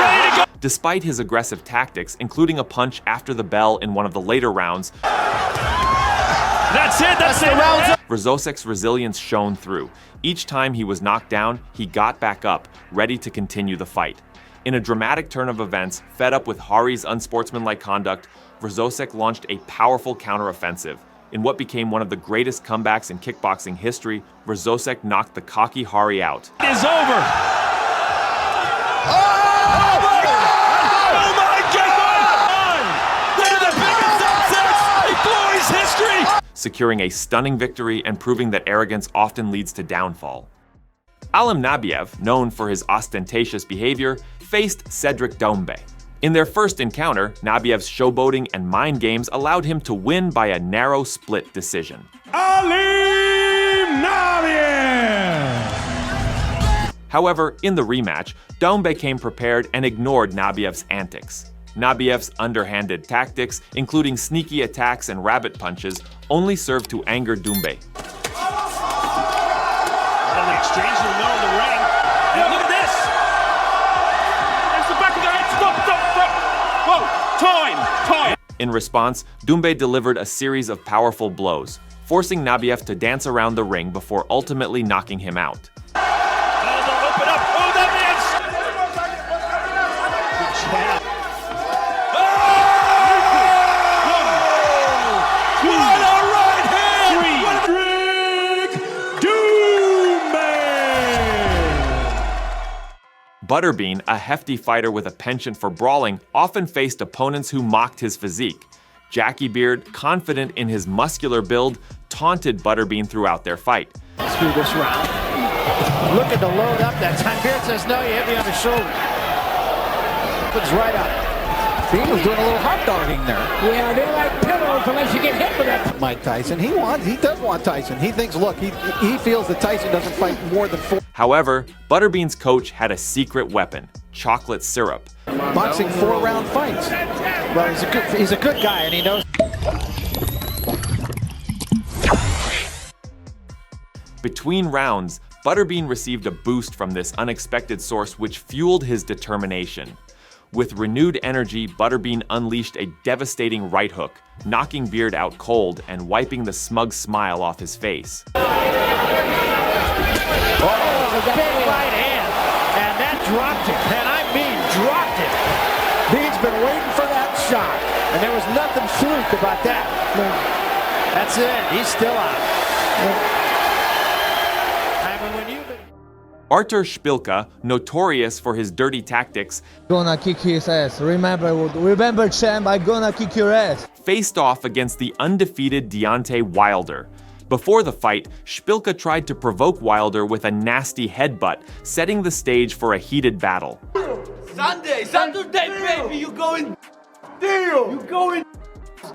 S7: ready to go.
S1: Despite his aggressive tactics, including a punch after the bell in one of the later rounds,
S7: that's the rounds up.
S1: Rosocek's resilience shone through. Each time he was knocked down, he got back up, ready to continue the fight. In a dramatic turn of events, fed up with Hari's unsportsmanlike conduct, Rosocek launched a powerful counteroffensive. In what became one of the greatest comebacks in kickboxing history, Rosocek knocked the cocky Hari out.
S7: It is over. Oh my God! One of the biggest upsets in Glory's history!
S1: Securing a stunning victory and proving that arrogance often leads to downfall. Alim Nabiev, known for his ostentatious behavior, faced Cedric Doumbé. In their first encounter, Nabiev's showboating and mind games allowed him to win by a narrow split decision.
S7: Alim Nabiev!
S1: However, in the rematch, Doumbé came prepared and ignored Nabiev's antics. Nabiev's underhanded tactics, including sneaky attacks and rabbit punches, only served to anger Doumbé.
S7: The exchange in the middle of the ring. And look at this! There's the back of the head. Stop! Whoa! Time!
S1: In response, Doumbé delivered a series of powerful blows, forcing Nabiev to dance around the ring before ultimately knocking him out.
S7: Oh, they'll open up! Oh, that man's... Good jab. Oh! What a right hand!
S1: Butterbean, a hefty fighter with a penchant for brawling, often faced opponents who mocked his physique. Jackie Beard, confident in his muscular build, taunted Butterbean throughout their fight.
S5: Through this round. Looking to load up that time. Beard says, no, you hit me on the shoulder. Opens right up. Bean was doing a little hot dogging there. Yeah, they like pillows unless you get hit with that. Mike Tyson, he does want Tyson. He thinks, look, he feels that Tyson doesn't fight more than 4.
S1: However, Butterbean's coach had a secret weapon, chocolate syrup.
S5: Boxing 4-round fights. Well, he's a good guy, and he knows.
S1: Between rounds, Butterbean received a boost from this unexpected source which fueled his determination. With renewed energy, Butterbean unleashed a devastating right hook, knocking Beard out cold and wiping the smug smile off his face.
S5: Oh, a big right hand, and that dropped it, and I mean dropped it. Bean's been waiting for that shot, and there was nothing fluke about that. That's it, he's still out.
S1: Artur Szpilka, notorious for his dirty tactics,
S10: gonna kick his ass. Remember, champ, I'm gonna kick your ass.
S1: Faced off against the undefeated Deontay Wilder. Before the fight, Szpilka tried to provoke Wilder with a nasty headbutt, setting the stage for a heated battle.
S11: Saturday, baby, you going deal. You going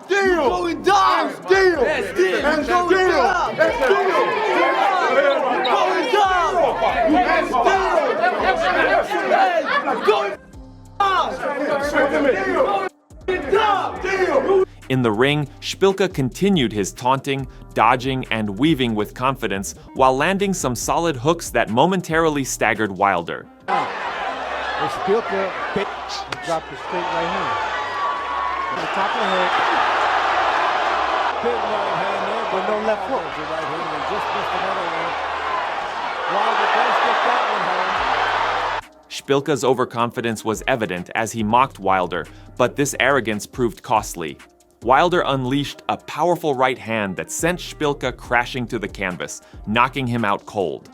S11: deal. You going down. Deal. Yes, deal. And going down. Deal. You going down. Yes, deal.
S1: In the ring, Szpilka continued his taunting, dodging, and weaving with confidence while landing some solid hooks that momentarily staggered Wilder.
S5: Szpilka dropped the straight right hand. On the top of the head. Big right hand there, but no left hook. The right hand and just missed another one.
S1: Szpilka's overconfidence was evident as he mocked Wilder, but this arrogance proved costly. Wilder unleashed a powerful right hand that sent Szpilka crashing to the canvas, knocking him out cold.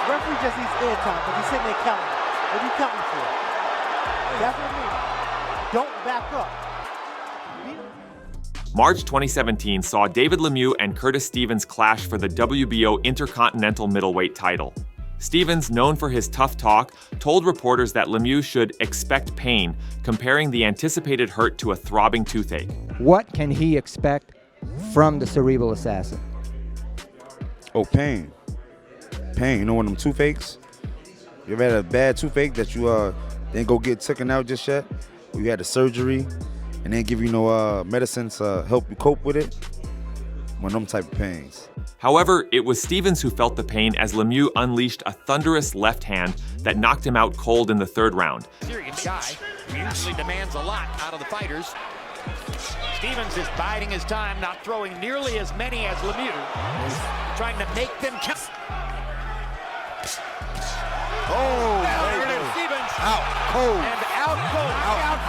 S6: Referee just needs air time, but he's sitting there counting. What are you counting for? That's what I mean. Don't back up.
S1: March 2017 saw David Lemieux and Curtis Stevens clash for the WBO Intercontinental Middleweight title. Stevens, known for his tough talk, told reporters that Lemieux should expect pain, comparing the anticipated hurt to a throbbing toothache.
S14: What can he expect from the cerebral assassin?
S17: Oh, pain. Pain. You know one of them toothaches? You ever had a bad toothache that you didn't go get taken out just yet? Or you had a surgery and they give you no medicines to help you cope with it? One of them type of pains.
S1: However, it was Stevens who felt the pain as Lemieux unleashed a thunderous left hand that knocked him out cold in the third round.
S16: Serious guy who usually demands a lot out of the fighters. Stevens is biding his time, not throwing nearly as many as Lemieux, trying to make them count.
S2: Oh,
S16: there it is, Stevens.
S2: Out cold.
S16: And out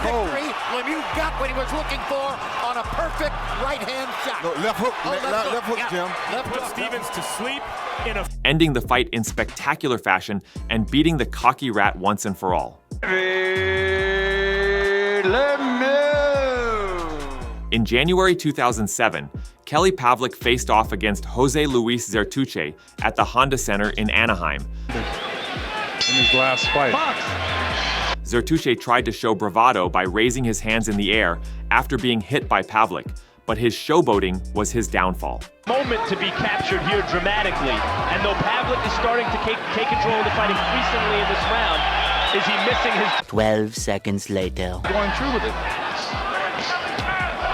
S16: cold. Victory. Lemieux got what he was looking for on a perfect right-hand shot.
S2: No, left hook, left hook,
S16: yeah.
S2: Jim.
S16: Left
S15: Put
S16: hook.
S15: Stevens to sleep in a...
S1: Ending the fight in spectacular fashion and beating the cocky rat once and for all. In January 2007, Kelly Pavlik faced off against Jose Luis Zertuche at the Honda Center in Anaheim.
S9: In his last fight.
S1: Zertuche tried to show bravado by raising his hands in the air after being hit by Pavlik, but his showboating was his downfall.
S8: Moment to be captured here dramatically, and though Pavlik is starting to take control of the fight increasingly in this round, is he missing his...
S23: 12 seconds later.
S2: Going through with it.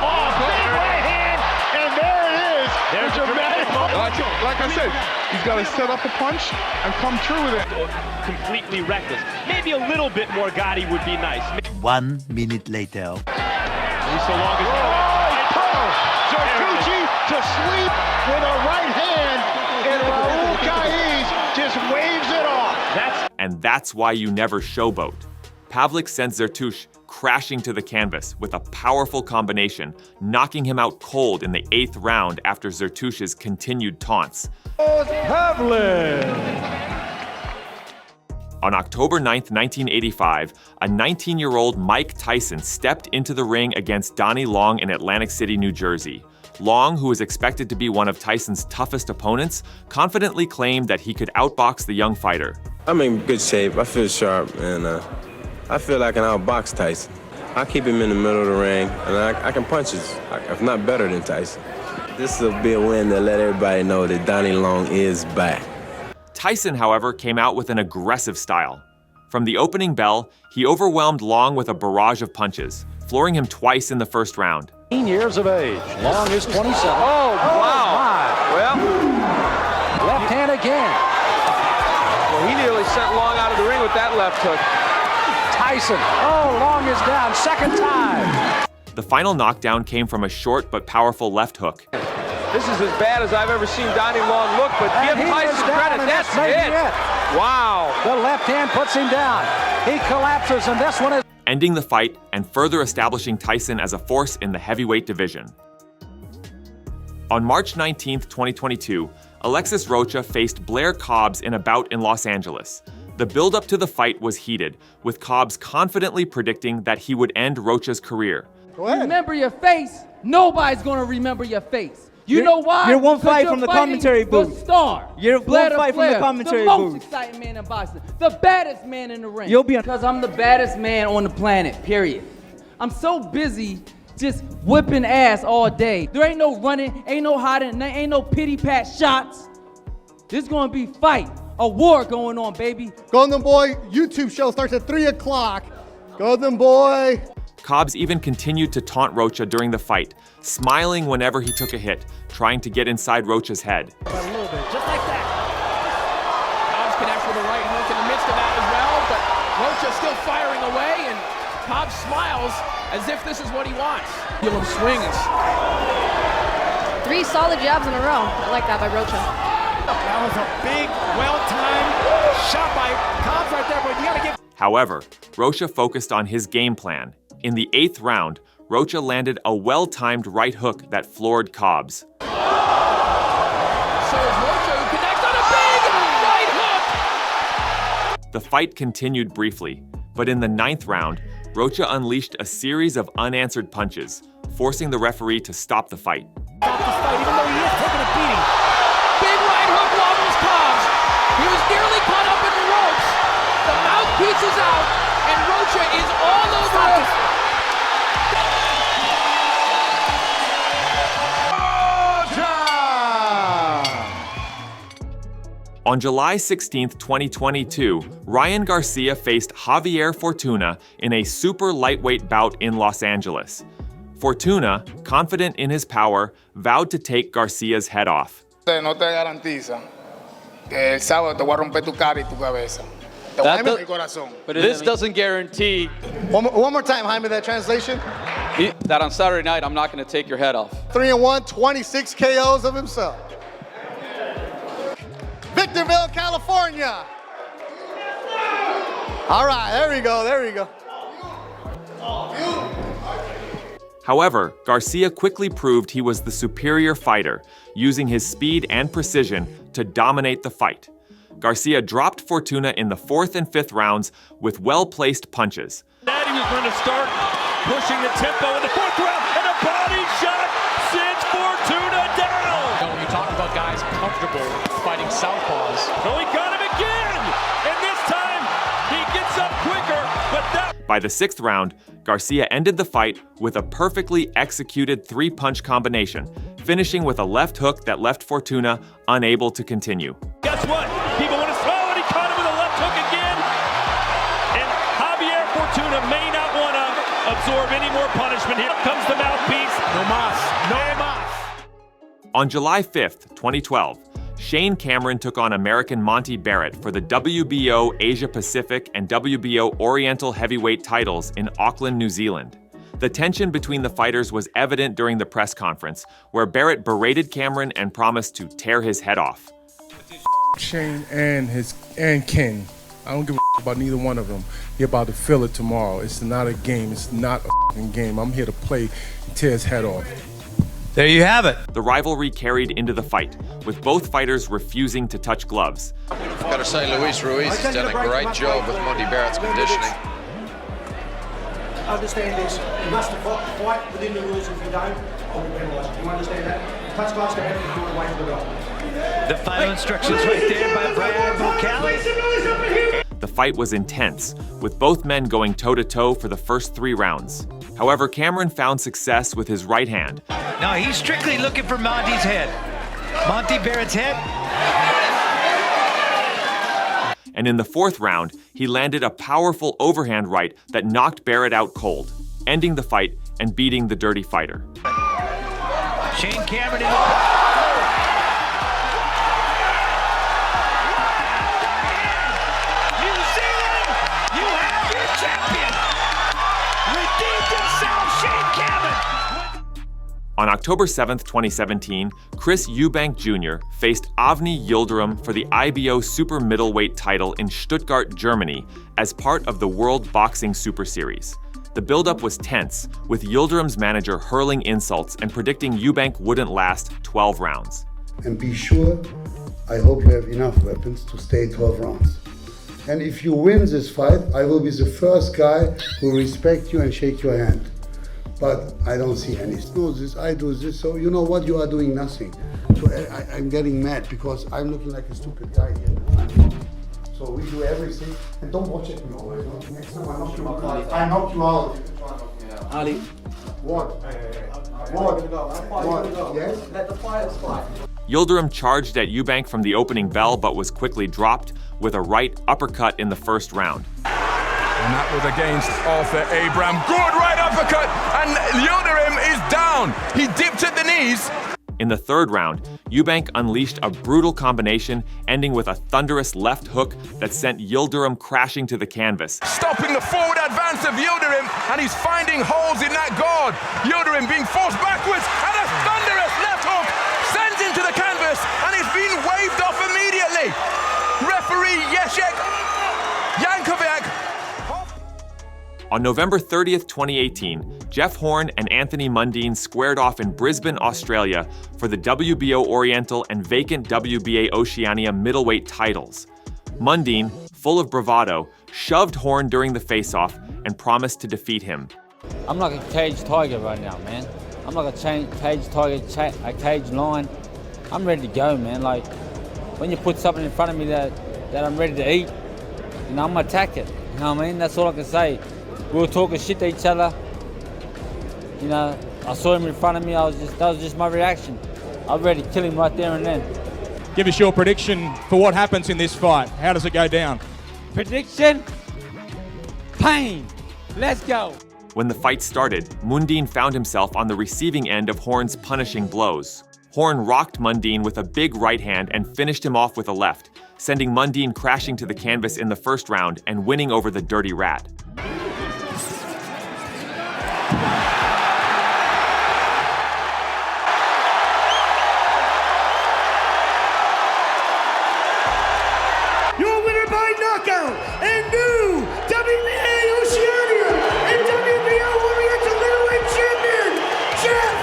S8: Oh, big right hand, and there it is. There's a dramatic moment.
S2: Like I said, he's got to set up a punch and come through with it.
S8: Completely reckless. Maybe a little bit more Gotti would be nice.
S23: 1 minute later.
S8: So long as...
S2: Zertuche to sleep with a right hand, and Raul Caiz just waves it off.
S1: And that's why you never showboat. Pavlik sent Zertuche crashing to the canvas with a powerful combination, knocking him out cold in the 8th round after Zertuche's continued taunts.
S2: Pavlik!
S1: On October 9th, 1985, a 19-year-old Mike Tyson stepped into the ring against Donnie Long in Atlantic City, New Jersey. Long, who was expected to be one of Tyson's toughest opponents, confidently claimed that he could outbox the young fighter.
S24: I'm in good shape, I feel sharp, and I feel like I can outbox Tyson. I keep him in the middle of the ring, and I can punch him, if not better than Tyson. This will be a win to let everybody know that Donnie Long is back.
S1: Tyson, however, came out with an aggressive style. From the opening bell, he overwhelmed Long with a barrage of punches, flooring him twice in the first round.
S5: 18 years of age. Long is 27.
S19: Oh, wow. Well,
S5: left hand again.
S19: Well, he nearly sent Long out of the ring with that left hook.
S5: Tyson. Oh, Long is down. Second time.
S1: The final knockdown came from a short but powerful left hook.
S19: This is as bad as I've ever seen Donnie Long look, but give Tyson credit. That's it. Wow.
S5: The left hand puts him down. He collapses, and this one is...
S1: Ending the fight and further establishing Tyson as a force in the heavyweight division. On March 19, 2022, Alexis Rocha faced Blair Cobbs in a bout in Los Angeles. The build-up to the fight was heated, with Cobbs confidently predicting that he would end Rocha's career.
S11: Go ahead. Remember your face. Nobody's going to remember your face. You know why?
S25: You're one fight from the commentary booth.
S11: The star.
S25: You're one fight from the commentary booth.
S11: The most exciting man in boxing. The baddest man in the ring.
S25: You'll be
S11: because I'm the baddest man on the planet, period. I'm so busy just whipping ass all day. There ain't no running, ain't no hiding, ain't no pity pat shots. This is going to be fight. A war going on, baby.
S6: Golden Boy YouTube show starts at 3 o'clock. Golden Boy.
S1: Cobbs even continued to taunt Rocha during the fight, smiling whenever he took a hit, trying to get inside Rocha's head.
S11: A little bit, just like that. Cobbs connects with a right hook in the midst of that as well, but Rocha still firing away, and Cobbs
S3: smiles as if this is what he wants. Feel him swings.
S4: 3 solid jabs in a row. I like that by Rocha.
S5: That was a big, well-timed shot by Cobbs right there, but you gotta give.
S1: However, Rocha focused on his game plan. In the 8th round, Rocha landed a well-timed right hook that floored Cobbs.
S3: So is Rocha, who connects on a big right hook.
S1: The fight continued briefly, but in the 9th round, Rocha unleashed a series of unanswered punches, forcing the referee to stop the fight.
S5: Stop this fight, even though he is taking a beating.
S3: Big right hook wobbles Cobbs. He was nearly caught up in the ropes. The mouthpiece is out, and Rocha is all over him.
S1: On July 16, 2022, Ryan Garcia faced Javier Fortuna in a super lightweight bout in Los Angeles. Fortuna, confident in his power, vowed to take Garcia's head off.
S2: No te garantiza que el sábado te voy a romper tu cara y tu cabeza. Te voy a romper el corazón.
S12: But this doesn't guarantee.
S13: One more time, Jaime, that translation.
S12: That on Saturday night, I'm not going to take your head off.
S13: 3-1, 26 KOs of himself. Victorville, California. All right, there we go, there we go.
S1: However, Garcia quickly proved he was the superior fighter, using his speed and precision to dominate the fight. Garcia dropped Fortuna in the 4th and 5th rounds with well-placed punches.
S7: That he was going to start pushing the tempo in the 4th round, and a body shot sends Fortuna down.
S3: When you talk about guys comfortable fighting southpaws.
S7: No, he got him again, and this time he gets up quicker, but that.
S1: By the 6th round, Garcia ended the fight with a perfectly executed 3-punch combination, finishing with a left hook that left Fortuna unable to continue.
S7: Guess what? People want to throw, and he caught him with a left hook again. And Javier Fortuna may not want to absorb any more punishment. Here comes the mouthpiece.
S3: No mas. No mas.
S1: On July 5th, 2012, Shane Cameron took on American Monty Barrett for the WBO Asia Pacific and WBO Oriental heavyweight titles in Auckland, New Zealand. The tension between the fighters was evident during the press conference, where Barrett berated Cameron and promised to tear his head off.
S18: Shane and Ken, I don't give a about neither one of them. You're about to feel it tomorrow. It's not a game. It's not a game. I'm here to play and tear his head off.
S1: There you have it. The rivalry carried into the fight, with both fighters refusing to touch gloves.
S21: I've got to say, Luis Ruiz has done a great job with Monty Barrett's conditioning.
S22: Understand this. You must fight within the rules. If you don't, I'll be penalised. You understand that? Touch gloves to have to do it away from the belt.
S5: The final instructions right there by Brad Vocali.
S1: The fight was intense, with both men going toe-to-toe for the first 3 rounds. However, Cameron found success with his right hand.
S5: No, he's strictly looking for Monty's head. Monty Barrett's head.
S1: And in the 4th round, he landed a powerful overhand right that knocked Barrett out cold, ending the fight and beating the dirty fighter.
S5: Shane Cameron in the...
S1: On October 7th, 2017, Chris Eubank Jr. faced Avni Yildirim for the IBO Super Middleweight title in Stuttgart, Germany, as part of the World Boxing Super Series. The buildup was tense, with Yildirim's manager hurling insults and predicting Eubank wouldn't last 12 rounds.
S26: And be sure, I hope you have enough weapons to stay 12 rounds. And if you win this fight, I will be the first guy who respect you and shake your hand. But I don't see any. No, this, I do this, so you know what, you are doing nothing. So I'm getting mad because I'm looking like a stupid guy here. So we do everything, and don't watch it me always. Next time I knock you out. I knock you out.
S25: Ali.
S26: What? Yes?
S25: Let the fighters fight.
S1: Yildirim charged at Eubank from the opening bell, but was quickly dropped with a right uppercut in the 1st round.
S28: And that was against Arthur Abraham. Good right uppercut, and Yildirim is down. He dipped at the knees.
S1: In the third round, Eubank unleashed a brutal combination, ending with a thunderous left hook that sent Yildirim crashing to the canvas.
S28: Stopping the forward advance of Yildirim, and he's finding holes in that guard. Yildirim being forced backwards, and a thunderous left hook sends him to the canvas, and it's been waved off immediately. Referee Jacek Jankowiak.
S1: On November 30th, 2018, Jeff Horn and Anthony Mundine squared off in Brisbane, Australia for the WBO Oriental and vacant WBA Oceania middleweight titles. Mundine, full of bravado, shoved Horn during the face-off and promised to defeat him.
S9: I'm like a caged tiger right now, man. I'm like a caged tiger, a caged lion. I'm ready to go, man. Like, when you put something in front of me that I'm ready to eat, you know, I'm gonna attack it. You know what I mean? That's all I can say. We were talking shit to each other. You know, I saw him in front of me. That was just my reaction. I was ready to kill him right there and then.
S7: Give us your prediction for what happens in this fight. How does it go down?
S9: Prediction? Pain. Let's go.
S1: When the fight started, Mundine found himself on the receiving end of Horn's punishing blows. Horn rocked Mundine with a big right hand and finished him off with a left, sending Mundine crashing to the canvas in the first round and winning over the Dirty Rat.
S2: Your winner by knockout and new WBA Oceania and WBO Oriental Middleweight Champion, Jeff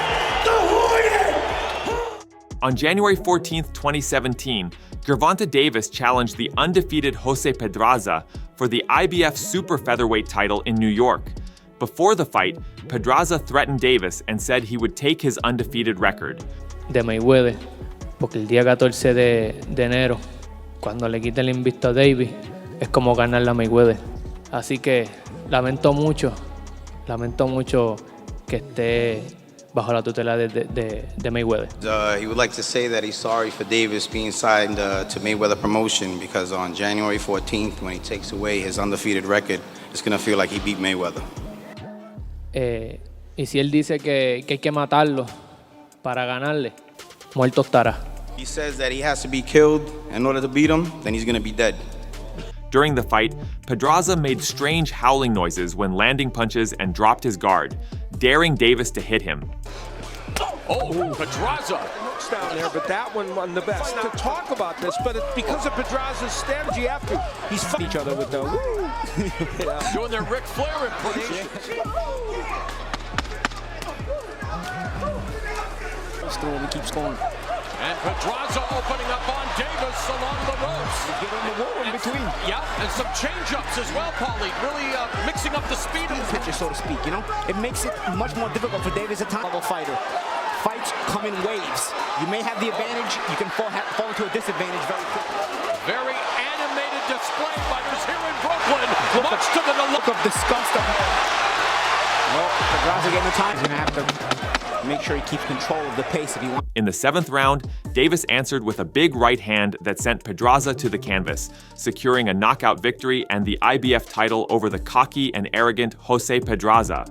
S2: the Hornet!
S1: On January 14th, 2017, Gervonta Davis challenged the undefeated Jose Pedraza for the IBF Super Featherweight title in New York. Before the fight, Pedraza threatened Davis and said he would take his undefeated record.
S10: De Mayweather, porque el día 14 de enero, cuando le quite el invicto a Davis, es como ganar la Mayweather. Así que lamento mucho que esté bajo la tutela de Mayweather.
S14: He would like to say that he's sorry for Davis being signed to Mayweather Promotion because on January 14th, when he takes away his undefeated record, it's going to feel like he beat Mayweather.
S10: Y si él dice que hay que matarlo para ganarle, muerto estará.
S14: He says that he has to be killed in order to beat him, then he's going to be dead.
S1: During the fight, Pedraza made strange howling noises when landing punches and dropped his guard, daring Davis to hit him.
S15: Oh, Pedraza looks down there, but that one won the best. To talk about this, but it's because of Pedraza's strategy after he's fighting each other with the yeah.
S7: Doing their Ric Flair impression.
S15: He keeps going.
S7: And Pedraza opening up on Davis along the ropes.
S15: Get on the wall in between.
S7: Yeah, and some change-ups as well, Paulie. Really mixing up the speed of the
S16: pitcher, so to speak, you know? It makes it much more difficult for Davis, a top-level fighter. Fights come in waves. You may have the advantage, you can fall into a disadvantage very quickly.
S7: Very animated display fighters here in Brooklyn. Much to the
S16: look of disgust. Well, Pedraza getting the time. He's going to have to make sure he keeps control of the pace if he wants.
S1: In the 7th round, Davis answered with a big right hand that sent Pedraza to the canvas, securing a knockout victory and the IBF title over the cocky and arrogant Jose Pedraza.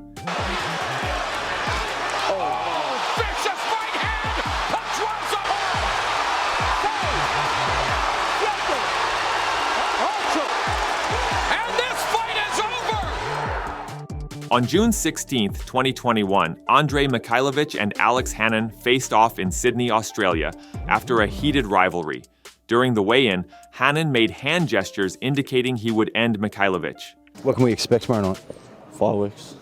S1: On June 16, 2021, Andre Mikhailovich and Alex Hannon faced off in Sydney, Australia, after a heated rivalry. During the weigh-in, Hannon made hand gestures indicating he would end Mikhailovich.
S17: What can we expect tomorrow night?
S20: Fireworks.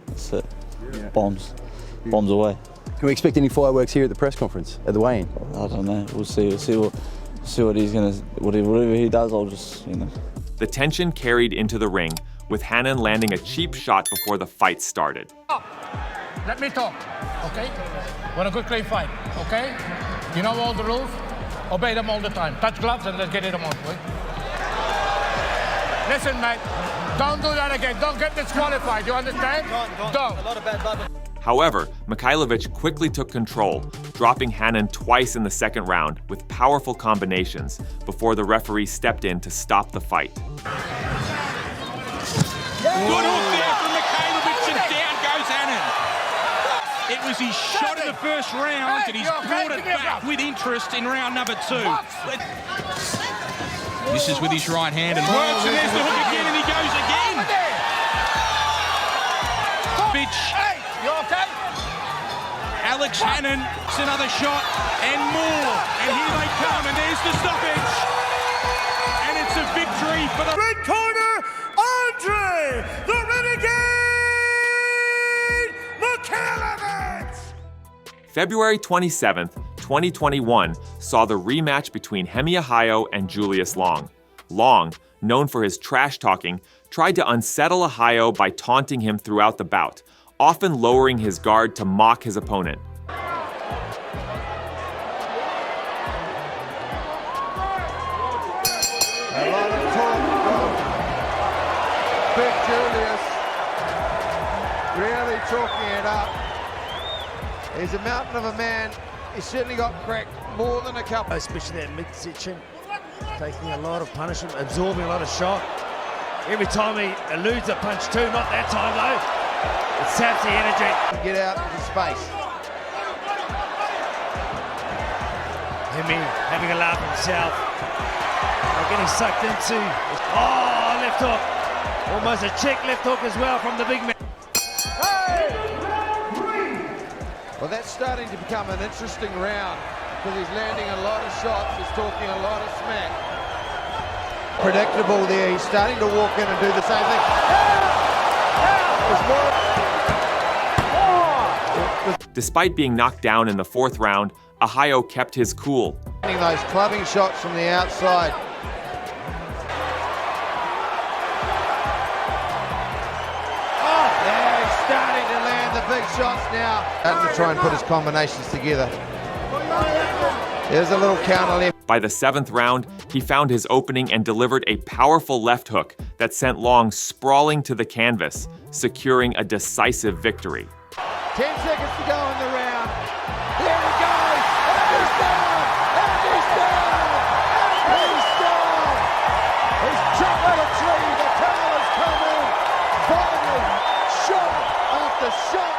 S20: That's it. Yeah. Bombs away.
S17: Can we expect any fireworks here at the press conference, at the weigh-in?
S20: I don't know. We'll see. We'll see what he's gonna. Whatever he does, I'll just, you know.
S1: The tension carried into the ring, with Hannon landing a cheap shot before the fight started.
S27: Let me talk, okay? We're a good clay fight, okay? You know all the rules? Obey them all the time. Touch gloves and let's get it on, boy. Listen, mate, don't do that again. Don't get disqualified, you understand? Don't. A lot of bad blood.
S1: However, Mikhailovich quickly took control, dropping Hannon twice in the 2nd round with powerful combinations before the referee stepped in to stop the fight.
S7: Good hook there for Mikhailovich, and down goes Hannon. It was his shot in the first round, and he's brought it back with interest in round number 2. This is with his right hand and works, and there's the hook again, and he goes again. Bitch.
S27: Hey, you okay?
S7: Alex Hannon, it's another shot, and more. And here they come, and there's the stoppage. And it's a victory for the
S4: red corner, Andre, the Renegade Mikhailovich!
S1: February 27th, 2021 saw the rematch between Haye and Julius Long. Long, known for his trash talking, tried to unsettle Haye by taunting him throughout the bout, often lowering his guard to mock his opponent.
S2: A lot of talk from Big Julius, really talking it up. He's a mountain of a man. He's certainly got cracked more than a couple.
S6: Especially that midsection, taking a lot of punishment, absorbing a lot of shock. Every time he eludes a punch too, not that time though. It saps the energy.
S2: Get out into space.
S6: Him having a laugh himself. They're getting sucked into. Oh, left hook. Almost a check left hook as well from the big man.
S2: Well, that's starting to become an interesting round because he's landing a lot of shots, he's talking a lot of smack. Predictable there, he's starting to walk in and do the same thing.
S1: Despite being knocked down in the 4th round, Haye kept his cool.
S2: Those clubbing shots from the outside. Yeah, he's starting to land the big shots now. Starting to try and put his combinations together. There's a little counter left.
S1: By the 7th round, he found his opening and delivered a powerful left hook that sent Long sprawling to the canvas, securing a decisive victory.
S2: 10 seconds to go in the round. There he goes. And he's down. And he's down. And he's down. He's chopped out a tree. The towel has come in. Finally, shot after shot.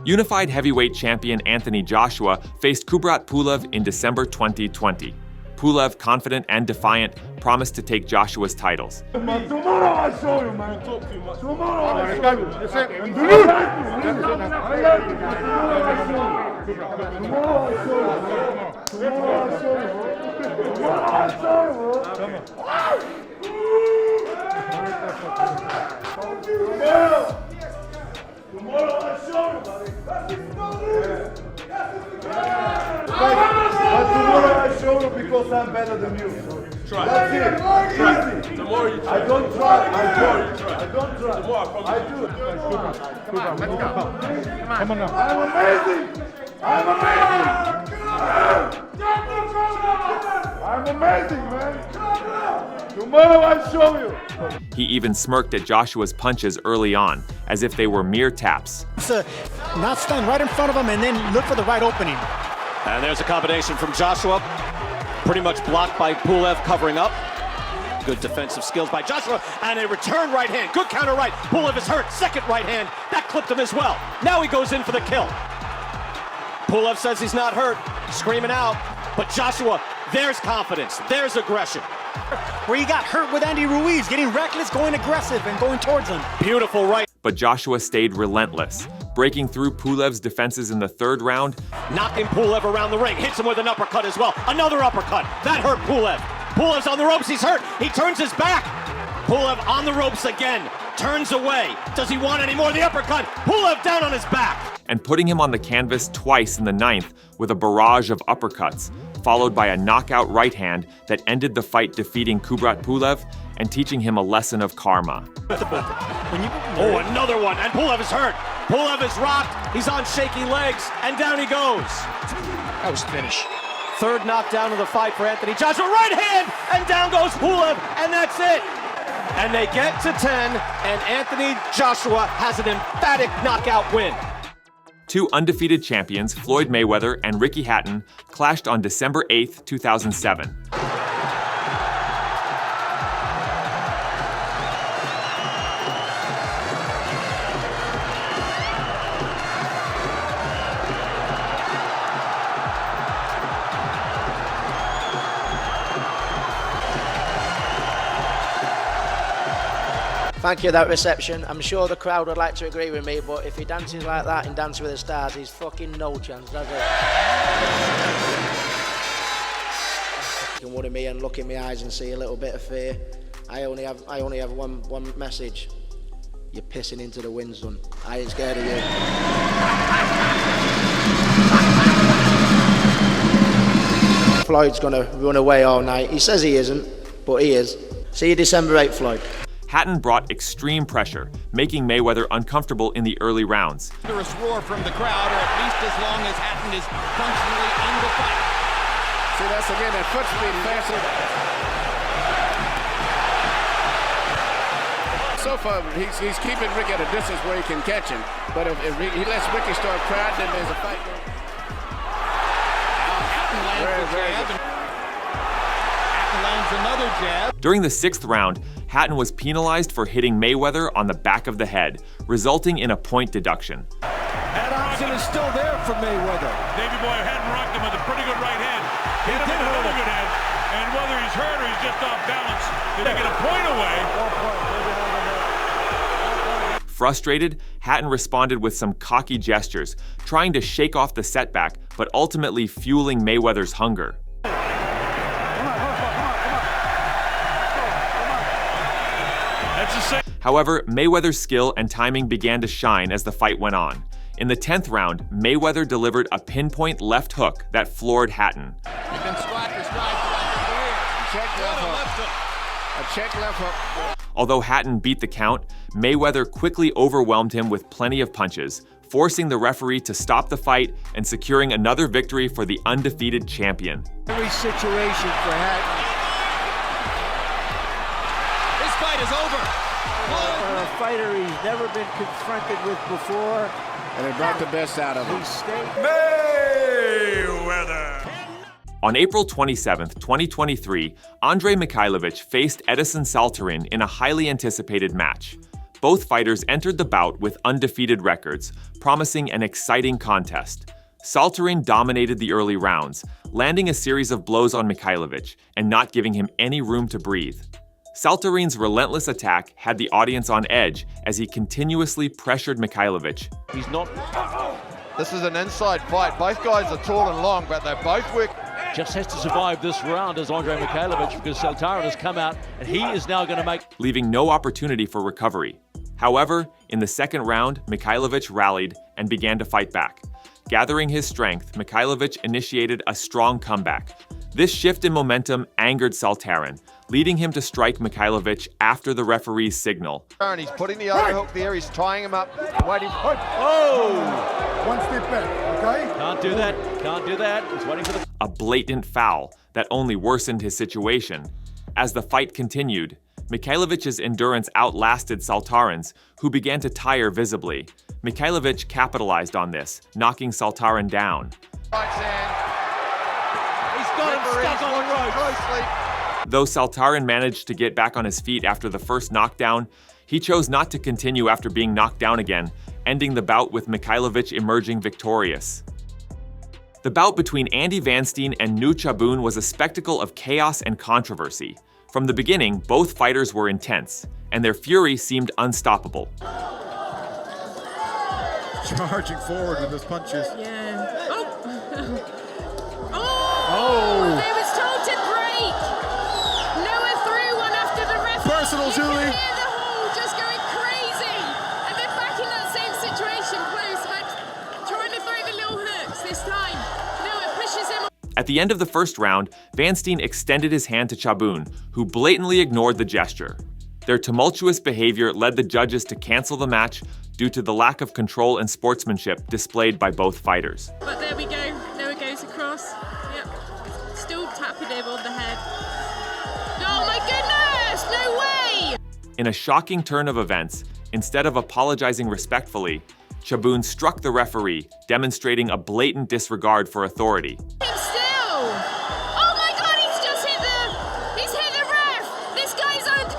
S1: Unified heavyweight champion Anthony Joshua faced Kubrat Pulev in December 2020. Pulev, confident and defiant, promised to take Joshua's titles.
S2: Tomorrow I show you, man. Tomorrow I show you. Tomorrow I show you, buddy. But tomorrow I show you because I'm better than you.
S28: Try.
S2: That's it.
S28: Easy. The more you try.
S2: I don't try.
S28: I don't try.
S2: The more I do.
S28: Come on, let's go.
S2: Come on now. I'm amazing. I'm amazing, man. Tomorrow I show you.
S1: He even smirked at Joshua's punches early on, as if they were mere taps.
S8: Not stand right in front of him and then look for the right opening.
S11: And there's a combination from Joshua. Pretty much blocked by Pulev covering up. Good defensive skills by Joshua. And a return right hand. Good counter right. Pulev is hurt. Second right hand. That clipped him as well. Now he goes in for the kill. Pulev says he's not hurt. Screaming out. But Joshua, there's confidence. There's aggression.
S8: Where he got hurt with Andy Ruiz, getting reckless, going aggressive, and going towards him.
S11: Beautiful right.
S1: But Joshua stayed relentless, breaking through Pulev's defenses in the 3rd round.
S11: Knocking Pulev around the ring. Hits him with an uppercut as well. Another uppercut. That hurt Pulev. Pulev's on the ropes. He's hurt. He turns his back. Pulev on the ropes again. Turns away. Does he want any more? The uppercut. Pulev down on his back.
S1: And putting him on the canvas twice in the 9th with a barrage of uppercuts, followed by a knockout right hand that ended the fight, defeating Kubrat Pulev and teaching him a lesson of karma.
S11: Oh, another one, and Pulev is hurt. Pulev is rocked, he's on shaky legs, and down he goes.
S15: That was finish.
S11: 3rd knockdown of the fight for Anthony Joshua. Right hand, and down goes Pulev, and that's it. And they get to 10, and Anthony Joshua has an emphatic knockout win.
S1: 2 undefeated champions, Floyd Mayweather and Ricky Hatton, clashed on December 8th, 2007.
S3: Thank you, that reception. I'm sure the crowd would like to agree with me, but if he dances like that in Dancing with the Stars, he's fucking no chance, does it? You can worry me and look in my eyes and see a little bit of fear. I only have one message. You're pissing into the wind, son. I ain't scared of you. Floyd's gonna run away all night. He says he isn't, but he is. See you December 8th, Floyd.
S1: Hatton brought extreme pressure, making Mayweather uncomfortable in the early rounds.
S7: Thunderous roar from the crowd, or at least as long as Hatton is functionally in the fight.
S15: See, that's again that foot speed faster. So far, he's keeping Rick at a distance where he can catch him. But if he lets Ricky start crowding, then there's a fight.
S7: Hatton lands a jab. Hatton lands another jab.
S1: During the 6th round, Hatton was penalized for hitting Mayweather on the back of the head, resulting in a point deduction.
S5: That option is still there for Mayweather.
S4: Davey Boy Hatton rocked him with a pretty good right hand. Hit him with another good hand. And whether he's hurt or he's just off balance, did they get a point away?
S1: Frustrated, Hatton responded with some cocky gestures, trying to shake off the setback, but ultimately fueling Mayweather's hunger. However, Mayweather's skill and timing began to shine as the fight went on. In the 10th round, Mayweather delivered a pinpoint left hook that floored Hatton.
S7: You can squat your stride throughout the career.
S15: Check left hook. A check left hook.
S1: Although Hatton beat the count, Mayweather quickly overwhelmed him with plenty of punches, forcing the referee to stop the fight and securing another victory for the undefeated champion.
S5: Every situation for Hatton.
S7: This fight is over.
S5: A fighter he's never been confronted with before.
S15: And it brought the best out of him.
S5: He stayed.
S4: Mayweather.
S1: On April 27, 2023, Andre Mikhailovich faced Edison Saltarin in a highly anticipated match. Both fighters entered the bout with undefeated records, promising an exciting contest. Saltarin dominated the early rounds, landing a series of blows on Mikhailovich and not giving him any room to breathe. Saltarin's relentless attack had the audience on edge as he continuously pressured Mikhailovich.
S12: He's not... This is an inside fight. Both guys are tall and long, but they both work.
S13: Just has to survive this round as Andre Mikhailovich, because Saltarin has come out and he is now going to make...
S1: leaving no opportunity for recovery. However, in the 2nd round, Mikhailovich rallied and began to fight back. Gathering his strength, Mikhailovich initiated a strong comeback. This shift in momentum angered Saltarin, leading him to strike Mikhailovich after the referee's signal.
S12: And he's putting the overhook there, he's tying him up, waiting.
S13: Oh!
S2: One step back, okay?
S13: Can't do that, can't do that. He's waiting for the...
S1: A blatant foul that only worsened his situation. As the fight continued, Mikhailovich's endurance outlasted Saltarin's, who began to tire visibly. Mikhailovich capitalized on this, knocking Saltarin down.
S13: Got him stuck on the ropes.
S1: Though Saltarin managed to get back on his feet after the first knockdown, he chose not to continue after being knocked down again, ending the bout with Mikhailovich emerging victorious. The bout between Andy Vanstein and Nu Chaboon was a spectacle of chaos and controversy. From the beginning, both fighters were intense, and their fury seemed unstoppable.
S18: Charging forward with his punches.
S19: Yeah.
S18: Oh!
S19: They was told to break. Nowhere through one after the referee.
S18: Personal, Julie.
S19: You can hear the hall just going crazy. And they're back in that same situation, close, like trying to throw the little hooks this time. Nowhere pushes him.
S1: At the end of the 1st round, Vanstein extended his hand to Chaboon, who blatantly ignored the gesture. Their tumultuous behavior led the judges to cancel the match due to the lack of control and sportsmanship displayed by both fighters.
S19: But there we go. There it goes across. Yep. Still tapping him on the head. Oh my goodness! No way!
S1: In a shocking turn of events, instead of apologizing respectfully, Chaboon struck the referee, demonstrating a blatant disregard for authority.
S19: Still! Oh my god, he's hit the ref! This guy's on...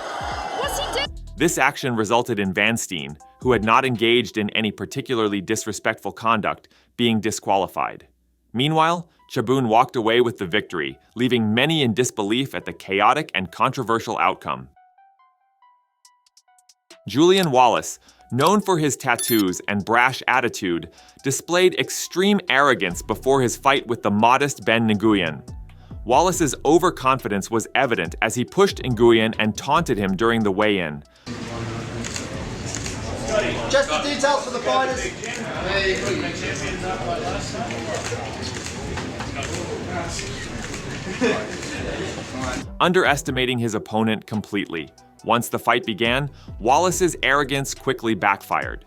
S19: What's he doing?
S1: This action resulted in Vanstein, who had not engaged in any particularly disrespectful conduct, being disqualified. Meanwhile, Chaboon walked away with the victory, leaving many in disbelief at the chaotic and controversial outcome. Julian Wallace, known for his tattoos and brash attitude, displayed extreme arrogance before his fight with the modest Ben Nguyen. Wallace's overconfidence was evident as he pushed Nguyen and taunted him during the weigh-in.
S9: Just the details for the fighters.
S1: Underestimating his opponent completely. Once the fight began, Wallace's arrogance quickly backfired.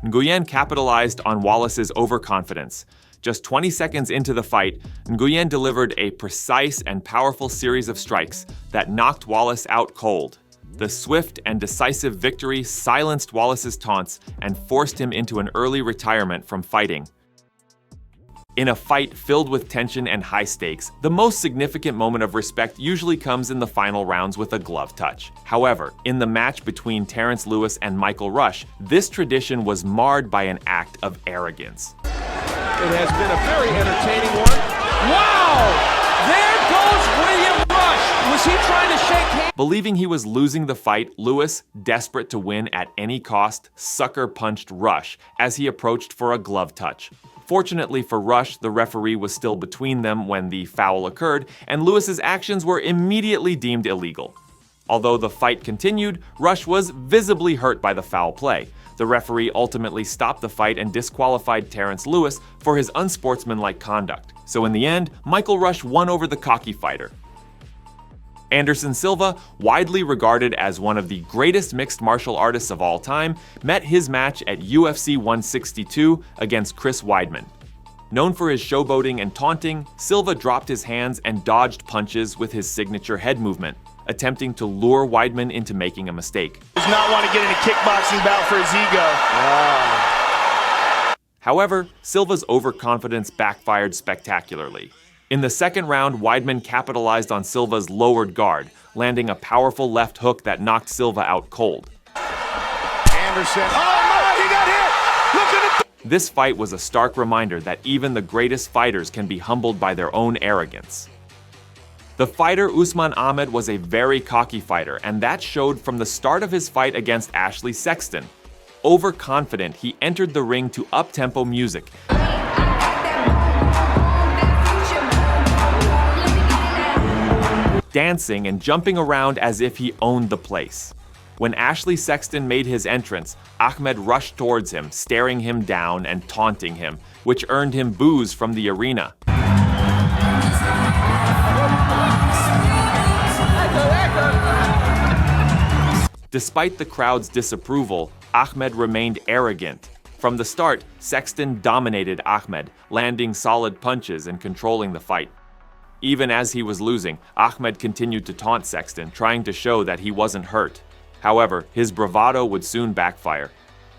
S1: Nguyen capitalized on Wallace's overconfidence. Just 20 seconds into the fight, Nguyen delivered a precise and powerful series of strikes that knocked Wallace out cold. The swift and decisive victory silenced Wallace's taunts and forced him into an early retirement from fighting. In a fight filled with tension and high stakes, the most significant moment of respect usually comes in the final rounds with a glove touch. However, in the match between Terence Lewis and Michael Rush, this tradition was marred by an act of arrogance.
S7: It has been a very entertaining one. Wow! There goes William Rush! Was he trying to shake hands?
S1: Believing he was losing the fight, Lewis, desperate to win at any cost, sucker-punched Rush as he approached for a glove touch. Fortunately for Rush, the referee was still between them when the foul occurred, and Lewis's actions were immediately deemed illegal. Although the fight continued, Rush was visibly hurt by the foul play. The referee ultimately stopped the fight and disqualified Terence Lewis for his unsportsmanlike conduct. So in the end, Michael Rush won over the cocky fighter. Anderson Silva, widely regarded as one of the greatest mixed martial artists of all time, met his match at UFC 162 against Chris Weidman. Known for his showboating and taunting, Silva dropped his hands and dodged punches with his signature head movement, attempting to lure Weidman into making a mistake.
S10: Does not want to get in a kickboxing bout for his ego.
S1: However, Silva's overconfidence backfired spectacularly. In the second round, Weidman capitalized on Silva's lowered guard, landing a powerful left hook that knocked Silva out cold.
S10: Anderson. Oh no, he got hit! Look at it!
S1: This fight was a stark reminder that even the greatest fighters can be humbled by their own arrogance. The fighter Usman Ahmed was a very cocky fighter, and that showed from the start of his fight against Ashley Sexton. Overconfident, he entered the ring to up-tempo music, dancing and jumping around as if he owned the place. When Ashley Sexton made his entrance, Ahmed rushed towards him, staring him down and taunting him, which earned him boos from the arena. Despite the crowd's disapproval, Ahmed remained arrogant. From the start, Sexton dominated Ahmed, landing solid punches and controlling the fight. Even as he was losing, Ahmed continued to taunt Sexton, trying to show that he wasn't hurt. However, his bravado would soon backfire.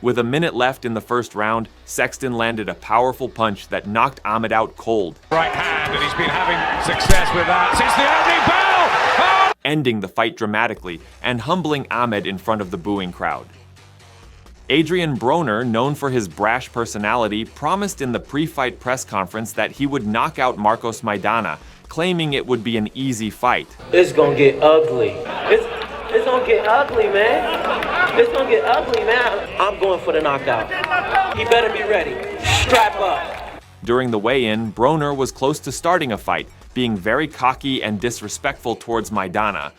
S1: With a minute left in the first round, Sexton landed a powerful punch that knocked Ahmed out cold.
S7: Right hand, and he's been having success with that since the opening bell! Oh!
S1: Ending the fight dramatically and humbling Ahmed in front of the booing crowd. Adrian Broner, known for his brash personality, promised in the pre-fight press conference that he would knock out Marcos Maidana, claiming it would be an easy fight.
S21: It's gonna get ugly. It's gonna get ugly, man. It's gonna get ugly, man. I'm going for the knockout. He better be ready. Strap up.
S1: During the weigh-in, Broner was close to starting a fight, being very cocky and disrespectful towards Maidana.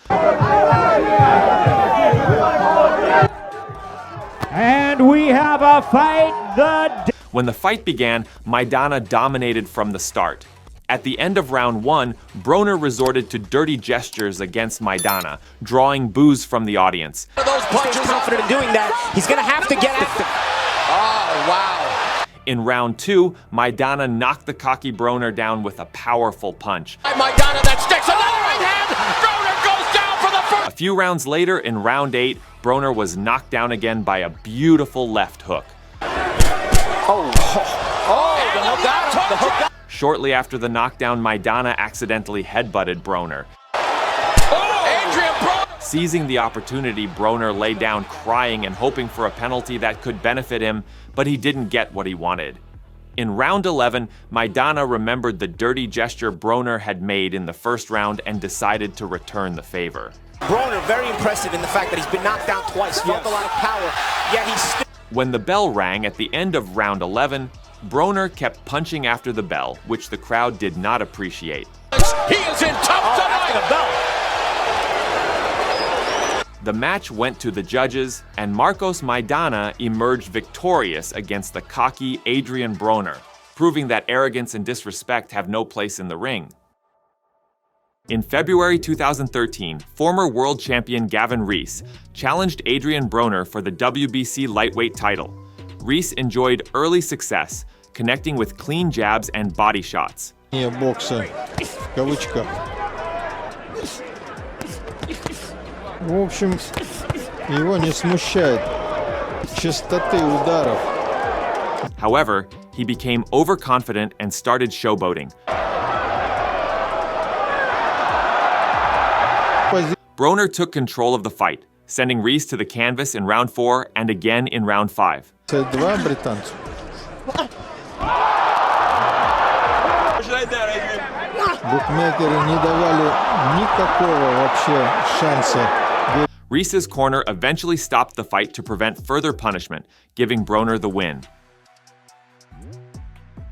S5: And we have a fight.
S1: When the fight began, Maidana dominated from the start. At the end of round one, Broner resorted to dirty gestures against Maidana, drawing boos from the audience.
S16: Those punches confident in doing that. He's gonna have to get after.
S7: Oh, wow.
S1: In round two, Maidana knocked the cocky Broner down with a powerful punch.
S7: Maidana that sticks another right hand. Broner goes down for the first.
S1: A few rounds later, in round 8, Broner was knocked down again by a beautiful left hook.
S16: Oh, the hook got him. The hook got him.
S1: Shortly after the knockdown, Maidana accidentally headbutted Broner. Seizing the opportunity, Broner lay down crying and hoping for a penalty that could benefit him, but he didn't get what he wanted. In round 11, Maidana remembered the dirty gesture Broner had made in the first round and decided to return the favor.
S16: Broner, very impressive in the fact that he's been knocked down twice, felt a lot of power, yet he's still...
S1: When the bell rang at the end of round 11, Broner kept punching after the bell, which the crowd did not appreciate.
S7: He is in tough tonight!
S1: The match went to the judges, and Marcos Maidana emerged victorious against the cocky Adrian Broner, proving that arrogance and disrespect have no place in the ring. In February 2013, former world champion Gavin Rees challenged Adrian Broner for the WBC lightweight title. Rees enjoyed early success, connecting with clean jabs and body shots.
S18: Бокса, в кавычках. В общем, его не смущает частоты ударов.
S1: However, he became overconfident and started showboating. Broner took control of the fight, sending Rees to the canvas in round 4 and again in round 5.
S18: Два британца. Букмекеры не давали никакого вообще шанса.
S1: Rees's corner eventually stopped the fight to prevent further punishment, giving Broner the win.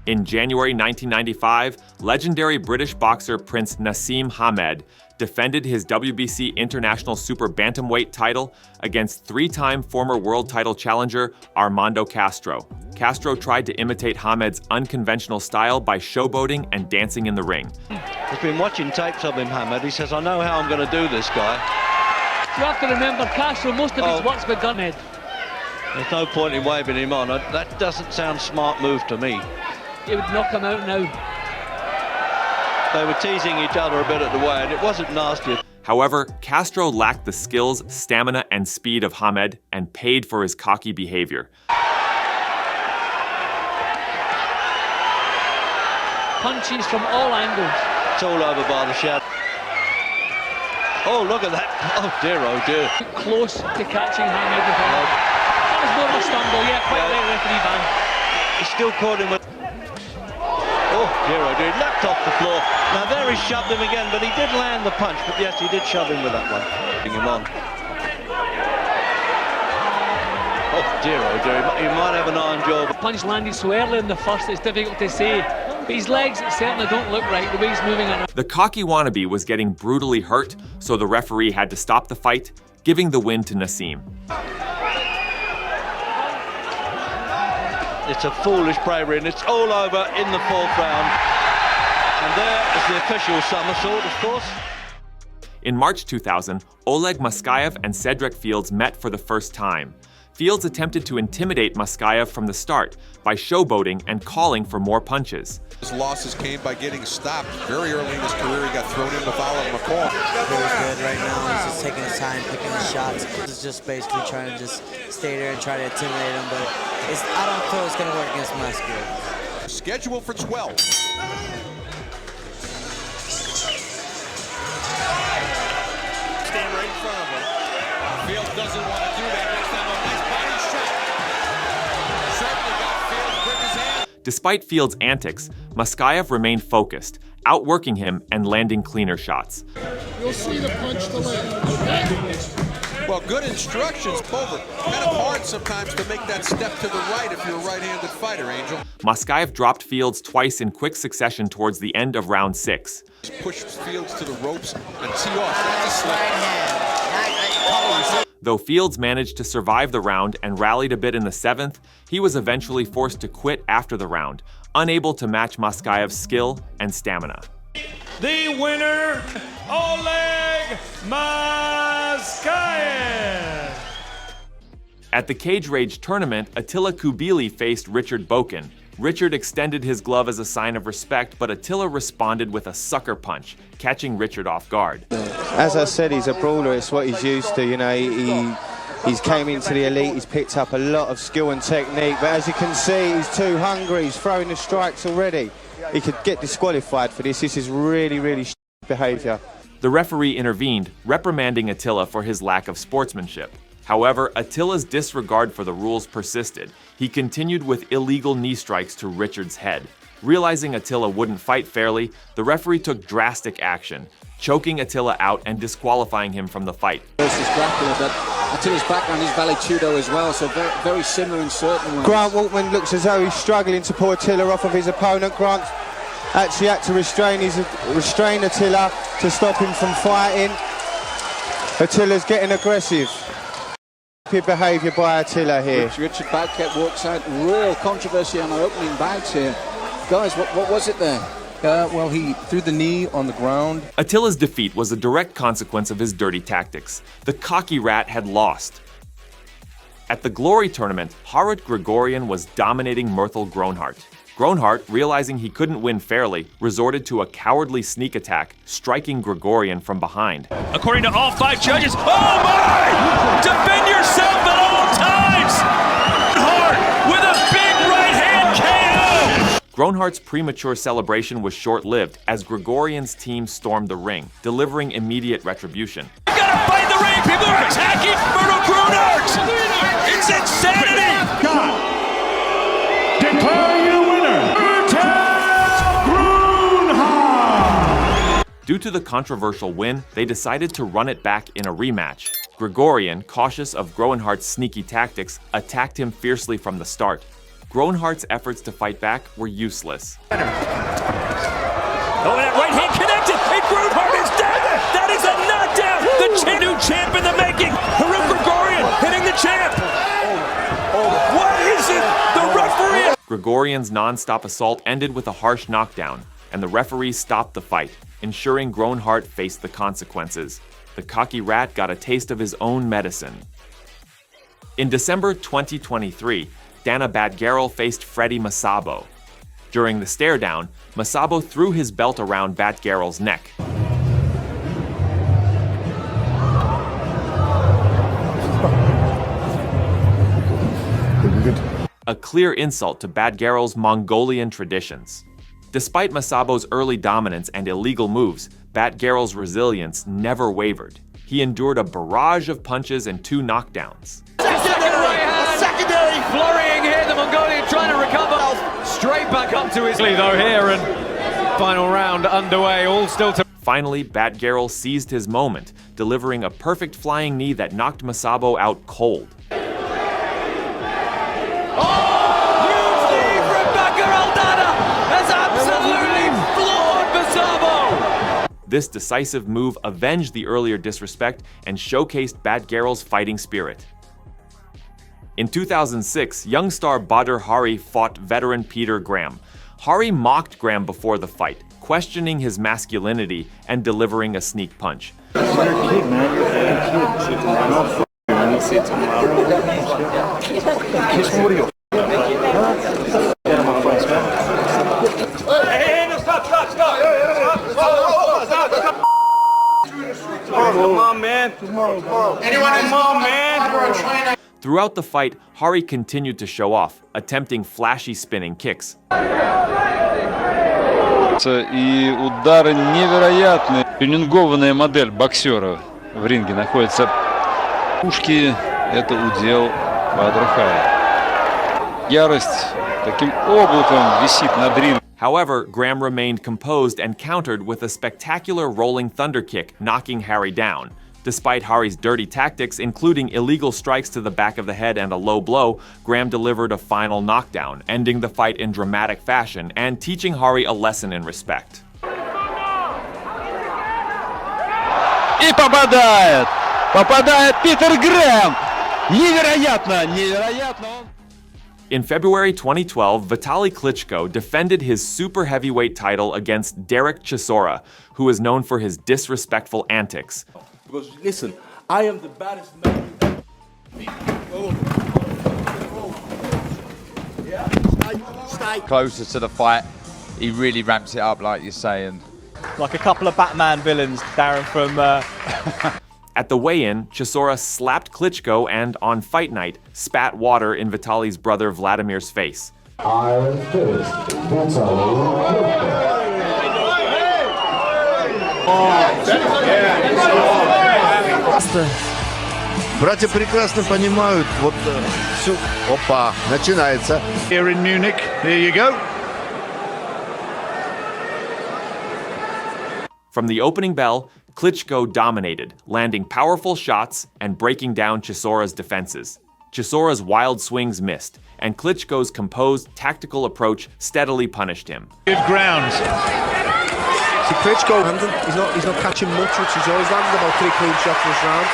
S1: In January 1995, legendary British boxer Prince Naseem Hamed defended his WBC International Super Bantamweight title against three-time former world title challenger Armando Castro. Castro tried to imitate Hamed's unconventional style by showboating and dancing in the ring.
S13: He's been watching tapes of him, Hamed. He says, I know how I'm going to do this guy.
S14: You have to remember, Castro, most of his work's been done, Ed.
S13: There's no point in waving him on. That doesn't sound smart move to me.
S14: He would knock him out now.
S13: They were teasing each other a bit at the way, and it wasn't nasty.
S1: However, Castro lacked the skills, stamina, and speed of Hamed and paid for his cocky behavior.
S14: Punches from all angles.
S13: It's all over by the shadow. Oh, look at that. Oh, dear, oh, dear.
S14: Close to catching Hamed with him. That was more of a stumble, yeah, quite right, referee ban.
S13: He still caught him with... Oh, dear, oh, dear. Leapt off the floor. Now there he shoved him again, but he did land the punch. But yes, he did shove him with that one. Bring him on. Oh, dear, oh, dear. He might have an iron jaw.
S14: The punch landed so early in the first, it's difficult to say. But his legs certainly don't look right, the way he's moving around.
S1: The cocky wannabe was getting brutally hurt, so the referee had to stop the fight, giving the win to Naseem.
S13: It's a foolish bravery, and it's all over in the 4th round. And there is the official somersault, of course.
S1: In March 2000, Oleg Moskaev and Cedric Fields met for the first time. Fields attempted to intimidate Moskaev from the start by showboating and calling for more punches.
S10: His losses came by getting stopped. Very early in his career, he got thrown in without a call.
S17: Really good right now. He's just taking his time, picking his shots. He's just basically trying to just stay there and try to intimidate him, but I don't feel it's going to work against my skill.
S10: Scheduled for 12.
S7: Stand right in front of him. Fields doesn't want to do that. Next time, a nice body shot. Certainly got Fields with his hand.
S1: Despite Fields' antics, Moskaev remained focused, outworking him and landing cleaner shots.
S2: You'll see the punch to land, okay?
S10: Well, good instructions, Bover. Kind of hard sometimes to make that step to the right if you're a right-handed fighter, Angel.
S1: Moskaev dropped Fields twice in quick succession towards the end of round 6.
S10: Push Fields to the ropes and tee off. That's a slap.
S1: Though Fields managed to survive the round and rallied a bit in the 7th, he was eventually forced to quit after the round, unable to match Moskaev's skill and stamina.
S4: The winner, Oleg Moskaev.
S1: At the Cage Rage tournament, Attila Kubili faced Richard Boken. Richard extended his glove as a sign of respect, but Attila responded with a sucker punch, catching Richard off guard.
S20: As I said, he's a brawler. It's what he's used to. You know, he's came into the elite. He's picked up a lot of skill and technique. But as you can see, he's too hungry. He's throwing the strikes already. He could get disqualified for this. This is really, really behaviour.
S1: The referee intervened, reprimanding Attila for his lack of sportsmanship. However, Attila's disregard for the rules persisted. He continued with illegal knee strikes to Richard's head. Realizing Attila wouldn't fight fairly, the referee took drastic action, choking Attila out and disqualifying him from the fight.
S6: Versus grappler, but Attila's background is vale-tudo as well, so very, very similar in certain ways.
S20: Grant Waltman looks as though he's struggling to pull Attila off of his opponent. Grant actually had to restrain Attila to stop him from fighting. Attila's getting aggressive. Good behaviour by Attila here.
S6: Richard Bagket walks out. Real controversy on our opening bouts here. Guys, what was it there?
S22: Well, he threw the knee on the ground.
S1: Attila's defeat was a direct consequence of his dirty tactics. The cocky rat had lost. At the Glory tournament, Harit Grigorian was dominating Myrtle Groenhart. Groenhart, realizing he couldn't win fairly, resorted to a cowardly sneak attack, striking Grigorian from behind.
S4: According to all 5 judges, oh my! Defend yourself at all times! Hart with a big right hand KO!
S1: Groenhart's premature celebration was short-lived as Grigorian's team stormed the ring, delivering immediate retribution.
S4: You gotta fight the ring! People are attacking Myrtle Groenhart! It's insanity!
S2: God! Declare your winner!
S1: Due to the controversial win, they decided to run it back in a rematch. Grigorian, cautious of Groenhart's sneaky tactics, attacked him fiercely from the start. Groenhart's efforts to fight back were useless.
S4: Oh, that right hand connected, and Groenhart is dead! That is a knockdown! The new champ in the making! Harit Grigorian hitting the champ! What is it? The referee!
S1: Grigorian's non-stop assault ended with a harsh knockdown, and the referee stopped the fight, ensuring Groenhart faced the consequences. The cocky rat got a taste of his own medicine. In December 2023, Dana Batgerel faced Freddy Masabo. During the stare-down, Masabo threw his belt around Batgerel's neck. A clear insult to Batgerel's Mongolian traditions. Despite Masabo's early dominance and illegal moves, Batgerel's resilience never wavered. He endured a barrage of punches and 2 knockdowns.
S23: Secondary flurrying here, the Mongolian trying to recover. Straight back up to his lead though here, and final round underway, all still to...
S1: Finally, Batgerel seized his moment, delivering a perfect flying knee that knocked Masabo out cold. This decisive move avenged the earlier disrespect and showcased Batgerel's fighting spirit. In 2006, young star Badr Hari fought veteran Peter Graham. Hari mocked Graham before the fight, questioning his masculinity and delivering a sneak punch.
S2: You're a kid, man. You're a kid. I know when you sit tomorrow. Kiss me, what are you? Get my friends, man. Hey, stop. Come on, man. Come on, man.
S1: Throughout the fight, Hari continued to show off, attempting flashy spinning kicks.
S24: И удары невероятные. Тюнингованная модель боксера в ринге находится. Пушки – это удел Бадра Хая. Ярость таким облаком висит над рингом.
S1: However, Graham remained composed and countered with a spectacular rolling thunder kick, knocking Hari down. Despite Hari's dirty tactics, including illegal strikes to the back of the head and a low blow, Graham delivered a final knockdown, ending the fight in dramatic fashion and teaching Hari a lesson in respect.
S24: И попадает! Попадает Питер Грэм! Невероятно!
S1: In February 2012, Vitaly Klitschko defended his super heavyweight title against Derek Chisora, who is known for his disrespectful antics.
S2: Because listen, I am the baddest man.
S25: Closer to the fight, he really ramps it up, like you're saying.
S26: Like a couple of Batman villains, Darren, from...
S1: At the weigh-in, Chisora slapped Klitschko and, on fight night, spat water in Vitaly's brother Vladimir's face.
S2: Братья прекрасно понимают вот всю... Опа, начинается.
S3: Here in Munich, here you go.
S1: From the opening bell, Klitschko dominated, landing powerful shots and breaking down Chisora's defenses. Chisora's wild swings missed, and Klitschko's composed, tactical approach steadily punished him.
S3: Good ground.
S8: See, Klitschko, he's not catching much, which he's always landed about 3 clean shots this round.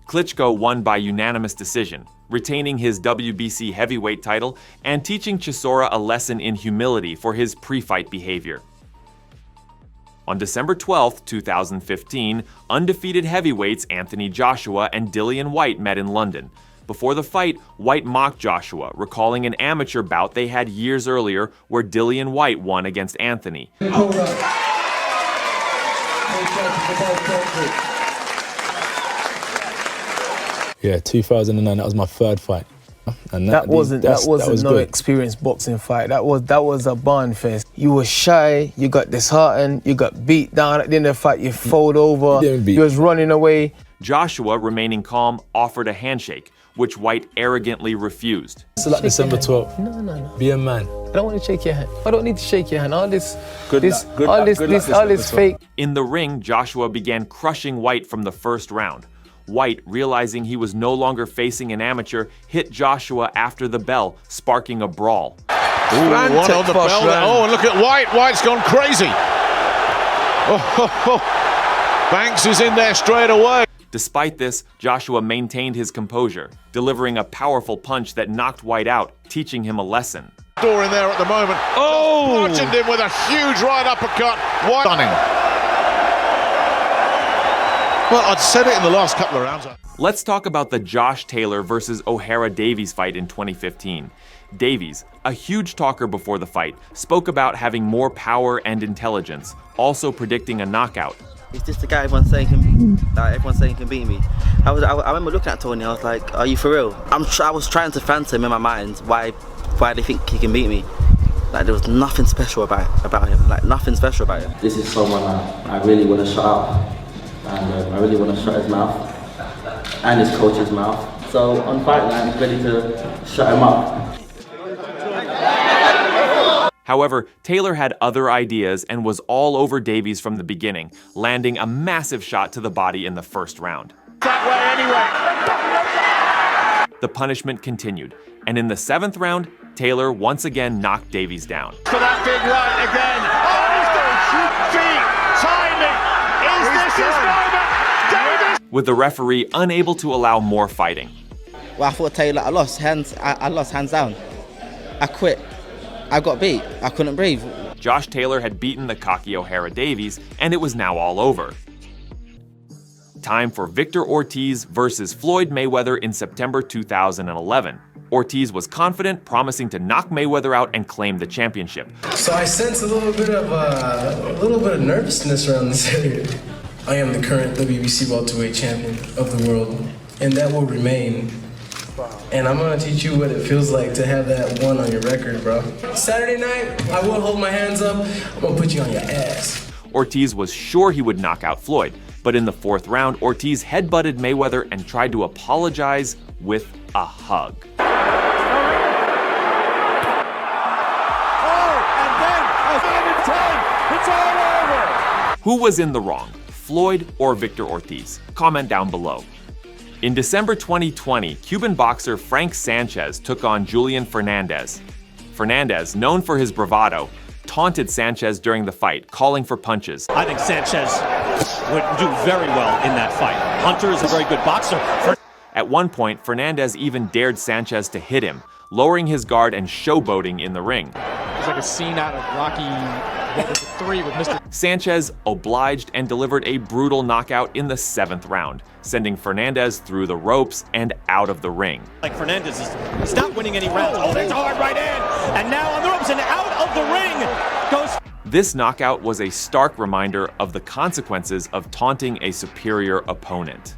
S1: Klitschko won by unanimous decision, retaining his WBC heavyweight title and teaching Chisora a lesson in humility for his pre-fight behavior. On December 12, 2015, undefeated heavyweights Anthony Joshua and Dillian Whyte met in London. Before the fight, Whyte mocked Joshua, recalling an amateur bout they had years earlier where Dillian Whyte won against Anthony.
S11: Yeah, 2009, that was my 3rd fight. And
S12: that wasn't no experienced boxing fight. That was a barn fest. You were shy, you got disheartened, you got beat down. At the end of the fight, you fold over, you was running away.
S1: Joshua, remaining calm, offered a handshake, which Whyte arrogantly refused.
S11: So like December 12th.
S12: No.
S11: Be a man.
S12: I don't want to shake your hand. I don't need to shake your hand. All this fake.
S1: In the ring, Joshua began crushing Whyte from the first round. Whyte, realizing he was no longer facing an amateur, hit Joshua after the bell, sparking a brawl.
S3: One on the bell. Oh, and look at Whyte. Whyte's gone crazy. Banks is in there straight away.
S1: Despite this, Joshua maintained his composure, delivering a powerful punch that knocked Whyte out, teaching him a lesson.
S3: Door in there at the moment. Oh! Bludgeoned him with a huge right uppercut. Whyte. Stunning. Well, I'd said it in the last couple of rounds.
S1: Let's talk about the Josh Taylor versus O'Hara Davies fight in 2015. Davies, a huge talker before the fight, spoke about having more power and intelligence, also predicting a knockout.
S15: He's just the guy everyone's saying can beat me. I remember looking at Tony, I was like, are you for real? I was trying to fancy him in my mind why they think he can beat me. Like, there was nothing special about him, like nothing special about him.
S21: This is someone I really want to shut up. And I really want to shut his mouth and his coach's mouth. So on fight night, I'm ready to shut him up.
S1: However, Taylor had other ideas and was all over Davies from the beginning, landing a massive shot to the body in the first round.
S3: That way anyway.
S1: The punishment continued, and in the 7th round, Taylor once again knocked Davies down.
S3: For that big right again. Oh, he's going to shoot feet, timing. Is this his moment? Davies!
S1: With the referee unable to allow more fighting.
S15: Well, I thought Taylor, I lost hands down. I quit. I got beat. I couldn't breathe.
S1: Josh Taylor had beaten the cocky O'Hara Davies, and it was now all over. Time for Victor Ortiz versus Floyd Mayweather in September 2011. Ortiz was confident, promising to knock Mayweather out and claim the championship.
S19: So I sense a little bit of nervousness around this area. I am the current WBC welterweight champion of the world, and that will remain. And I'm gonna teach you what it feels like to have that one on your record, bro. Saturday night, I will hold my hands up. I'm gonna put you on your ass.
S1: Ortiz was sure he would knock out Floyd, but in the 4th round, Ortiz headbutted Mayweather and tried to apologize with a hug. Who was in the wrong, Floyd or Victor Ortiz? Comment down below. In December 2020, Cuban boxer Frank Sanchez took on Julian Fernandez. Fernandez, known for his bravado, taunted Sanchez during the fight, calling for punches.
S27: I think Sanchez would do very well in that fight. Hunter is a very good boxer.
S1: At one point, Fernandez even dared Sanchez to hit him, lowering his guard and showboating in the ring.
S28: It's like a scene out of Rocky 3 with Mr.
S1: Sanchez obliged and delivered a brutal knockout in the 7th round, sending Fernandez through the ropes and out of the ring.
S27: Like Fernandez is not winning any rounds. Oh, that's a hard right hand. And now on the ropes and out of the ring goes.
S1: This knockout was a stark reminder of the consequences of taunting a superior opponent.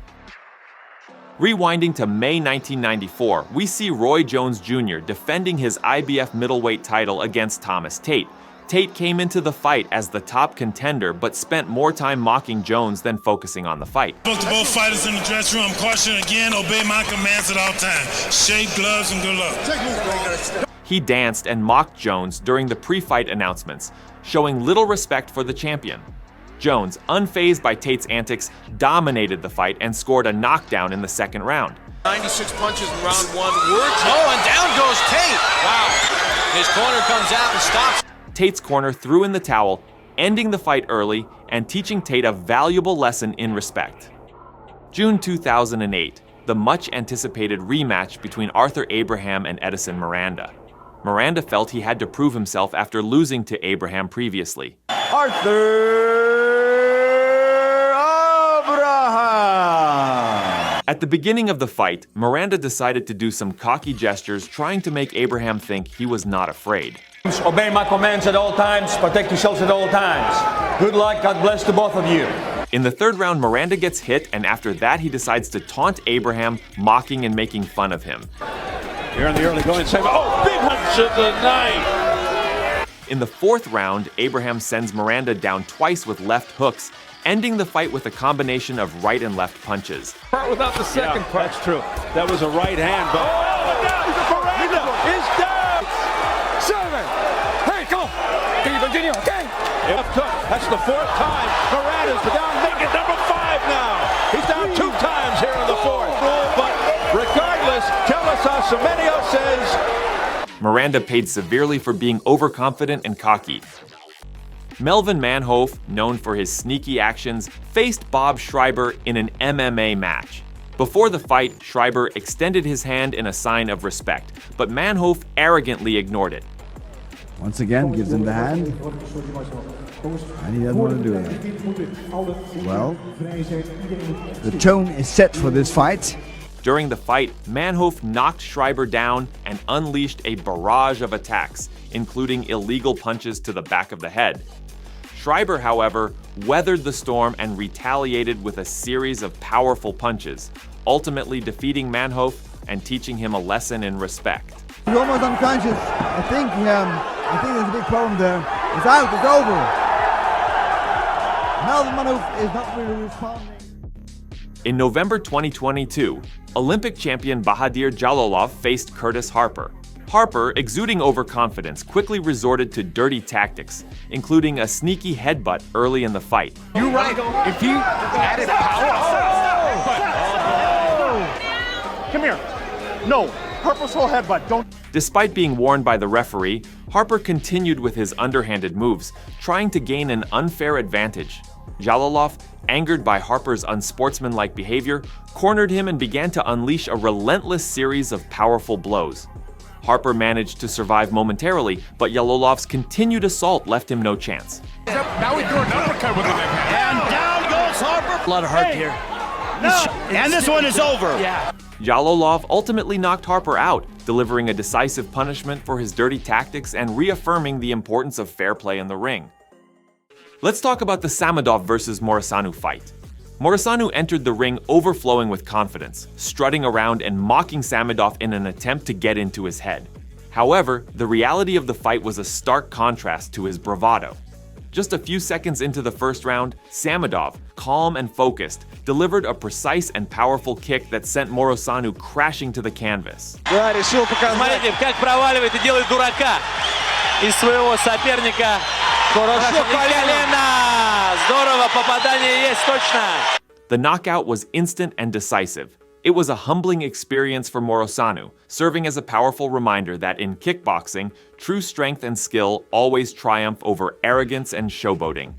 S1: Rewinding to May 1994, we see Roy Jones Jr. defending his IBF middleweight title against Thomas Tate. Tate came into the fight as the top contender, but spent more time mocking Jones than focusing on the fight.
S5: Spoke to both fighters in the dressing room. Caution again, obey my commands at all times. Shake gloves and good luck.
S1: He danced and mocked Jones during the pre-fight announcements, showing little respect for the champion. Jones, unfazed by Tate's antics, dominated the fight and scored a knockdown in the second round.
S3: 96 punches in round one. And down goes Tate. Wow. His corner comes out and stops.
S1: Tate's corner threw in the towel, ending the fight early and teaching Tate a valuable lesson in respect. June 2008, the much-anticipated rematch between Arthur Abraham and Edison Miranda. Miranda felt he had to prove himself after losing to Abraham previously.
S7: Arthur Abraham!
S1: At the beginning of the fight, Miranda decided to do some cocky gestures, trying to make Abraham think he was not afraid.
S27: Obey my commands at all times, protect yourselves at all times. Good luck, God bless to both of you.
S1: In the third round, Miranda gets hit, and after that he decides to taunt Abraham, mocking and making fun of him.
S3: Here in the early going, big punch of the night.
S1: In the fourth round, Abraham sends Miranda down twice with left hooks, ending the fight with a combination of right and left punches.
S3: Without the second punch. That's true. That was a right hand, but Miranda is down. 7. Hey, come on. Can you continue? Okay. That's the fourth time. Miranda's down, make it number 5 now. He's down 2 times here in the fourth. But regardless, tell us how Semenyo says.
S1: Miranda paid severely for being overconfident and cocky. Melvin Manhoef, known for his sneaky actions, faced Bob Schreiber in an MMA match. Before the fight, Schreiber extended his hand in a sign of respect, but Manhoef arrogantly ignored it.
S9: Once again, gives him the hand, and he doesn't want to do it. Well, the tone is set for this fight.
S1: During the fight, Manhoef knocked Schreiber down and unleashed a barrage of attacks, including illegal punches to the back of the head. Schreiber, however, weathered the storm and retaliated with a series of powerful punches, ultimately defeating Manhoef and teaching him a lesson in respect.
S9: He's almost unconscious. I think there's a big problem there. It's out, it's over. Melvin Manhoef is not really responding.
S1: In November 2022, Olympic champion Bahadir Jalolov faced Curtis Harper. Harper, exuding overconfidence, quickly resorted to dirty tactics, including a sneaky headbutt early in the fight.
S2: You're right. If he added power. Come here. No. Purposeful headbutt. Don't.
S1: Despite being warned by the referee, Harper continued with his underhanded moves, trying to gain an unfair advantage. Jalolov, angered by Harper's unsportsmanlike behavior, cornered him and began to unleash a relentless series of powerful blows. Harper managed to survive momentarily, but Jalolov's continued assault left him no chance.
S2: Now we threw an uppercut with him. And down goes Harper.
S27: A lot of heart here.
S2: No. And this one is over.
S27: Yeah.
S1: Jalolov ultimately knocked Harper out, delivering a decisive punishment for his dirty tactics and reaffirming the importance of fair play in the ring. Let's talk about the Samedov versus Morisanu fight. Morisanu entered the ring overflowing with confidence, strutting around and mocking Samedov in an attempt to get into his head. However, the reality of the fight was a stark contrast to his bravado. Just a few seconds into the first round, Samedov, calm and focused, delivered a precise and powerful kick that sent Morisanu crashing to the canvas.
S24: Да, решил показать, как проваливает и делает дурака из своего соперника. Хорошо колено! Здорово, попадание есть точно!
S1: The knockout was instant and decisive. It was a humbling experience for Morisanu, serving as a powerful reminder that in kickboxing, true strength and skill always triumph over arrogance and showboating.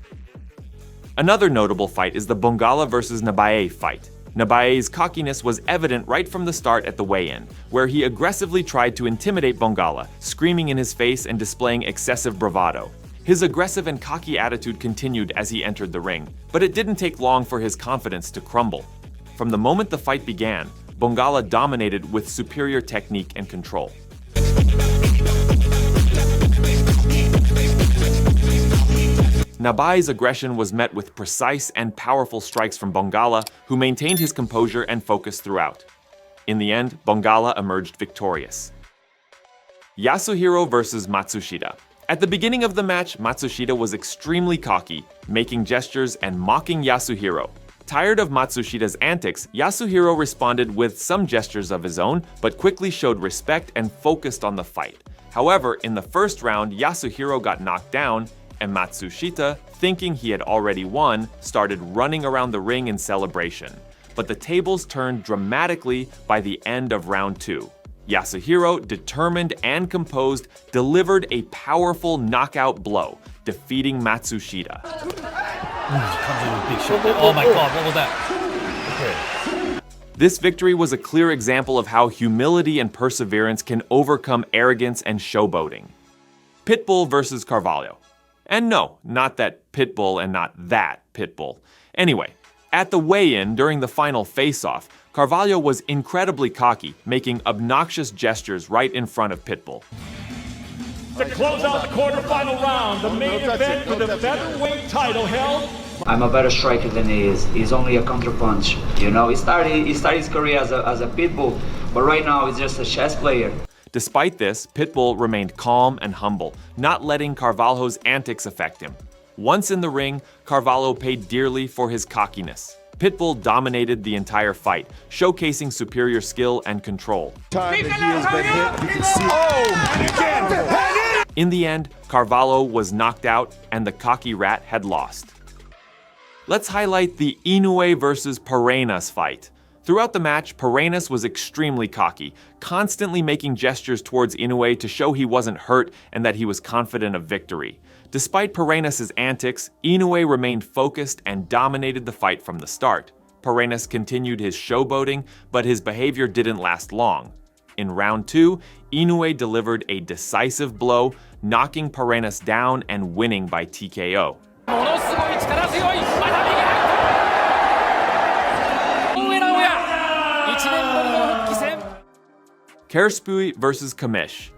S1: Another notable fight is the Bongala versus Nabaye fight. Nabaye's cockiness was evident right from the start at the weigh-in, where he aggressively tried to intimidate Bongala, screaming in his face and displaying excessive bravado. His aggressive and cocky attitude continued as he entered the ring, but it didn't take long for his confidence to crumble. From the moment the fight began, Bongala dominated with superior technique and control. Nabaye's aggression was met with precise and powerful strikes from Bongala, who maintained his composure and focus throughout. In the end, Bongala emerged victorious. Yasuhiro versus Matsushita. At the beginning of the match, Matsushita was extremely cocky, making gestures and mocking Yasuhiro. Tired of Matsushita's antics, Yasuhiro responded with some gestures of his own, but quickly showed respect and focused on the fight. However, in the first round, Yasuhiro got knocked down, and Matsushita, thinking he had already won, started running around the ring in celebration. But the tables turned dramatically by the end of round 2. Yasuhiro, determined and composed, delivered a powerful knockout blow, defeating Matsushita.
S23: Oh my God, what was that?
S1: This victory was a clear example of how humility and perseverance can overcome arrogance and showboating. Pitbull versus Carvalho. And no, not that Pitbull and not that Pitbull. Anyway, at the weigh-in during the final face-off, Carvalho was incredibly cocky, making obnoxious gestures right in front of Pitbull.
S27: To close out the quarterfinal round, the main event with the featherweight title held.
S6: I'm a better striker than he is. He's only a counterpunch. You know, he started his career as a pitbull, but right now he's just a chess player.
S1: Despite this, Pitbull remained calm and humble, not letting Carvalho's antics affect him. Once in the ring, Carvalho paid dearly for his cockiness. Pitbull dominated the entire fight, showcasing superior skill and control. In the end, Carvalho was knocked out and the cocky rat had lost. Let's highlight the Inoue versus Parenas fight. Throughout the match, Parenas was extremely cocky, constantly making gestures towards Inoue to show he wasn't hurt and that he was confident of victory. Despite Parenas' antics, Inoue remained focused and dominated the fight from the start. Parenas continued his showboating, but his behavior didn't last long. In round 2, Inoue delivered a decisive blow, knocking Parenas down and winning by TKO. Kerspui versus Kamish.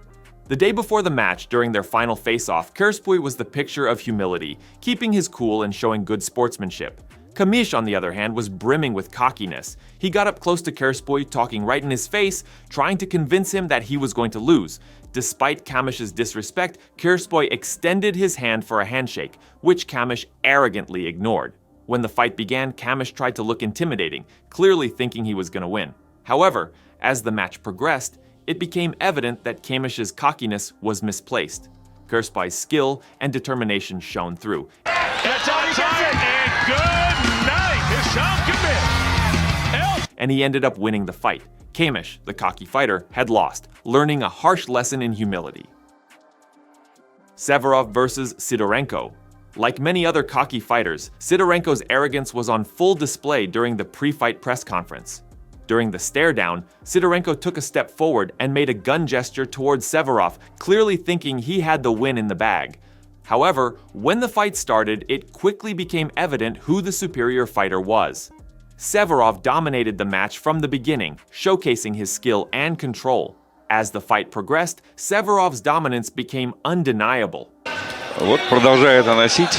S1: The day before the match, during their final face-off, Kerspui was the picture of humility, keeping his cool and showing good sportsmanship. Kamish, on the other hand, was brimming with cockiness. He got up close to Kerspui, talking right in his face, trying to convince him that he was going to lose. Despite Kamish's disrespect, Kerspui extended his hand for a handshake, which Kamish arrogantly ignored. When the fight began, Kamish tried to look intimidating, clearly thinking he was going to win. However, as the match progressed, it became evident that Kamish's cockiness was misplaced. Kerspui's skill and determination shone through. And he ended up winning the fight. Kamish, the cocky fighter, had lost, learning a harsh lesson in humility. Severov versus Sidorenko. Like many other cocky fighters, Sidorenko's arrogance was on full display during the pre-fight press conference. During the stare-down, Sidorenko took a step forward and made a gun gesture towards Severov, clearly thinking he had the win in the bag. However, when the fight started, it quickly became evident who the superior fighter was. Severov dominated the match from the beginning, showcasing his skill and control. As the fight progressed, Severov's dominance became undeniable.
S10: Вот продолжает наносить.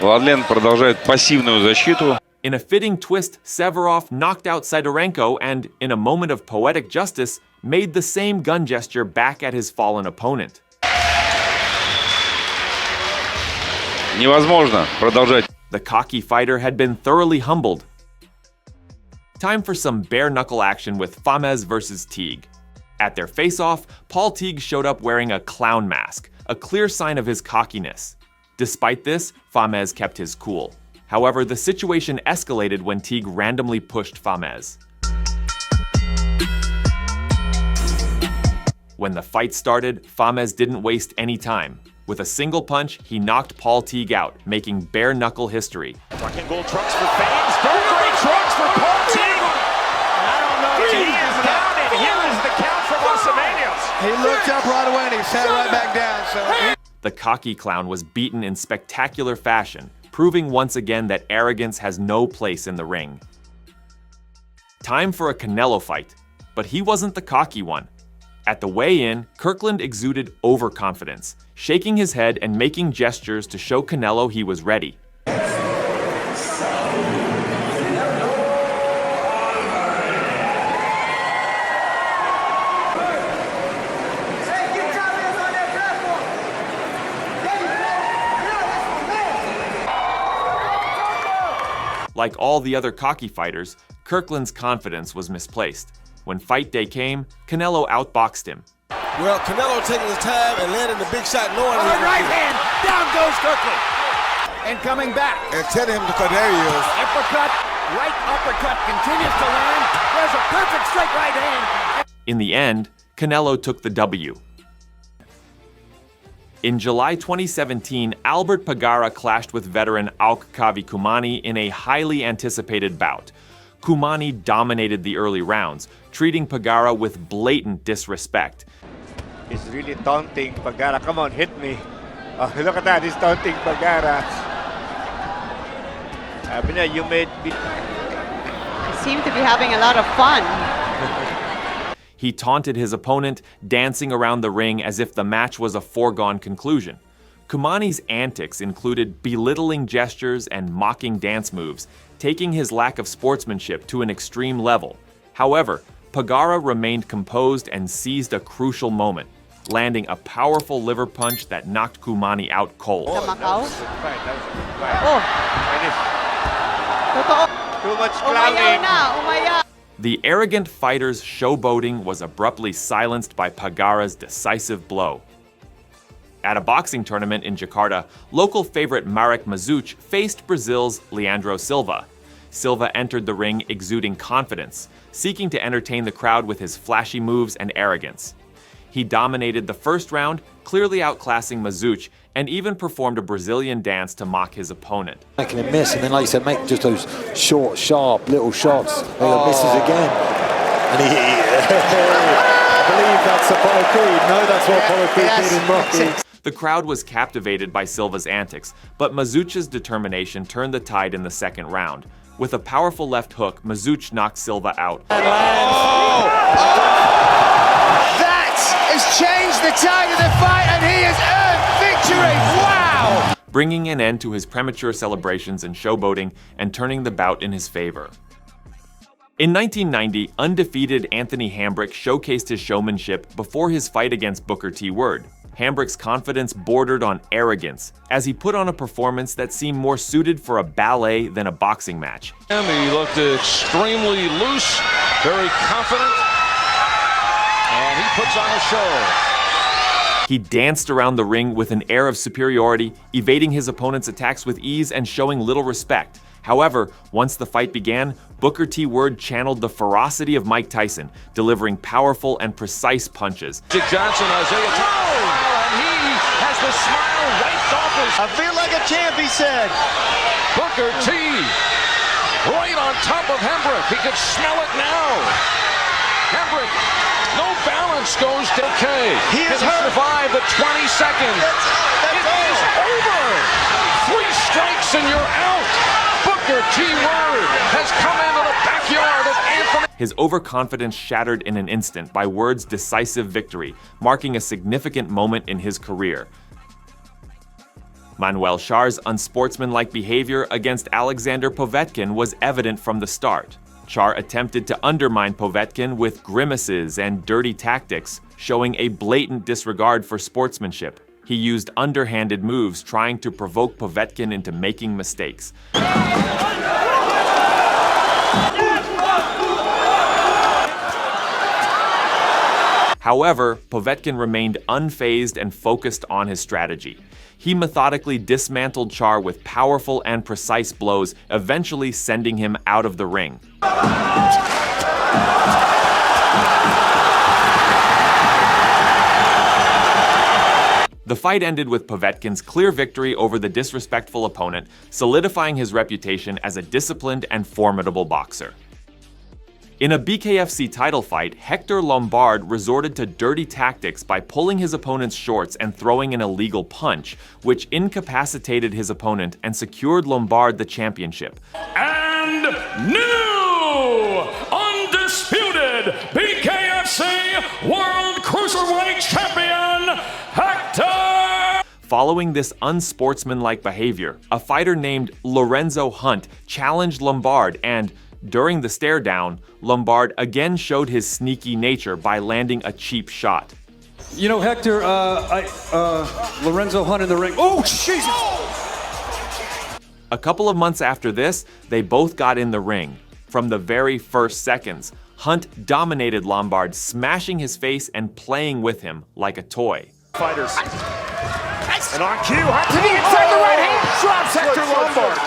S10: Владлен продолжает пассивную защиту.
S1: In a fitting twist, Severov knocked out Sidorenko and, in a moment of poetic justice, made the same gun gesture back at his fallen opponent.
S10: Невозможно продолжать.
S1: The cocky fighter had been thoroughly humbled. Time for some bare-knuckle action with Famez versus Teague. At their face-off, Paul Teague showed up wearing a clown mask, a clear sign of his cockiness. Despite this, Famez kept his cool. However, the situation escalated when Teague randomly pushed Famez. When the fight started, Famez didn't waste any time. With a single punch, he knocked Paul Teague out, making bare-knuckle history.
S27: Fucking gold trucks for Fames, great trucks for Paul Teague. I don't know if he is down, and here is the count from Los Angeles.
S8: He looked up right away and he sat right back down.
S1: The cocky clown was beaten in spectacular fashion, proving once again that arrogance has no place in the ring. Time for a Canelo fight, but he wasn't the cocky one. At the weigh-in, Kirkland exuded overconfidence, shaking his head and making gestures to show Canelo he was ready. like all the other cocky fighters, Kirkland's confidence was misplaced. When fight day came, Canelo outboxed him.
S2: Well, Canelo taking his time and landing the big shot, knowing right hand, down goes Kirkland. And coming back. And telling him to cut areas. Uppercut, right uppercut continues to land. There's a perfect straight right hand.
S1: In the end, Canelo took the W. In July 2017, Albert Pagara clashed with veteran Augie Kumani in a highly anticipated bout. Kumani dominated the early rounds, treating Pagara with blatant disrespect.
S4: He's really taunting Pagara. Come on, hit me. Oh, look at that, he's taunting Pagara. You made me.
S13: You seem to be having a lot of fun.
S1: He taunted his opponent, dancing around the ring as if the match was a foregone conclusion. Kumani's antics included belittling gestures and mocking dance moves, taking his lack of sportsmanship to an extreme level. However, Pagara remained composed and seized a crucial moment, landing a powerful liver punch that knocked Kumani out cold.
S4: Too much clowning.
S1: The arrogant fighter's showboating was abruptly silenced by Pagara's decisive blow. At a boxing tournament in Jakarta, local favorite Marek Mazuch faced Brazil's Leandro Silva. Silva entered the ring exuding confidence, seeking to entertain the crowd with his flashy moves and arrogance. He dominated the first round, clearly outclassing Mazuch, and even performed a Brazilian dance to mock his opponent.
S14: Making him miss, and then like you said, make just those short, sharp little shots. And misses again. And I believe that's Apollo Creed. No, that's what Apollo Creed did in Rocky.
S1: The crowd was captivated by Silva's antics, but Mazuch's determination turned the tide in the second round. With a powerful left hook, Mazuch knocked Silva out.
S2: That has changed the tide of the fight, and he has earned victory. Wow!
S1: Bringing an end to his premature celebrations and showboating and turning the bout in his favor. In 1990, undefeated Anthony Hambrick showcased his showmanship before his fight against Booker T. Ward. Hambrick's confidence bordered on arrogance, as he put on a performance that seemed more suited for a ballet than a boxing match.
S3: He looked extremely loose, very confident, and he puts on a show.
S1: He danced around the ring with an air of superiority, evading his opponent's attacks with ease and showing little respect. However, once the fight began, Booker T. Ward channeled the ferocity of Mike Tyson, delivering powerful and precise punches.
S3: Johnson, Isaiah and he has the smile wiped off his...
S2: I feel like a champ, he said.
S3: Booker T. right on top of Hambrick. He could smell it now. Hambrick, no balance, goes to okay.
S2: He is hurt.
S3: Survive the 20 seconds. It is over. 3 strikes and you're out. Booker T. Ward has come into the backyard of Anthony.
S1: His overconfidence shattered in an instant by Ward's decisive victory, marking a significant moment in his career. Manuel Char's unsportsmanlike behavior against Alexander Povetkin was evident from the start. Char attempted to undermine Povetkin with grimaces and dirty tactics, showing a blatant disregard for sportsmanship. He used underhanded moves, trying to provoke Povetkin into making mistakes. However, Povetkin remained unfazed and focused on his strategy. He methodically dismantled Char with powerful and precise blows, eventually sending him out of the ring. The fight ended with Povetkin's clear victory over the disrespectful opponent, solidifying his reputation as a disciplined and formidable boxer. In a BKFC title fight, Hector Lombard resorted to dirty tactics by pulling his opponent's shorts and throwing an illegal punch, which incapacitated his opponent and secured Lombard the championship.
S16: And new, undisputed BKFC World Cruiserweight Champion, Hector!
S1: Following this unsportsmanlike behavior, a fighter named Lorenzo Hunt challenged Lombard and, during the stare down, Lombard again showed his sneaky nature by landing a cheap shot.
S17: You know, Hector, Lorenzo Hunt in the ring. Oh, Jesus!
S1: A couple of months after this, they both got in the ring. From the very first seconds, Hunt dominated Lombard, smashing his face and playing with him like a toy.
S27: Fighters. And on cue, Hunt to the inside, the right hand drops Hector Lombard.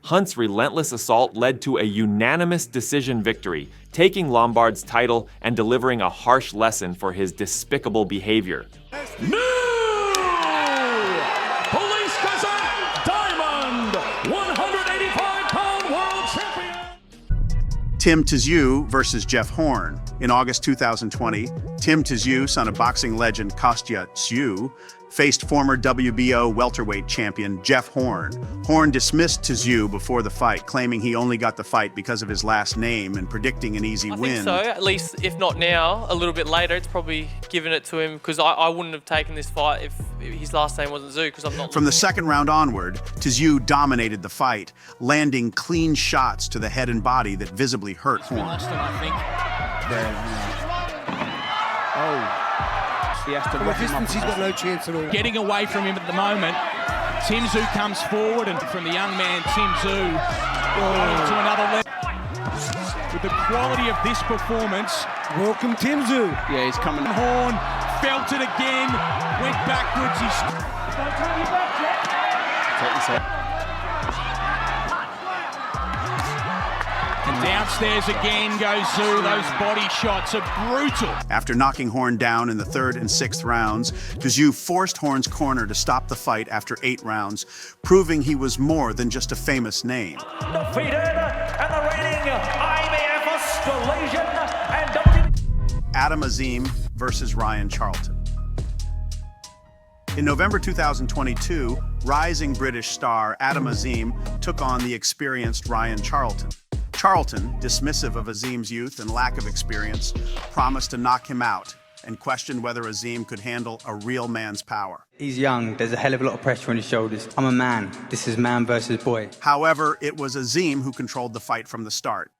S1: Hunt's relentless assault led to a unanimous decision victory, taking Lombard's title and delivering a harsh lesson for his despicable behavior.
S16: New Police Gazette Diamond 185-pound world champion.
S11: Tim Tszyu versus Jeff Horn. In August 2020, Tim Tszyu, son of boxing legend Kostya Tszyu, faced former WBO welterweight champion Jeff Horn. Horn dismissed Tszyu before the fight, claiming he only got the fight because of his last name and predicting an easy win.
S12: I think so, at least if not now, a little bit later, it's probably given it to him because I wouldn't have taken this fight if his last name wasn't Tszyu, because I'm not.
S11: From the second round onward, Tszyu dominated the fight, landing clean shots to the head and body that visibly hurt Horn.
S28: Lost him, I think.
S8: He has to wrap him up. He's got no chance at all.
S28: Getting away from him at the moment. Tim Tszyu comes forward, and from the young man, Tim Tszyu, to another level. With the quality of this performance.
S8: Welcome, Tim Tszyu.
S28: Yeah, he's coming. Horn felt it again, went backwards. And downstairs again goes Tszyu. Those body shots are brutal.
S11: After knocking Horn down in the third and sixth rounds, Tszyu forced Horn's corner to stop the fight after 8 rounds, proving he was more than just a famous name.
S24: Defeated and the reigning IBF Australasian and WBC.
S11: Adam Azim versus Ryan Charlton. In November 2022, rising British star Adam Azim took on the experienced Ryan Charlton. Charlton, dismissive of Azim's youth and lack of experience, promised to knock him out and questioned whether Azim could handle a real man's power.
S17: He's young, there's a hell of a lot of pressure on his shoulders. I'm a man, this is man versus boy.
S11: However, it was Azim who controlled the fight from the start.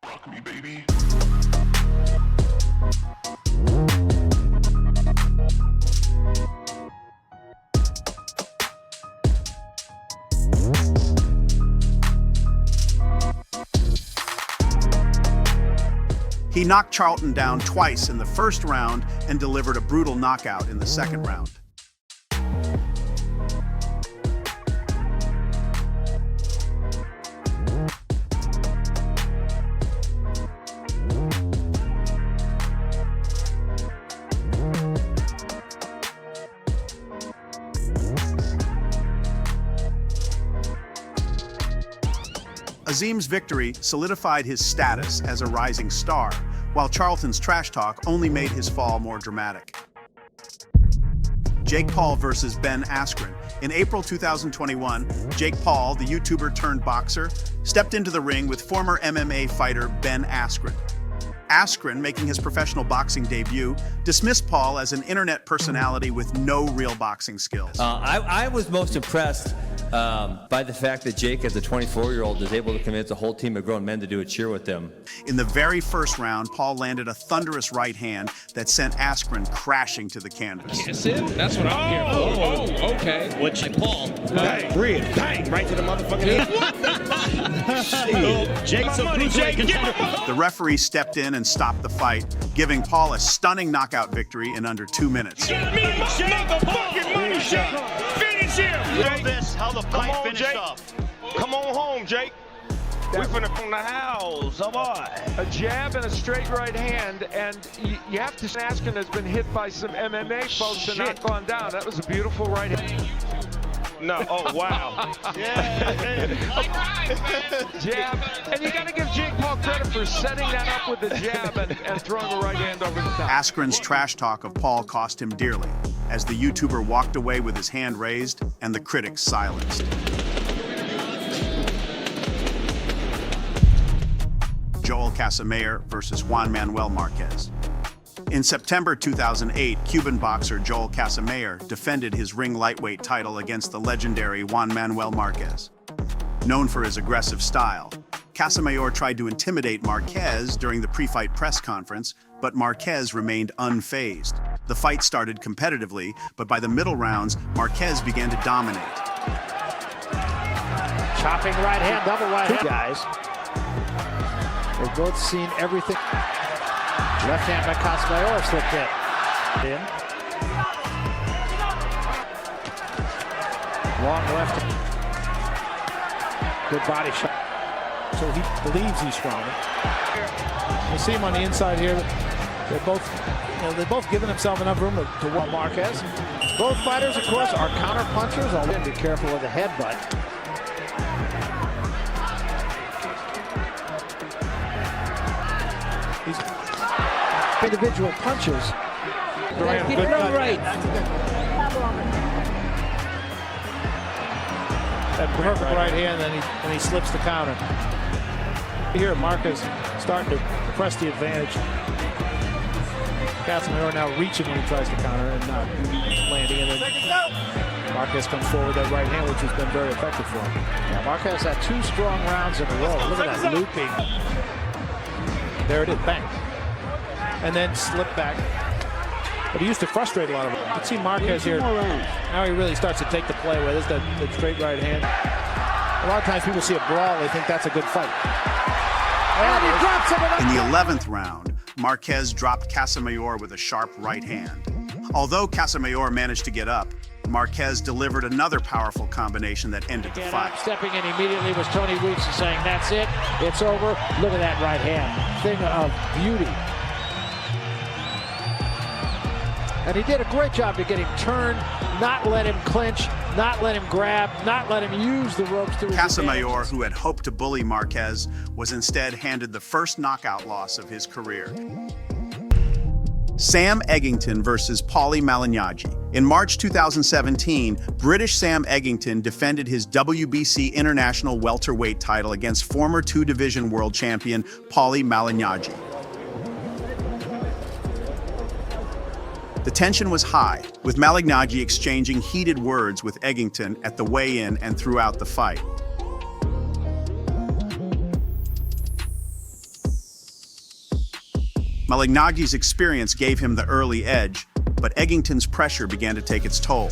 S11: He knocked Charlton down twice in the first round and delivered a brutal knockout in the second round. Azim's victory solidified his status as a rising star, while Charlton's trash talk only made his fall more dramatic. Jake Paul versus Ben Askren. In April 2021, Jake Paul, the YouTuber turned boxer, stepped into the ring with former MMA fighter Ben Askren. Askren, making his professional boxing debut, dismissed Paul as an internet personality with no real boxing skills.
S18: I was most impressed by the fact that Jake, as a 24-year-old, is able to convince a whole team of grown men to do a cheer with him.
S11: In the very first round, Paul landed a thunderous right hand that sent Askren crashing to the canvas.
S28: Kiss him? That's what I'm here for. Oh, okay.
S27: What's Paul? Bang, Riel, bang, right to the motherfucking head. Jake's a blue Jake.
S11: The referee stepped in and stopped the fight, giving Paul a stunning knockout victory in under 2 minutes.
S27: Get me my motherfucking money shot. Finish him. You know this, how the fight finished off. Come on home, Jake. We finna from the house, oh boy.
S20: A jab and a straight right hand, and you have to ask him has been hit by some MMA folks and not gone down. That was a beautiful right hand.
S27: No, oh wow.
S20: Jab, and you gotta give Jake Paul credit for setting that up with the jab and throwing a right hand over the top.
S11: Askren's trash talk of Paul cost him dearly, as the YouTuber walked away with his hand raised and the critics silenced. Joel Casemiro versus Juan Manuel Marquez. In September 2008, Cuban boxer Joel Casemiro defended his ring lightweight title against the legendary Juan Manuel Marquez. Known for his aggressive style, Casemiro tried to intimidate Marquez during the pre-fight press conference, but Marquez remained unfazed. The fight started competitively, but by the middle rounds, Marquez began to dominate.
S5: Chopping right hand, double right hand. Guys, they've both seen everything. Left hand by Casemiro slipped in. Long left. Good body shot. So he believes he's stronger. You see him on the inside here. They're both giving themselves enough room to win. Marquez. Both fighters, of course, are counter punchers. I'll be careful with the headbutt. These individual punches. Good right. That perfect right hand, and he slips the counter. Here, Marquez starting to press the advantage. Casemiro now reaching when he tries to counter and not landing. And then Marquez comes forward with that right hand, which has been very effective for him. Yeah, Marquez had 2 strong rounds in a row. Look at that looping. There it is, bang. And then slip back. But he used to frustrate a lot of them. You can see Marquez here. Now he really starts to take the play with it. The straight right hand. A lot of times people see a brawl, they think that's a good fight. And he drops him.
S11: In the 11th round, Marquez dropped Casemiro with a sharp right hand. Although Casemiro managed to get up, Marquez delivered another powerful combination that ended the fight.
S5: Stepping in immediately was Tony Weeks saying, that's it, it's over. Look at that right hand. Thing of beauty. And he did a great job to get him turned, not let him clinch, not let him grab, not let him use the ropes to his
S11: Casemiro, who had hoped to bully Marquez, was instead handed the first knockout loss of his career. Sam Eggington versus Paulie Malignaggi. In March 2017, British Sam Eggington defended his WBC International welterweight title against former 2-division world champion Paulie Malignaggi. The tension was high, with Malignaggi exchanging heated words with Eggington at the weigh-in and throughout the fight. Malignaggi's experience gave him the early edge, but Eggington's pressure began to take its toll.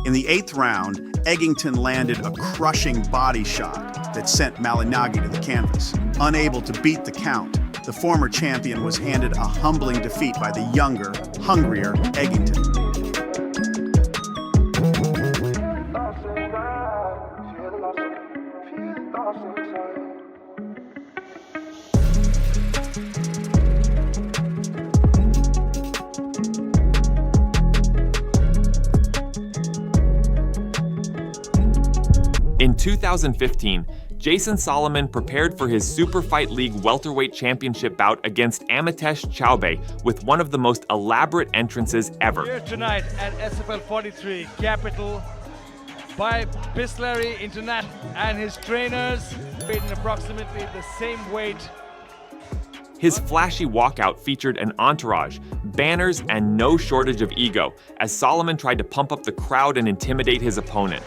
S11: In the 8th round, Eggington landed a crushing body shot that sent Malignaggi to the canvas. Unable to beat the count, the former champion was handed a humbling defeat by the younger, hungrier Eggington.
S1: In 2015, Jason Solomon prepared for his Super Fight League welterweight championship bout against Amitesh Chaubey with one of the most elaborate entrances ever.
S7: Here tonight at SFL 43, capital by Bislary International and his trainers, weighing approximately the same weight.
S1: His flashy walkout featured an entourage, banners, and no shortage of ego, as Solomon tried to pump up the crowd and intimidate his opponent.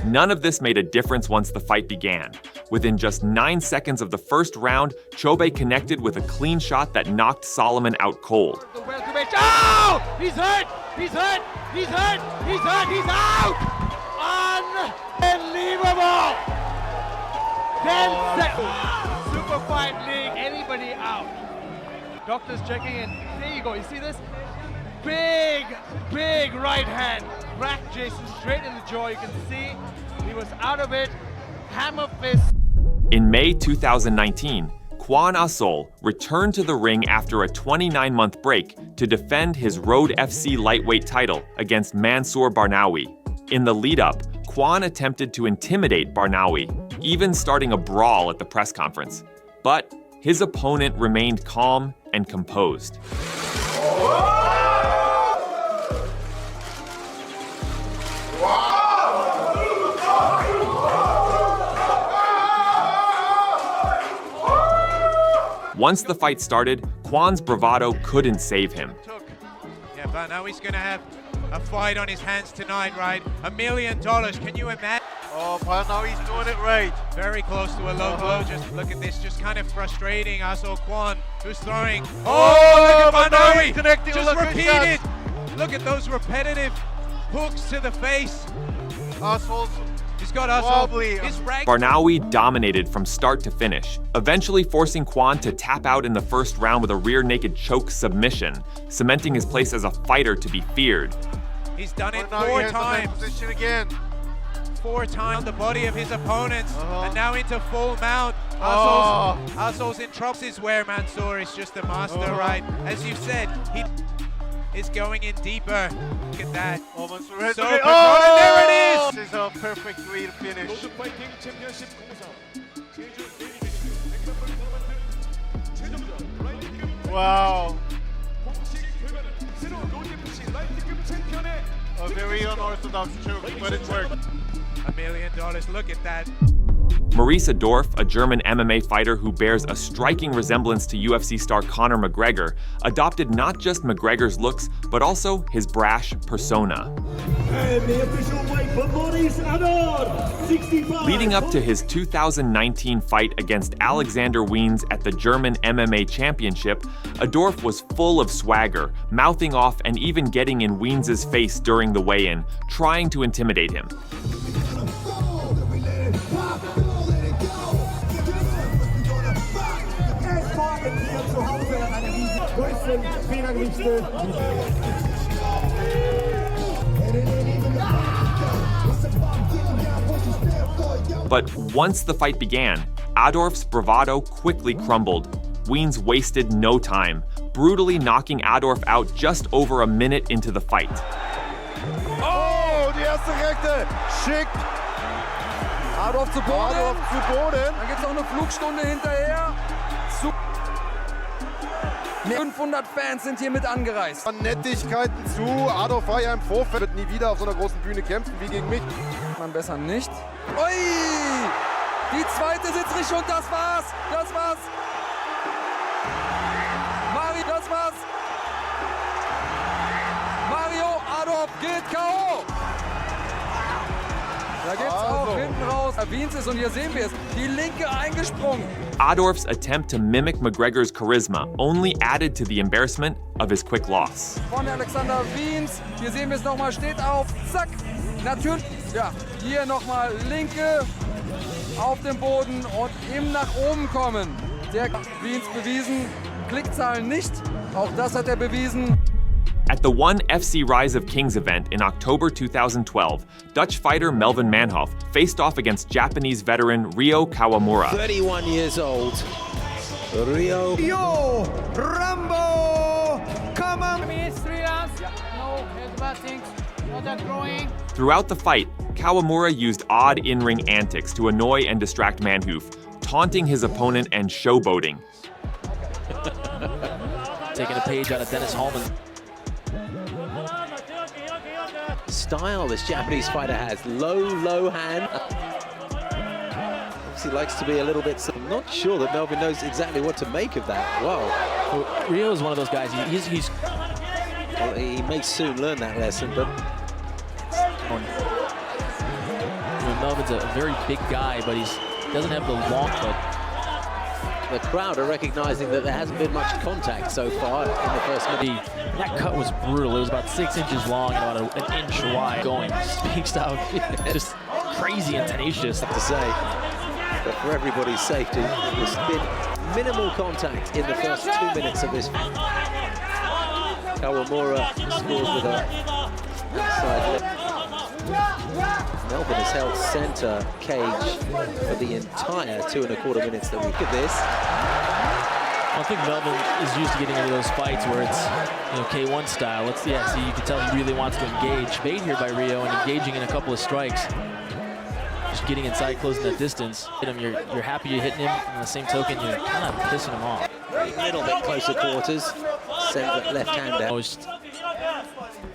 S1: None of this made a difference once the fight began. Within just 9 seconds of the first round, Chaubey connected with a clean shot that knocked Solomon out cold.
S7: Oh! He's hurt! He's hurt! He's hurt! He's hurt! He's out! Unbelievable! 10 seconds. Super Fight League. Anybody out? Doctor's checking in. There you go. You see this? Big, big right hand. Cracked Jason straight in the jaw. You can see he was out of it. Hammer fist.
S1: In May 2019, Quan Assol returned to the ring after a 29-month break to defend his Road FC lightweight title against Mansour Barnawi. In the lead-up, Quan attempted to intimidate Barnawi, even starting a brawl at the press conference. But his opponent remained calm and composed. Once the fight started, Quan's bravado couldn't save him.
S9: Yeah, but now he's going to have a fight on his hands tonight, right? $1 million, can you imagine?
S4: Oh, but now he's doing it right.
S9: Very close to a low blow, just look at this, just kind of frustrating. Assol Quan, who's throwing. Oh, look at Barnawi,
S4: connecting,
S9: just repeated. Look at those repetitive hooks to the face. He's got Assol.
S1: Barnawi dominated from start to finish, eventually forcing Quan to tap out in the first round with a rear naked choke submission, cementing his place as a fighter to be feared.
S9: He's done it 4 times.
S4: Position again.
S9: 4 times the body of his opponents, and now into full mount. Assol's in trouble. This is where Mansour is just a master, right? As you said, he is going in deeper. Look at that.
S4: Oh, Mansour
S9: so
S4: there
S9: it is!
S4: This is a perfect way to finish. Wow. A very unorthodox choke, but it worked.
S9: $1 million, look at that.
S1: Marisa Dorf, a German MMA fighter who bears a striking resemblance to UFC star Conor McGregor, adopted not just McGregor's looks, but also his brash persona. Leading up to his 2019 fight against Alexander Wiens at the German MMA Championship, Adorf was full of swagger, mouthing off and even getting in Wiens' face during the weigh-in, trying to intimidate him. But once the fight began, Adorf's bravado quickly crumbled. Wiens wasted no time, brutally knocking Adorf out just over a minute into the fight.
S15: Oh, die erste Rechte. Schick. Adorf zu Boden. Adorf zu Boden. Dann gibt's noch eine Flugstunde hinterher. 500 Fans sind hier mit angereist. Nettigkeiten zu. Adorf war ja im Vorfeld. Wird nie wieder auf so einer großen Bühne kämpfen wie gegen mich. Man besser nicht. Ui! Die zweite Sitzrichtung und das war's. Das war's. Mario, das war's. Mario Adorf geht K.O. Da geht's auch hinten raus. Wiens ist, und hier sehen wir es, die linke eingesprungen.
S1: Adorf's attempt to mimic McGregor's charisma only added to the embarrassment of his quick loss.
S15: Von Alexander Wiens, hier sehen wir es nochmal, steht auf, zack, natürlich, ja, hier nochmal linke auf dem Boden und im nach oben kommen. Der Wiens bewiesen, Klickzahlen nicht, auch das hat er bewiesen.
S1: At the ONE FC Rise of Kings event in October 2012, Dutch fighter Melvin Manhoef faced off against Japanese veteran Ryo Kawamura.
S19: 31 years old, Ryo.
S15: Yo, Rambo, come on.
S21: 3 rounds, no headbutting, no that throwing.
S1: Throughout the fight, Kawamura used odd in-ring antics to annoy and distract Manhoef, taunting his opponent and showboating.
S22: Taking a page out of Dennis Hallman. Style this Japanese fighter has. Low hand. Obviously likes to be a little bit... I'm not sure that Melvin knows exactly what to make of that. Wow.
S28: Well, Rio is one of those guys, he's
S22: well, he may soon learn that lesson, but...
S28: Melvin's a very big guy, but he doesn't have the long...
S22: The crowd are recognizing that there hasn't been much contact so far in the first minute.
S28: That cut was brutal. It was about 6 inches long and about an inch wide. Going spaced out, just crazy and tenacious.
S22: I have to say, but for everybody's safety, there's been minimal contact in the first 2 minutes of this. Kawamura scores with a outside leg. Melvin has held center cage for the entire 2¼ minutes that we look at this.
S2: I think Melvin is used to getting into those fights where it's, K1 style. See, you can tell he really wants to engage. Bait here by Rio and engaging in a couple of strikes. Just getting inside, closing that distance. You're happy you're hitting him, and on the same token, you're kind of pissing him off.
S22: A little bit closer quarters. Send that left hand down.
S2: Most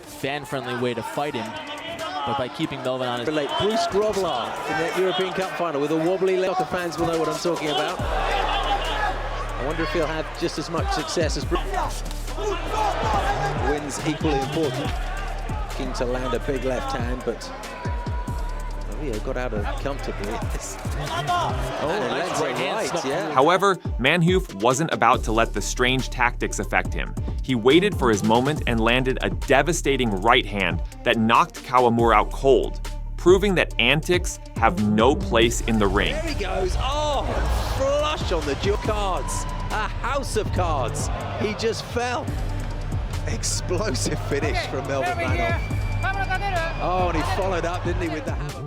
S2: fan-friendly way to fight him, but by keeping Melvin on his...
S22: Bruce Grovelar in that European Cup final with a wobbly leg. The fans will know what I'm talking about. I wonder if he'll have just as much success as Bruce. Wins equally important. Looking to land a big left hand, but Rio got out of comfortably.
S2: Nice right hand.
S22: Yeah.
S1: However, Manhoef wasn't about to let the strange tactics affect him. He waited for his moment and landed a devastating right hand that knocked Kawamura out cold, proving that antics have no place in the ring.
S22: There he goes. Oh, flush on the dual cards. A house of cards. He just fell. Explosive finish from Melvin Manhoef. Oh, and he followed up, didn't he, with the hammer.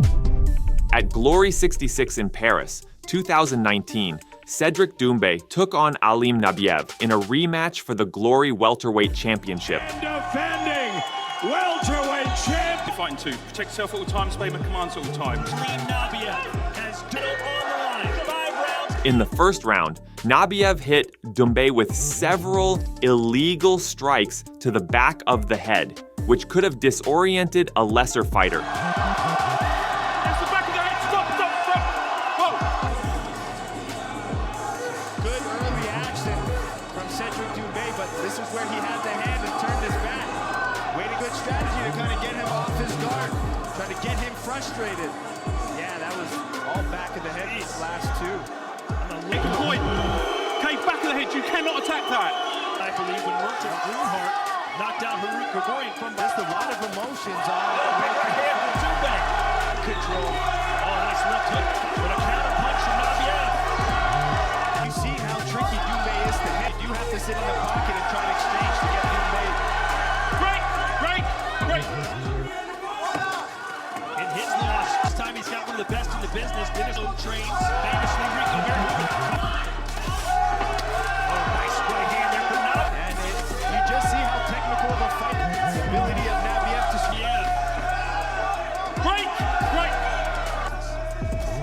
S1: At Glory 66 in Paris, 2019, Cedric Doumbé took on Alim Nabiev in a rematch for the Glory Welterweight Championship.
S16: Defending welterweight champ. You're fighting to protect yourself at all times, obey my commands at all times. Alim Nabiev has duel on the line. 5 rounds.
S1: In the first round, Nabiev hit Doumbé with several illegal strikes to the back of the head, which could have disoriented a lesser fighter.
S7: Frustrated. Yeah, that was all back of the head, these last two.
S16: Make a point. Okay, back of the head, you cannot attack that.
S7: I believe when Merchant Greenheart knocked out Harouk Grigorian from just a lot of emotions on control. Oh, nice left hook with a counter punch from Nabiev. You see how tricky Doumbé is to hit. You have to sit in the pocket and try to exchange to get Doumbé.
S16: Great.
S7: This time he's got one of the best in the business. Minnesota trains famously Rico America. Oh, nice right hand there from Nabiev. And you just see how technical of a fight. The ability of Nabiev to
S16: Great.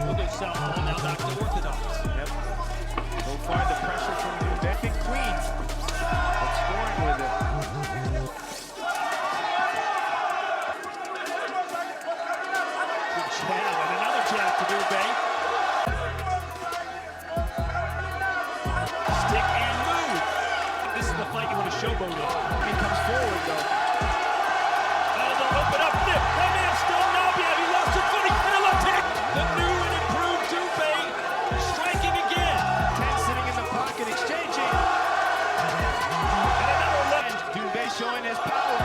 S7: Look at southpaw now back to orthodox. Yep. So far the pressure from Doumbé clean. But scoring with it. Jab to Doumbé. Stick and move. This is the fight you want to showboat in. He comes forward though. Oh, they'll open up. That man still Nabiev. He lost his footing. And a left hand. The new and improved Doumbé striking again. Ten sitting in the pocket, exchanging. And another left. Doumbé showing his power.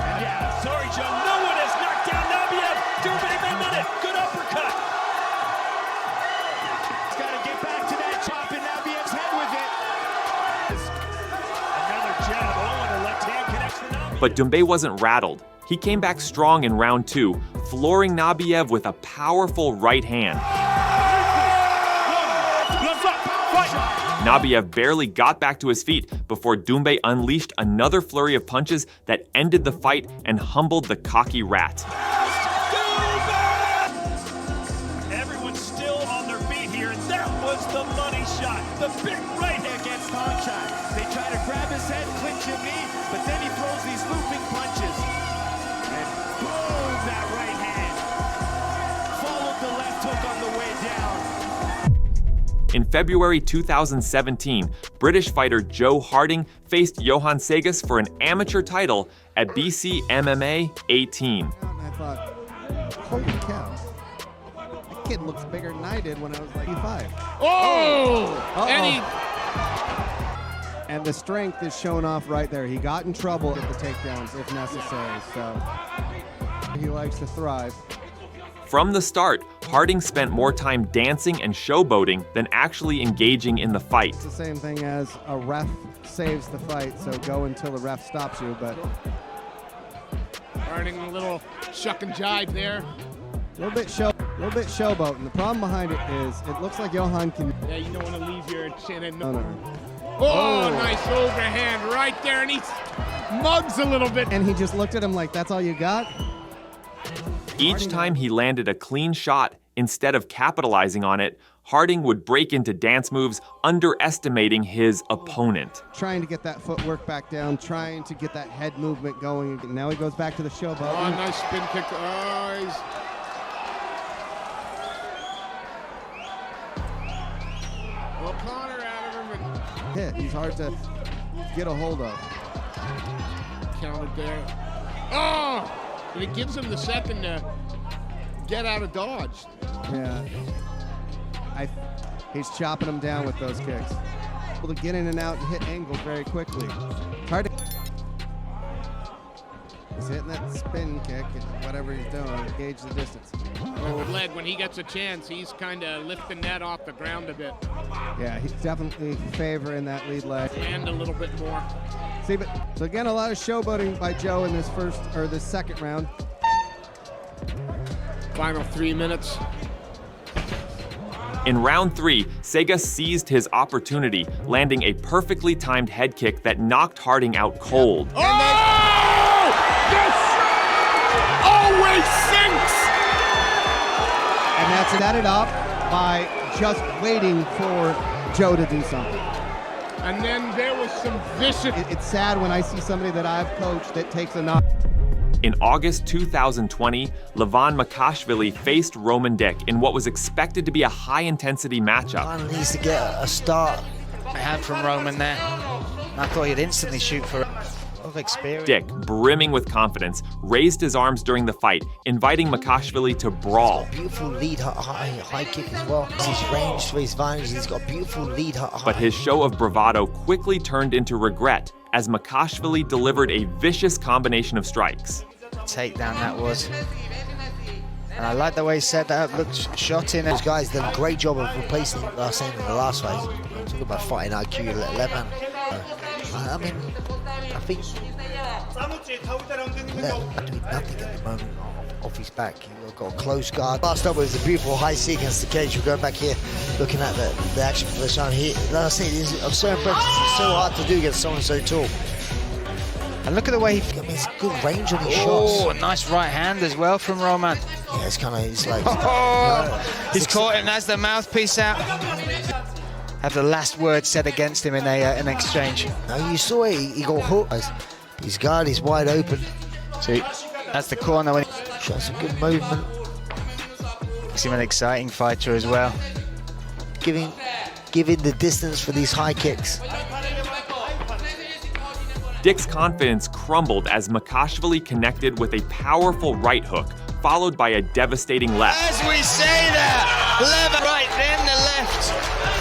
S7: And yeah, sorry, Joe. No one has knocked down Nabiev. Doumbé made it. Good uppercut.
S1: But Doumbé wasn't rattled. He came back strong in round 2, flooring Nabiev with a powerful right hand. Nabiev barely got back to his feet before Doumbé unleashed another flurry of punches that ended the fight and humbled the cocky rat.
S7: Everyone's still on their feet here, and that was the money shot. The big right hand against Conchai. They try to grab his head, clinch your knee, but then he throws these looping punches. And boom, that right hand. Followed the left hook on the way down.
S1: In February 2017, British fighter Joe Harding faced Johan Segas for an amateur title at BC MMA 18.
S6: And I thought, holy cow, that kid looks bigger than I did when I was like 5.
S7: Oh!
S6: And the strength is shown off right there. He got in trouble at the takedowns if necessary, so he likes to thrive.
S1: From the start, Harding spent more time dancing and showboating than actually engaging in the fight.
S6: It's the same thing as a ref saves the fight, so go until the ref stops you, but...
S7: Harding a little shuck and jive there.
S6: A little bit showboating. The problem behind it is it looks like Johan can...
S7: Yeah, you don't want to leave your chin and...
S6: No.
S3: Oh, nice overhand right there, and he mugs a little bit.
S6: And he just looked at him like, that's all you got?
S1: Each time he landed a clean shot, instead of capitalizing on it, Harding would break into dance moves, underestimating his opponent.
S6: Trying to get that footwork back down, trying to get that head movement going. Now he goes back to the showboat.
S3: Oh, nice spin kick. Oh, he's... Well, Connor out of him.
S6: Hit. He's hard to get a hold of.
S3: Counted there. Oh! And it gives him the second to get out of dodge.
S6: Yeah. He's chopping him down with those kicks. Able to get in and out and hit angles very quickly. Hard to... He's hitting that spin kick and whatever he's doing, gauge the distance.
S3: Oh, Vlad, when he gets a chance, he's kind of lifting that off the ground a bit.
S6: Yeah, he's definitely favoring that lead leg.
S3: And a little bit more.
S6: See, but so again, a lot of showboating by Joe in this second round.
S3: Final 3 minutes.
S1: In round 3, Sega seized his opportunity, landing a perfectly timed head kick that knocked Harding out cold.
S3: Oh! This always sinks!
S6: And that's set it up by just waiting for Joe to do something.
S3: And then there was some vicious...
S6: It's sad when I see somebody that I've coached that takes a knock.
S1: In August 2020, Levan Makashvili faced Roman Dick in what was expected to be a high-intensity matchup.
S10: Finally needs to get a start. Hand from Roman there. I thought he'd instantly shoot for of experience.
S1: Dick, brimming with confidence, raised his arms during the fight, inviting Makashvili to brawl.
S10: Beautiful lead high kick as well. He's ranged for his advantage. He's got beautiful lead high.
S1: But his show of bravado quickly turned into regret as Makashvili delivered a vicious combination of strikes.
S10: Takedown that was. And I like the way he set that up, looked shot in. Those guys did a great job of replacing Arsene in the last fight. I'm talking about fighting IQ at 11. I mean, I think they're doing nothing at the moment off his back. He's got a close guard. Last up was a beautiful high C against the cage. We're going back here, looking at the action for the shine here. Like I say, I'm so impressed. It's so hard to do against someone so tall. And look at the way he's good range on his shots. Oh, a nice right hand as well from Roman. Yeah, it's kind of, he's like... he's caught him, that's the mouthpiece out. Have the last word said against him in an exchange. Now you saw it, he got hooked. His guard is wide open. See, that's the corner when he shows some good movement. Makes him an exciting fighter as well. Giving the distance for these high kicks.
S1: Dick's confidence crumbled as Makashvili connected with a powerful right hook, followed by a devastating left.
S10: As we say that, left, right, then the left.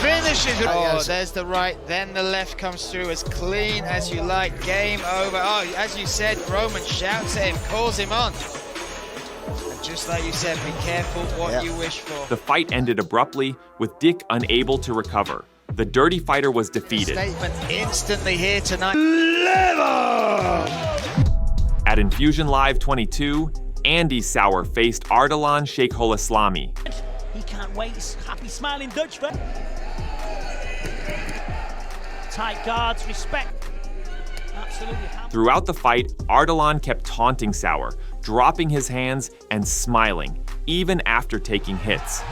S10: Finishes it. Oh, there's the right, then the left comes through as clean as you like. Game over. Oh, as you said, Roman shouts at him, calls him on. And just like you said, be careful what you wish for.
S1: The fight ended abruptly, with Dick unable to recover. The Dirty Fighter was defeated.
S10: Statement instantly here tonight.
S1: At Infusion Live 22, Andy Sauer faced Ardalan Sheikholislami.
S12: He can't wait, he's happy, smiling Dutch fan. Tight guards, respect. Absolutely.
S1: Throughout the fight, Ardalan kept taunting Sauer, dropping his hands and smiling, even after taking hits.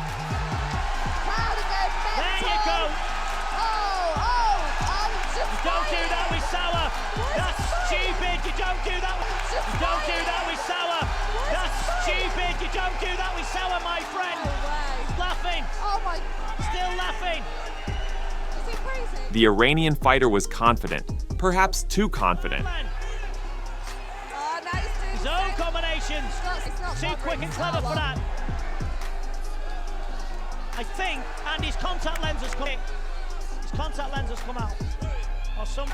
S1: The Iranian fighter was confident, perhaps too confident.
S12: His own combinations, too quick and clever for that. I think, and his contact lens has come in. His contact lens has come out. Or some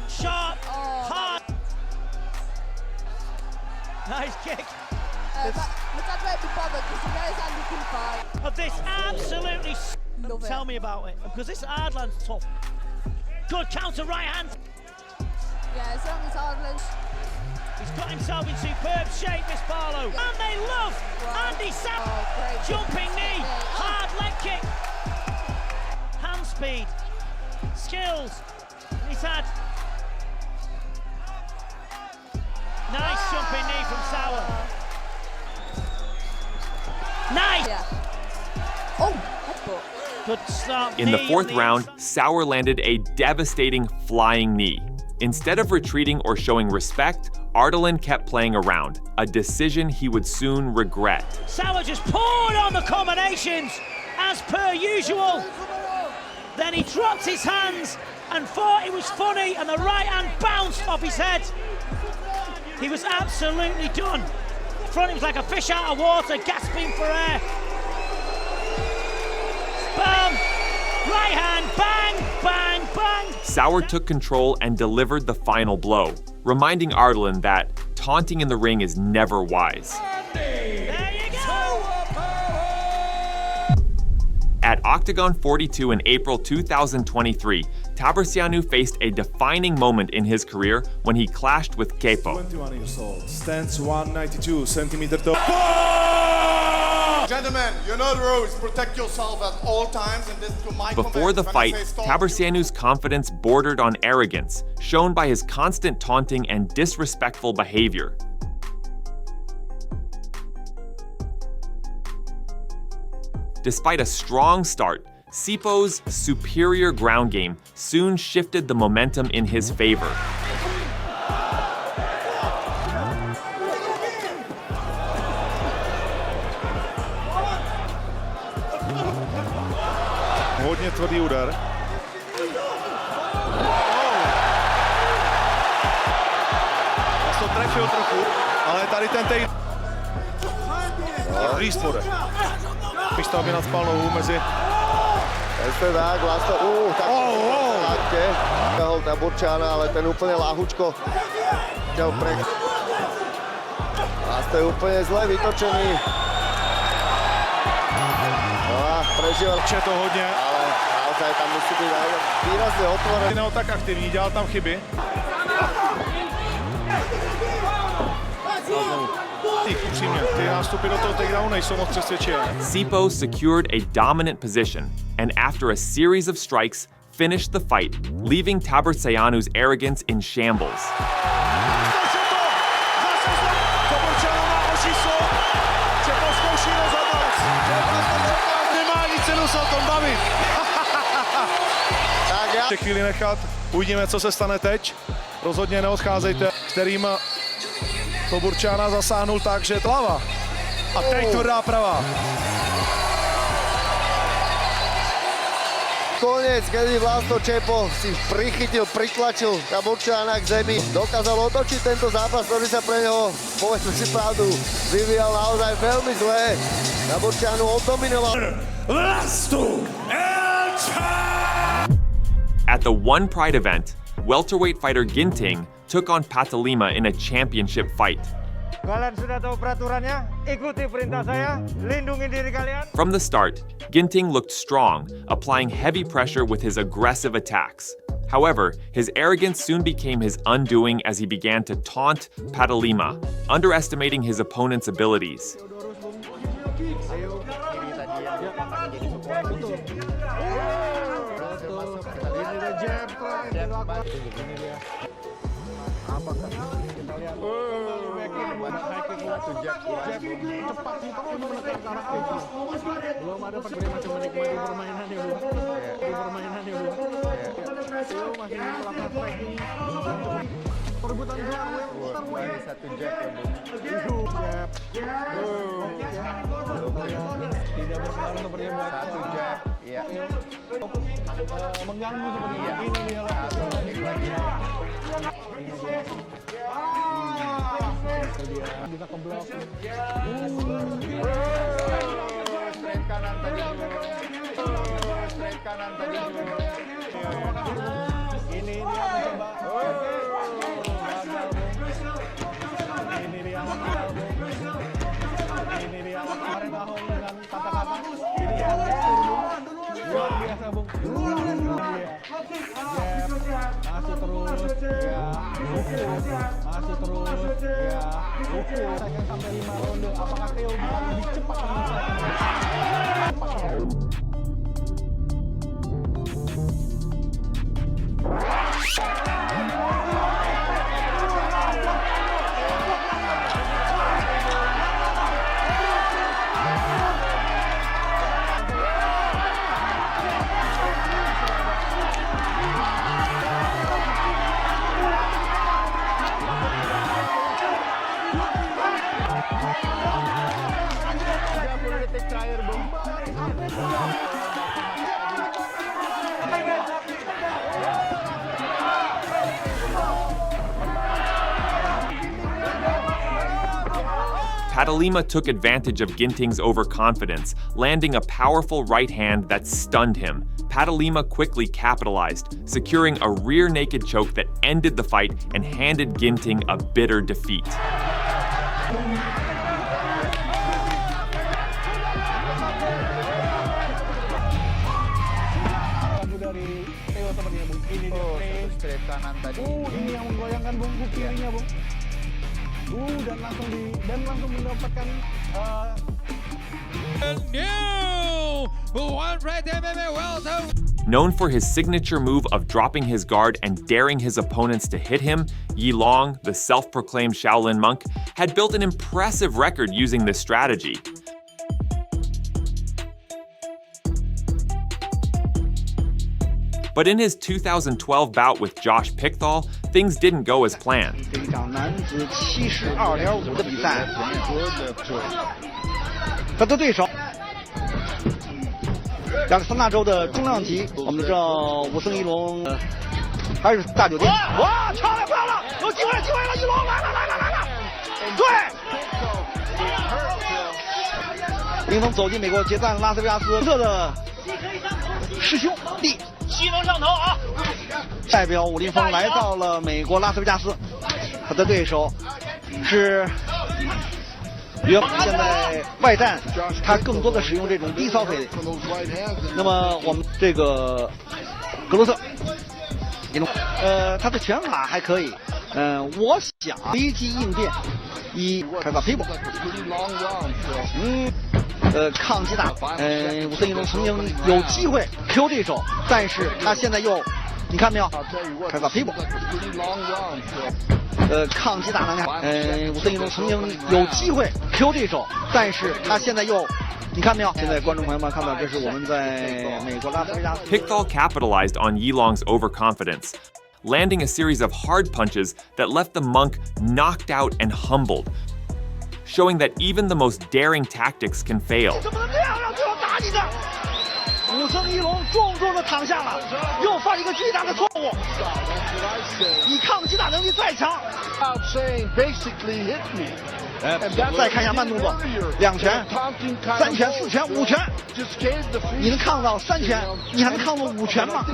S12: sharp, hard. Nice kick. Of this absolutely. Tell me about it, because this Ardlan's tough. Good counter right hand.
S21: Yeah, as long as Ardlan's.
S12: He's got himself in superb shape, this Barlow. And they love Andy Sauer. Jumping knee, hard leg kick. Hand speed, skills. He's had nice jumping knee from Sauer. Nice. Good start.
S1: In the fourth round, Sauer landed a devastating flying knee. Instead of retreating or showing respect, Ardalan kept playing around, a decision he would soon regret.
S12: Sauer just poured on the combinations, as per usual. Then he dropped his hands and thought it was funny, and the right hand bounced off his head. He was absolutely done. Front, he was like a fish out of water, gasping for air. Bam! Right hand, bang, bang, bang!
S1: Sauer took control and delivered the final blow, reminding Ardalan that taunting in the ring is never wise.
S12: There you go!
S1: At Octagon 42 in April 2023, Tabarcianu faced a defining moment in his career when he clashed with Kepo.
S8: 21 years old, stands 192 centimeters tall.
S13: Gentlemen, you know the rules. Protect yourself at all times, and this to my
S1: Before the fight, Tabarcianu's confidence bordered on arrogance, shown by his constant taunting and disrespectful behavior. Despite a strong start, Sipo's superior ground game soon shifted the momentum in his favor.
S8: Hodně tvrdý úder. To trefil trochu, ale tady ten tej... Rýst bude. Místo, aby nadspal nohu mezi...
S14: Jestli tak, Vlasto, tak láktě, tahol Taburčána, ale ten úplně láhučko chtěl prek. Vlasto je úplně zle vytočený. No a prežil.
S8: Je to hodně.
S14: Ale naozaj tam musí být výrazně otvorený.
S8: Neho tak aktivní, dělal tam chyby.
S1: Sipo secured a dominant position, and after a series of strikes, finished the fight, leaving Tabarcianu's arrogance in shambles.
S8: Chvíli nechat, uvidíme, co se stane teď. Rozhodně neodcházejte, kterým Taburčána zasáhnul tak, že hlava. A teď tvrdá pravá.
S14: Konec, kedy Vlasto Čepo si prichytil, pritlačil Taburčána k zemi. Dokázal otočiť tento zápas, ktorý sa pre neho, povedzme si pravdu, vyvíjal naozaj veľmi zlé. Taburčánu oddominoval.
S1: At the One Pride event, welterweight fighter Ginting took on Patalima in a championship fight.
S4: Kalian sudah tahu peraturannya? Ikuti perintah saya, lindungi diri kalian.
S1: From the start, Ginting looked strong, applying heavy pressure with his aggressive attacks. However, his arrogance soon became his undoing as he began to taunt Patalima, underestimating his opponent's abilities.
S21: Bisa keblok.
S14: Straight kanan tadi dulu. Straight kanan tadi dulu.
S21: Ini dia mencoba. Ini dia kemarin Ahong dengan kata-kata. Ini dia luar biasa, Bung. Masih terus, ya. Masih terus, ya. Sayang sampai 5 ronde. Apakah Theo bisa lebih cepat menyelesaikan?
S1: Padalima took advantage of Ginting's overconfidence, landing a powerful right hand that stunned him. Padalima quickly capitalized, securing a rear naked choke that ended the fight and handed Ginting a bitter defeat.
S21: Ini yang menggoyangkan bungku kirinya, Bung. Dan langsung mendapatkan
S1: Known for his signature move of dropping his guard and daring his opponents to hit him, Yi Long, the self-proclaimed Shaolin monk, had built an impressive record using this strategy. But in his 2012 bout with Josh Pickthall, things didn't go as planned.
S21: 这一场男子72.5的比赛，他的对手，亚特兰大州的重量级，我们的这武僧一龙，还是大酒店。哇，漂亮漂亮，有机会了，一龙来了，对，林峰走进美国决战拉斯维加斯的师兄弟。 西龙上头啊！代表武林风来到了美国拉斯维加斯，他的对手是现在外战，他更多的使用这种低扫腿。那么我们这个格罗特，他的拳法还可以。我想随机应变，开到皮部。抗击打，武僧一龙曾经有机会 Q 对手，但是他现在又，你看没有，开到皮部，抗击打能力，武僧一龙曾经有机会 Q 对手，但是他现在又，你看没有？现在观众朋友们看到，这是我们在美国拉斯维加斯。
S1: Pickthall capitalized on Yi Long's overconfidence, landing a series of hard punches that left the monk knocked out and humbled, showing that even the most daring tactics can fail.
S21: 怎么能这样让对方打你的？武僧一龙重重的躺下了，又犯了一个巨大的错误。你抗击打能力再强，再看一下慢动作，两拳、三拳、四拳、五拳，你能抗到三拳，你还能抗到五拳吗？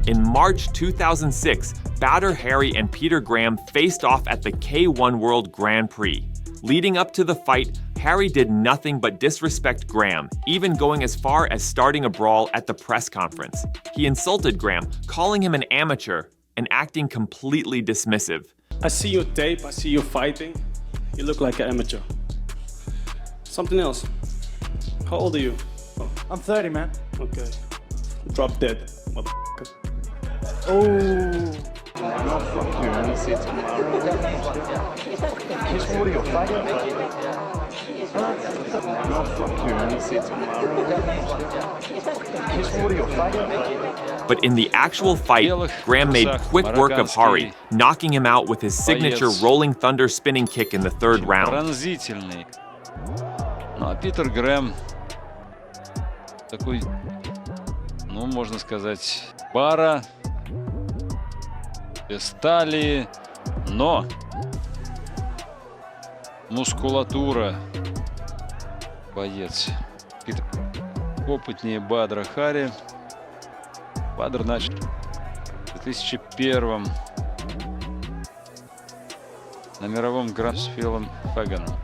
S1: In March 2006, batter Harry and Peter Graham faced off at the K1 World Grand Prix. Leading up to the fight, Harry did nothing but disrespect Graham, even going as far as starting a brawl at the press conference. He insulted Graham, calling him an amateur, and acting completely dismissive.
S16: I see your tape, I see you fighting. You look like an amateur. Something else. How old are you? Oh.
S21: I'm 30, man.
S16: Okay. Drop dead, motherfucker.
S21: Oh.
S16: No, fuck you, man. See you tomorrow.
S21: What are you fighting?
S16: No, fuck you, man. See you tomorrow.
S21: What are you fighting?
S1: But in the actual fight, Graham made quick work of Hari, knocking him out with his signature rolling thunder spinning kick in the third round.
S17: Пронзительный. Ну а Питер Грэм такой, ну можно сказать, пара без стали, но мускулатура боец. Питер опытнее Бадра Хари. Бадр начал в 2001 на мировом гран-при с Филом Феганом.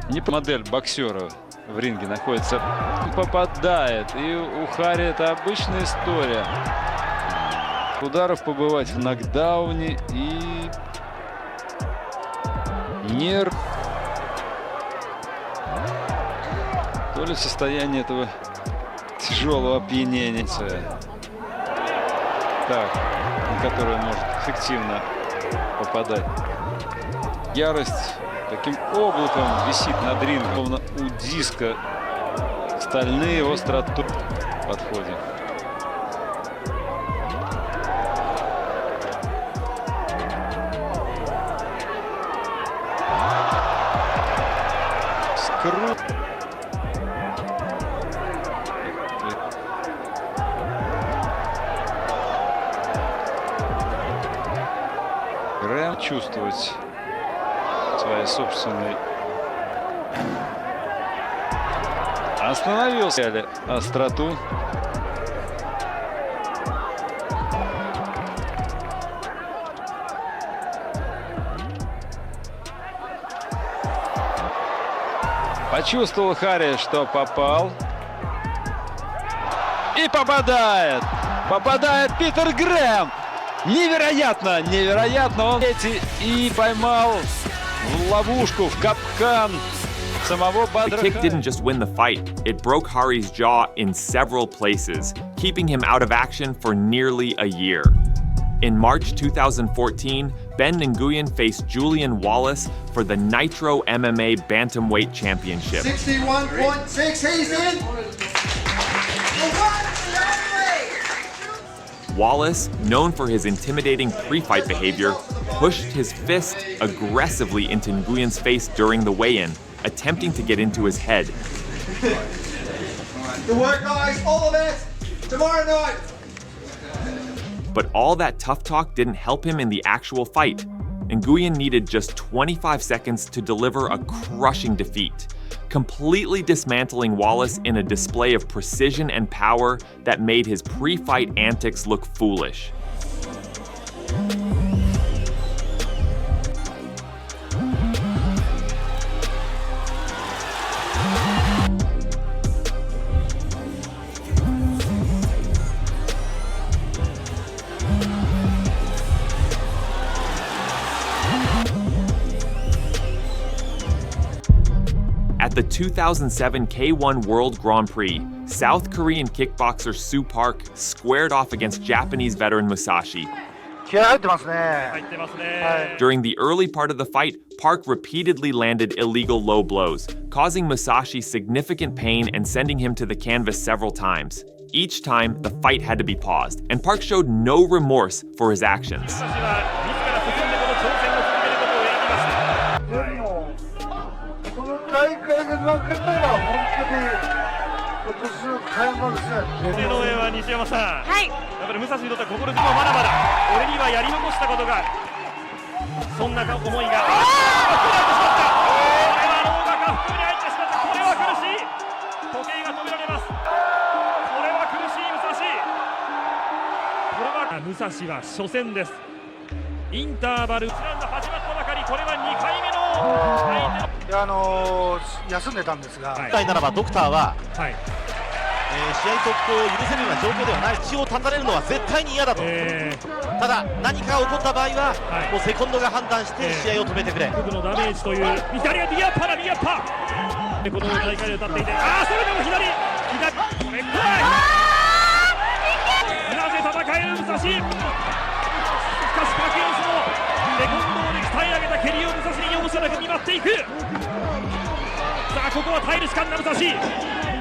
S17: Не модель боксера в ринге находится, попадает, и у Хари это обычная история. Ударов побывать в нокдауне и нерв. То ли состояние этого тяжелого опьянения, так, на которое он может эффективно попадать. Ярость таким облаком висит над рингом, словно у диска стальные остроту подходят. Скрут. Грэм чувствовать своей собственной. Остановился остроту. Почувствовал Haye, что попал. И попадает! Попадает Питер Грэм! Невероятно! Невероятно! Он и поймал в ловушку, в капкан самого Бадра.
S1: The kick didn't just win the fight, it broke Haye's jaw in several places, keeping him out of action for nearly a year. In March 2014, Ben Nguyen faced Julian Wallace for the Nitro MMA Bantamweight Championship.
S13: 61.6, he's in!
S1: Wallace, known for his intimidating pre-fight behavior, pushed his fist aggressively into Nguyen's face during the weigh-in, attempting to get into his head.
S13: Good work, guys, all of it! Tomorrow night!
S1: But all that tough talk didn't help him in the actual fight. Nguyen needed just 25 seconds to deliver a crushing defeat, completely dismantling Wallace in a display of precision and power that made his pre-fight antics look foolish. At the 2007 K1 World Grand Prix, South Korean kickboxer Soo Park squared off against Japanese veteran Musashi. During the early part of the fight, Park repeatedly landed illegal low blows, causing Musashi significant pain and sending him to the canvas several times. Each time, the fight had to be paused, and Park showed no remorse for his actions.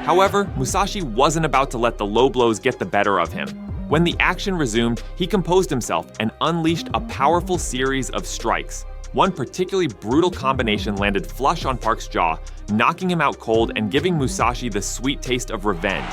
S1: However, Musashi wasn't about to let the low blows get the better of him. When the action resumed, he composed himself and unleashed a powerful series of strikes. One particularly brutal combination landed flush on Park's jaw, knocking him out cold and giving Musashi the sweet taste of revenge.